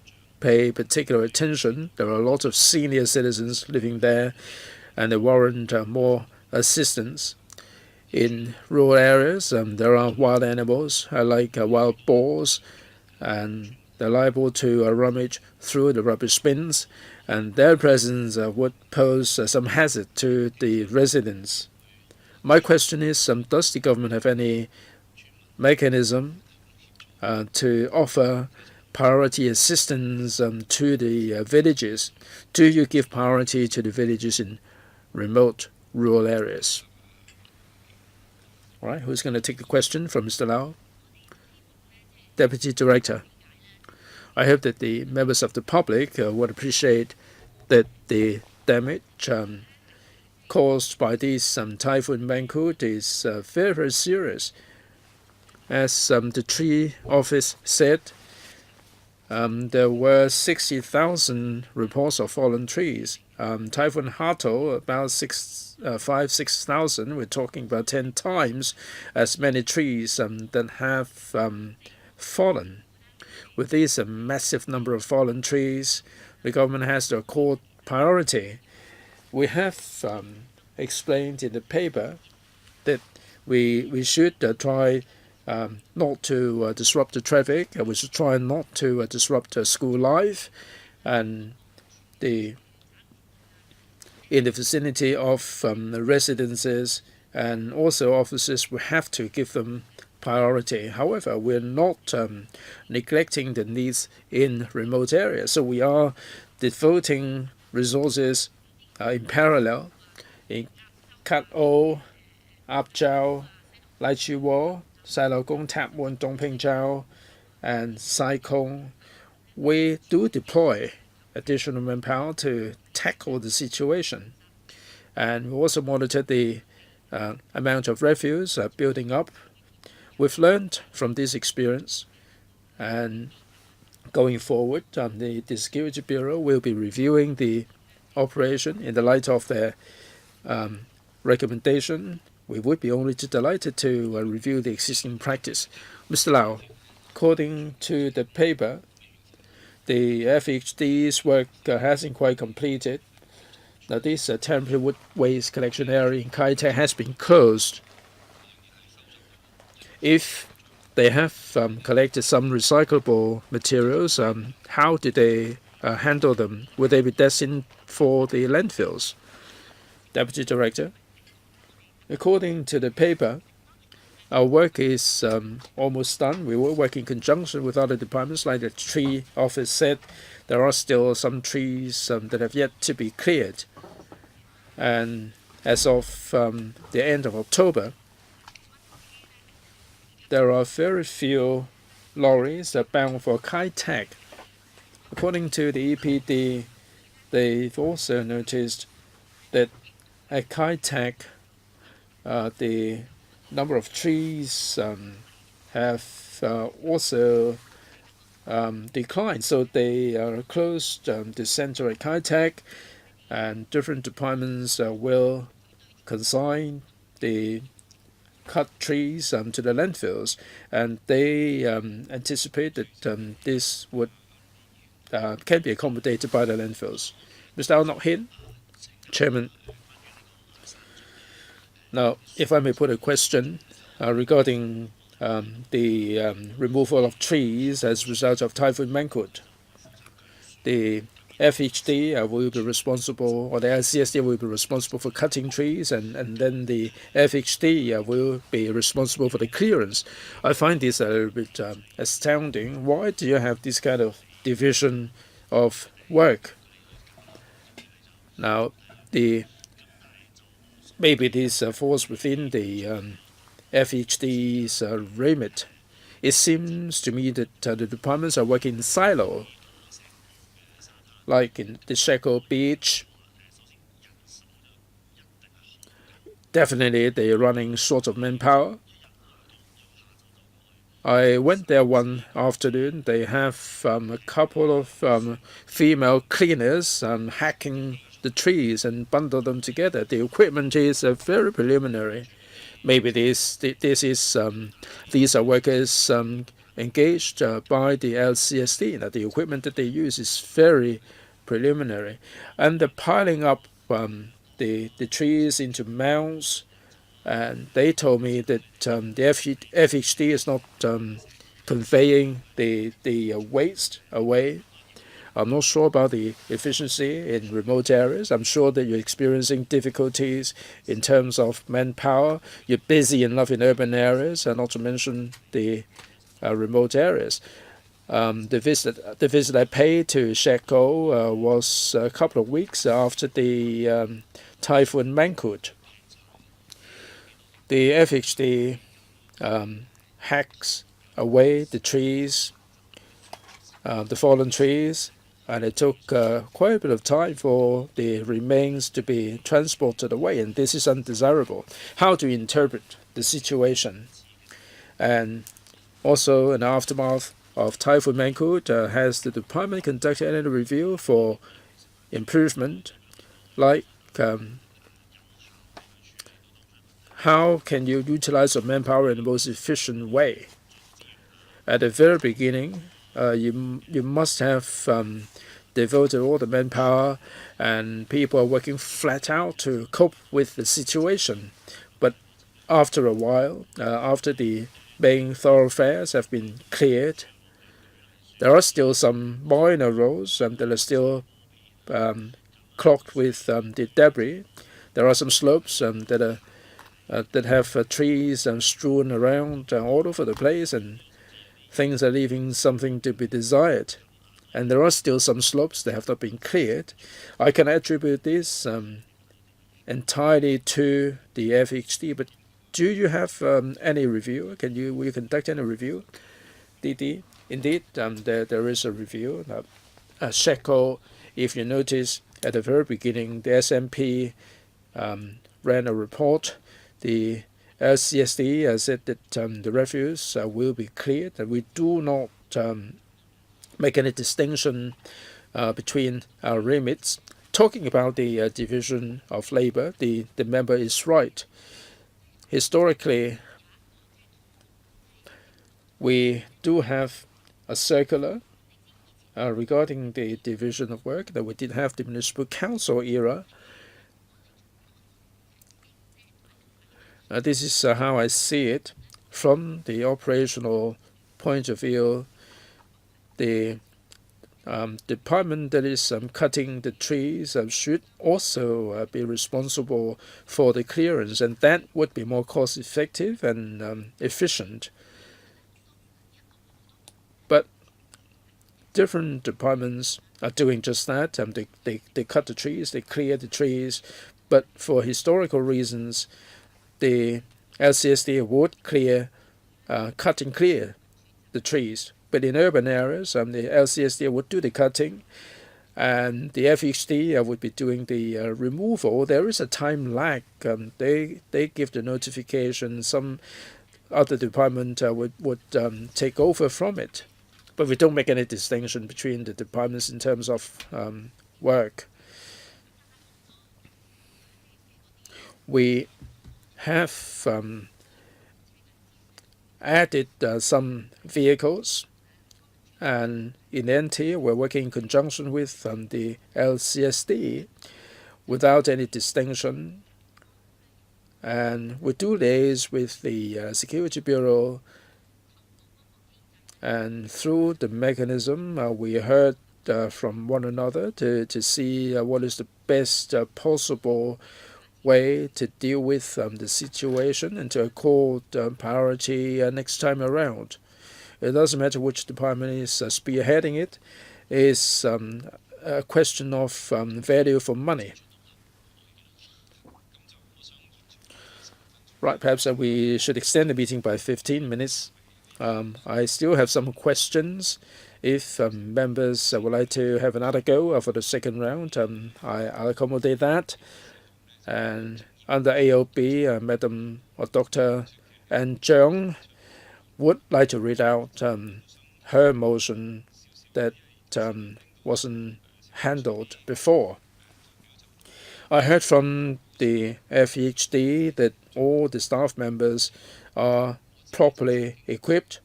pay particular attention. There are a lot of senior citizens living there, and they warrant more assistance. In rural areas, there are wild animals like wild boars, and they're liable to rummage through the rubbish bins, and their presence would pose some hazard to the residents. My question is, does the government have any mechanism to offer priority assistance to the villages? Do you give priority to the villages in remote rural areas? All right, who's going to take the question from Mr. Lau? Deputy Director. I hope that the members of the public would appreciate that the damage caused by this Typhoon Mangkhut is very, very serious. As the tree office said, there were 60,000 reports of fallen trees. Typhoon Hato, about 6,000. We're talking about 10 times as many trees that have fallen. with this massive number of fallen trees, the government has to accord priority. We have explained in the paper that we should try not to disrupt the traffic. We should try not to disrupt school life, and in the vicinity of the residences, and also officers will have to give them priority. However, we're not neglecting the needs in remote areas, so we are devoting resources in parallel in Kat O, Ap Chau, Lai Chu Wo, Sai Lau Gong, Tap Wan, Dong Ping Chau, and Sai Kong. We do deploy additional manpower to tackle the situation, and we also monitor the amount of refuse building up. We've learned from this experience, and going forward, the Security Bureau will be reviewing the operation in the light of their recommendation. We would be only too delighted to review the existing practice. Mr. Lau, according to the paper, the FHD's work hasn't quite completed. Now, this temporary wood waste collection area in Kai Tak has been closed. If they have collected some recyclable materials, how did they handle them? Will they be destined for the landfills? Deputy Director, according to the paper, our work is almost done. We will work in conjunction with other departments. Like the tree office said, there are still some trees that have yet to be cleared. And as of the end of October, there are very few lorries bound for Kai Tak. According to the EPD, they've also noticed that at Kai Tak, the number of trees have also declined. So they closed the center at Kai Tak, and different departments will consign the cut trees to the landfills, and they anticipate that this would can be accommodated by the landfills. Mr. Ao Nok Hin, Chairman. Now, if I may put a question regarding the removal of trees as a result of Typhoon Mangkhut, the FHD will be responsible, or the LCSD will be responsible for cutting trees, and then the FHD will be responsible for the clearance. I find this a little bit astounding. Why do you have this kind of division of work? Now, maybe this falls within the FHD's remit. It seems to me that the departments are working in silo, like in the Sheko Beach. Definitely, they are running short of manpower. I went there one afternoon. They have a couple of female cleaners hacking the trees and bundle them together. The equipment is very preliminary. Maybe these are workers engaged by the LCSD. Now, the equipment that they use is very preliminary, and the piling up the trees into mounds. And they told me that the FHD is not conveying the waste away. I'm not sure about the efficiency in remote areas. I'm sure that you're experiencing difficulties in terms of manpower. You're busy enough in urban areas, and not to mention the remote areas. The visit I paid to Sheko was a couple of weeks after the Typhoon Mangkhut. The FHD hacks away the trees, the fallen trees, and it took quite a bit of time for the remains to be transported away, and this is undesirable. How to interpret the situation? And also, in the aftermath of Typhoon Mangkhut, has the department conducted any review for improvement, like how can you utilize your manpower in the most efficient way? At the very beginning, you must have devoted all the manpower, and people are working flat out to cope with the situation. But after a while, after the main thoroughfares have been cleared, there are still some minor roads that are still clogged with the debris. There are some slopes that have trees strewn around all over the place, and things are leaving something to be desired. And there are still some slopes that have not been cleared. I can attribute this entirely to the FHD, but do you have any review? Will you conduct any review? DD? Indeed, there is a review. Shekel, if you notice, at the very beginning, the SMP ran a report. The LCSD said that the refuse will be cleared, and we do not make any distinction between our remits. Talking about the division of labor, the member is right. Historically, we do have a circular regarding the division of work that we did have the municipal council era. This is how I see it from the operational point of view. The department that is cutting the trees should also be responsible for the clearance, and that would be more cost effective and efficient. But different departments are doing just that. They cut the trees, they clear the trees, but for historical reasons, the LCSD would cut and clear the trees. But in urban areas, the LCSD would do the cutting, and the FHD would be doing the removal. There is a time lag. They give the notification. Some other department would take over from it. But we don't make any distinction between the departments in terms of work. We have added some vehicles, and in NT we're working in conjunction with the LCSD without any distinction, and we do liaise with the Security Bureau, and through the mechanism we heard from one another to see what is the best possible way to deal with the situation and to accord priority next time around. It doesn't matter which department is spearheading it. It's a question of value for money. Right, perhaps we should extend the meeting by 15 minutes. I still have some questions. If members would like to have another go for the second round, I'll accommodate that. And under AOB, Madam or Dr. Ann Cheung would like to read out her motion that wasn't handled before. I heard from the FHD that all the staff members are properly equipped.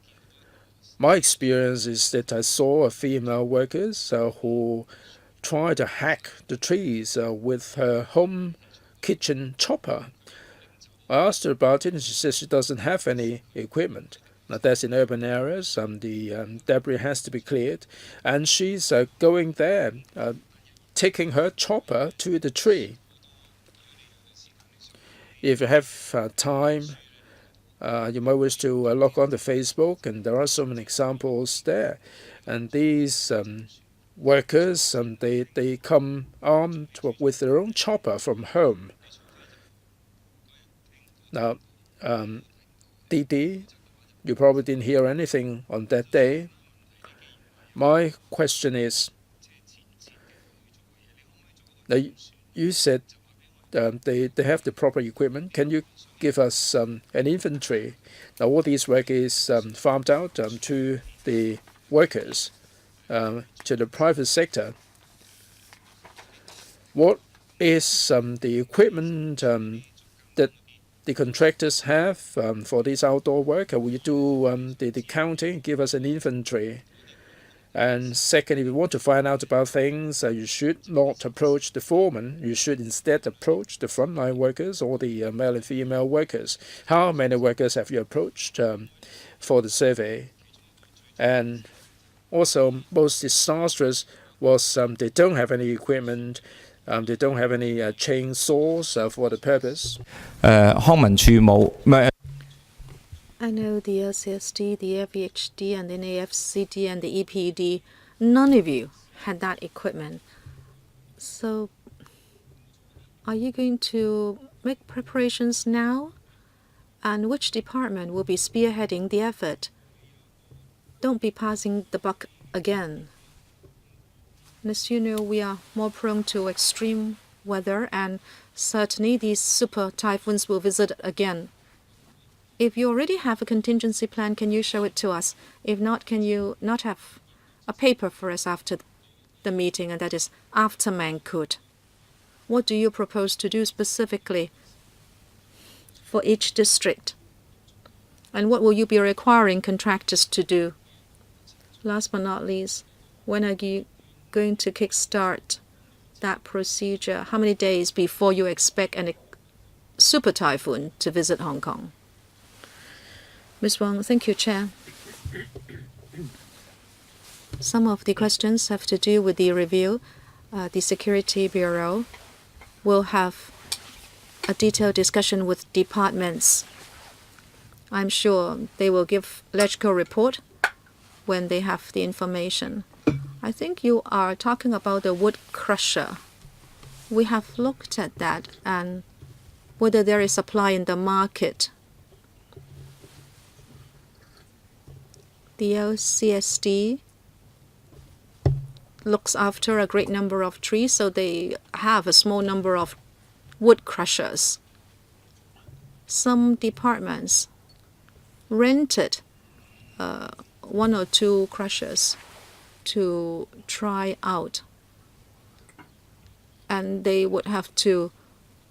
My experience is that I saw female workers who tried to hack the trees with her home kitchen chopper. I asked her about it, and she says she doesn't have any equipment. Now that's in urban areas. The debris has to be cleared, and she's going there, taking her chopper to the tree. If you have time, you might wish to log on to Facebook, and there are so many examples there. And these workers, they come armed with their own chopper from home. Now, DD, you probably didn't hear anything on that day. My question is, now you said they have the proper equipment. Can you give us an inventory? Now, all this work is farmed out to the workers, to the private sector. What is the equipment that the contractors have for this outdoor work? Will you do the counting, give us an inventory? And second, if you want to find out about things, you should not approach the foreman. You should instead approach the frontline workers or the male and female workers. How many workers have you approached for the survey? And also, most disastrous was they don't have any equipment, they don't have any chainsaws for the purpose. 康文署冇咩 I know the LCSD, the FEHD, and the AFCD, and the EPD. None of you had that equipment. So, are you going to make preparations now? And which department will be spearheading the effort? Don't be passing the buck again. And as you know, we are more prone to extreme weather, and certainly these super typhoons will visit again. If you already have a contingency plan, can you show it to us? If not, can you not have a paper for us after the meeting, and that is after Mangkut? What do you propose to do specifically for each district? And what will you be requiring contractors to do? Last but not least, when are you going to kickstart that procedure? How many days before you expect a super typhoon to visit Hong Kong? Ms. Wong, thank you, Chair. Some of the questions have to do with the review. The Security Bureau will have a detailed discussion with departments. I'm sure they will give electrical report when they have the information. I think you are talking about the wood crusher. We have looked at that and whether there is supply in the market. The LCSD looks after a great number of trees, so they have a small number of wood crushers. Some departments rented 1 or 2 crushers to try out, and they would have to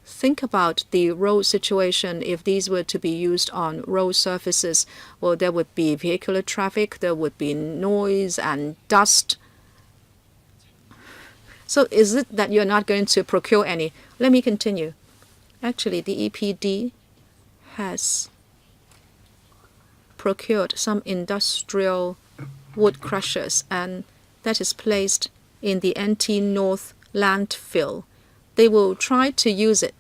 think about the road situation. If these were to be used on road surfaces, well, there would be vehicular traffic, there would be noise and dust. So is it that you're not going to procure any? Let me continue. Actually, the EPD has procured some industrial wood crushers, and that is placed in the NT North landfill. They will try to use it.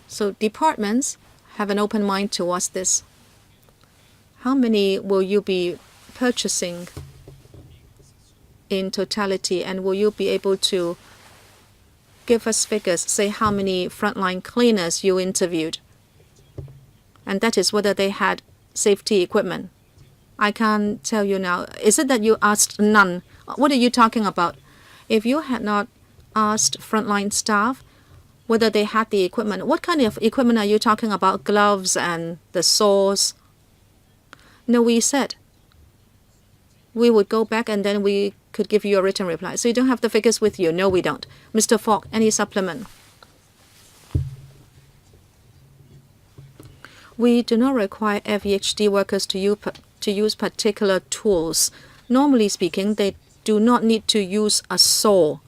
So departments have an open mind towards this. How many will you be purchasing in totality, and will you be able to give us figures, say how many frontline cleaners you interviewed? And that is whether they had safety equipment. I can't tell you now. Is it that you asked none? What are you talking about? If you had not asked frontline staff whether they had the equipment, what kind of equipment are you talking about? Gloves and the saws? No, we said we would go back and then we could give you a written reply. So you don't have the figures with you? No, we don't. Mr. Fogg, any supplement? We do not require FEHD workers to use particular tools. Normally speaking, they do not need to use a saw.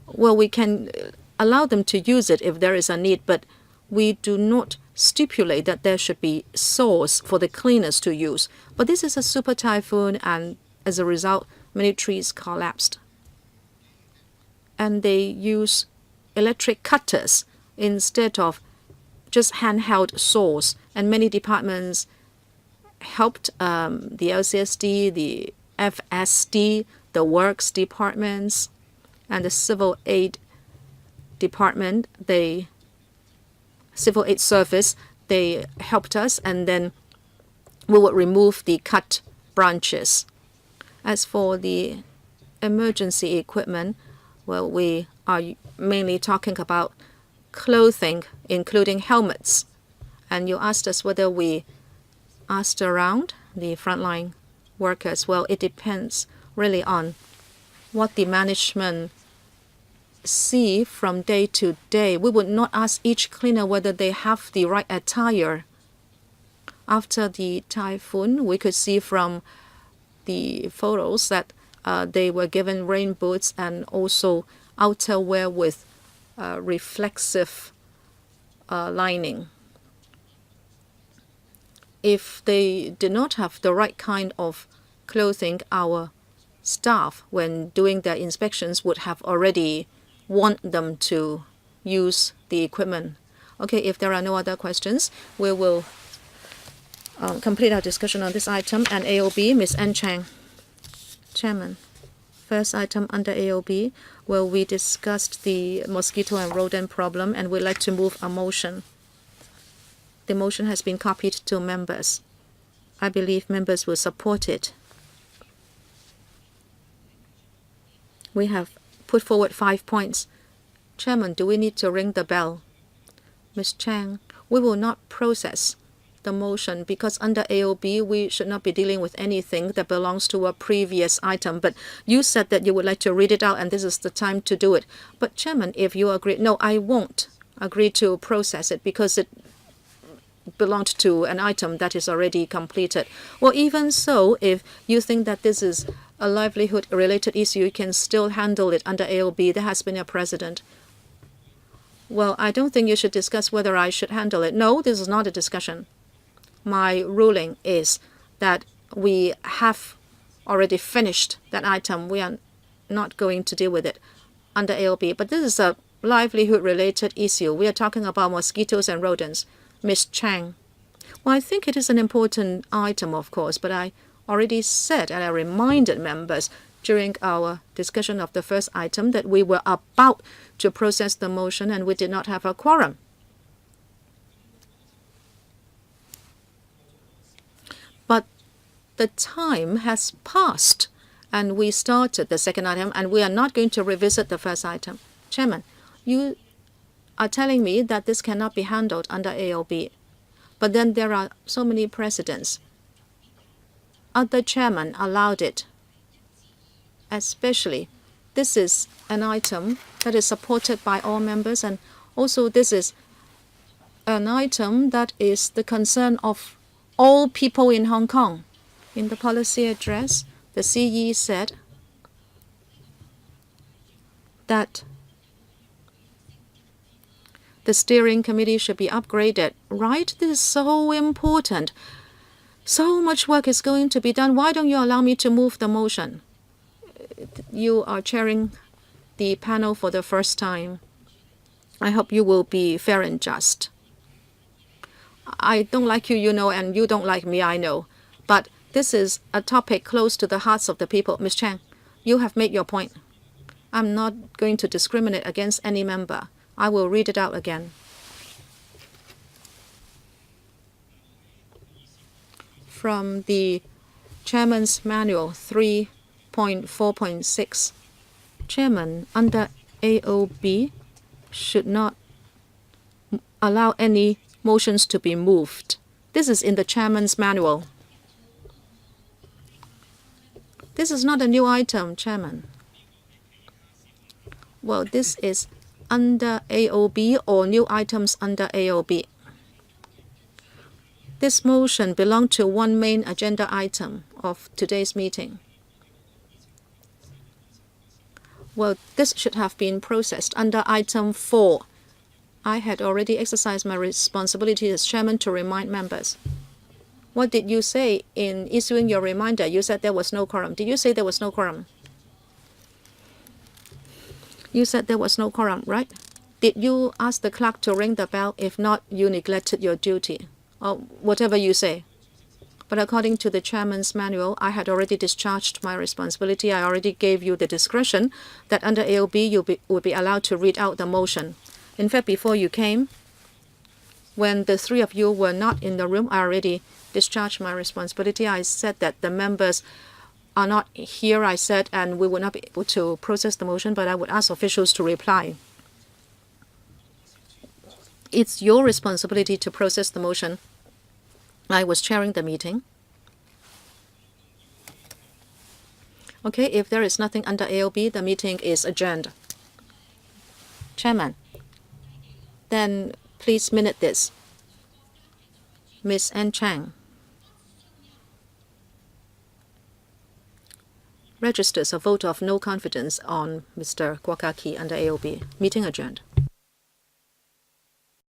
Well, we can allow them to use it if there is a need, but we do not stipulate that there should be saws for the cleaners to use. But this is a super typhoon, and as a result, many trees collapsed. And they use electric cutters instead of just handheld saws. And many departments helped the LCSD, the FSD, the works departments, and the civil aid department, civil aid service, they helped us, and then we would remove the cut branches. As for the emergency equipment, well, we are mainly talking about clothing, including helmets. And you asked us whether we asked around the frontline workers. Well, it depends really on what the management see from day to day. We would not ask each cleaner whether they have the right attire. After the typhoon, we could see from the photos that they were given rain boots and also outerwear with reflexive lining. If they did not have the right kind of clothing, our staff, when doing their inspections, would have already warned them to use the equipment. Okay, if there are no other questions, we will complete our discussion on this item. And AOB, Ms. Anne Chang. Chairman, first item under AOB, we discussed the mosquito and rodent problem, and we'd like to move a motion. The motion has been copied to members. I believe members will support it. We have put forward 5 points. Chairman, do we need to ring the bell? Ms. Chang, we will not process the motion because under AOB we should not be dealing with anything that belongs to a previous item. But you said that you would like to read it out and this is the time to do it. But Chairman, if you agree, no, I won't agree to process it because it belonged to an item that is already completed. Well, even so, if you think that this is a livelihood-related issue, you can still handle it under AOB. There has been a precedent. Well, I don't think you should discuss whether I should handle it. No, this is not a discussion. My ruling is that we have already finished that item. We are not going to deal with it under AOB. But this is a livelihood-related issue. We are talking about mosquitoes and rodents. Ms. Chang. Well, I think it is an important item, of course, but I already said and I reminded members during our discussion of the first item that we were about to process the motion and we did not have a quorum. But the time has passed and we started the second item and we are not going to revisit the first item. Chairman, you are telling me that this cannot be handled under AOB. But then there are so many precedents. Other chairmen allowed it. Especially, this is an item that is supported by all members, and also this is an item that is the concern of all people in Hong Kong. In the policy address, the CE said that the steering committee should be upgraded. Right? This is so important. So much work is going to be done. Why don't you allow me to move the motion? You are chairing the panel for the first time. I hope you will be fair and just. I don't like you, you know, and you don't like me, I know. But this is a topic close to the hearts of the people. Ms. Chang, you have made your point. I'm not going to discriminate against any member. I will read it out again. From the Chairman's Manual 3.4.6, Chairman under AOB should not allow any motions to be moved. This is in the Chairman's Manual. This is not a new item, Chairman. Well, this is under AOB or new items under AOB. This motion belonged to one main agenda item of today's meeting. Well, this should have been processed under item 4. I had already exercised my responsibility as chairman to remind members. What did you say in issuing your reminder? You said there was no quorum. Did you say there was no quorum? You said there was no quorum, right? Did you ask the clerk to ring the bell? If not, you neglected your duty. Or whatever you say. But according to the chairman's manual, I had already discharged my responsibility. I already gave you the discretion that under AOB you would be allowed to read out the motion. In fact, before you came, when the three of you were not in the room, I already discharged my responsibility. I said that the members are not here, I said, and we would not be able to process the motion, but I would ask officials to reply. It's your responsibility to process the motion. I was chairing the meeting. Okay, if there is nothing under AOB, the meeting is adjourned. Chairman, then please minute this. Ms. Anne Chang. registers a vote of no confidence on Mr. Kwok Ka-ki under AOB. Meeting adjourned.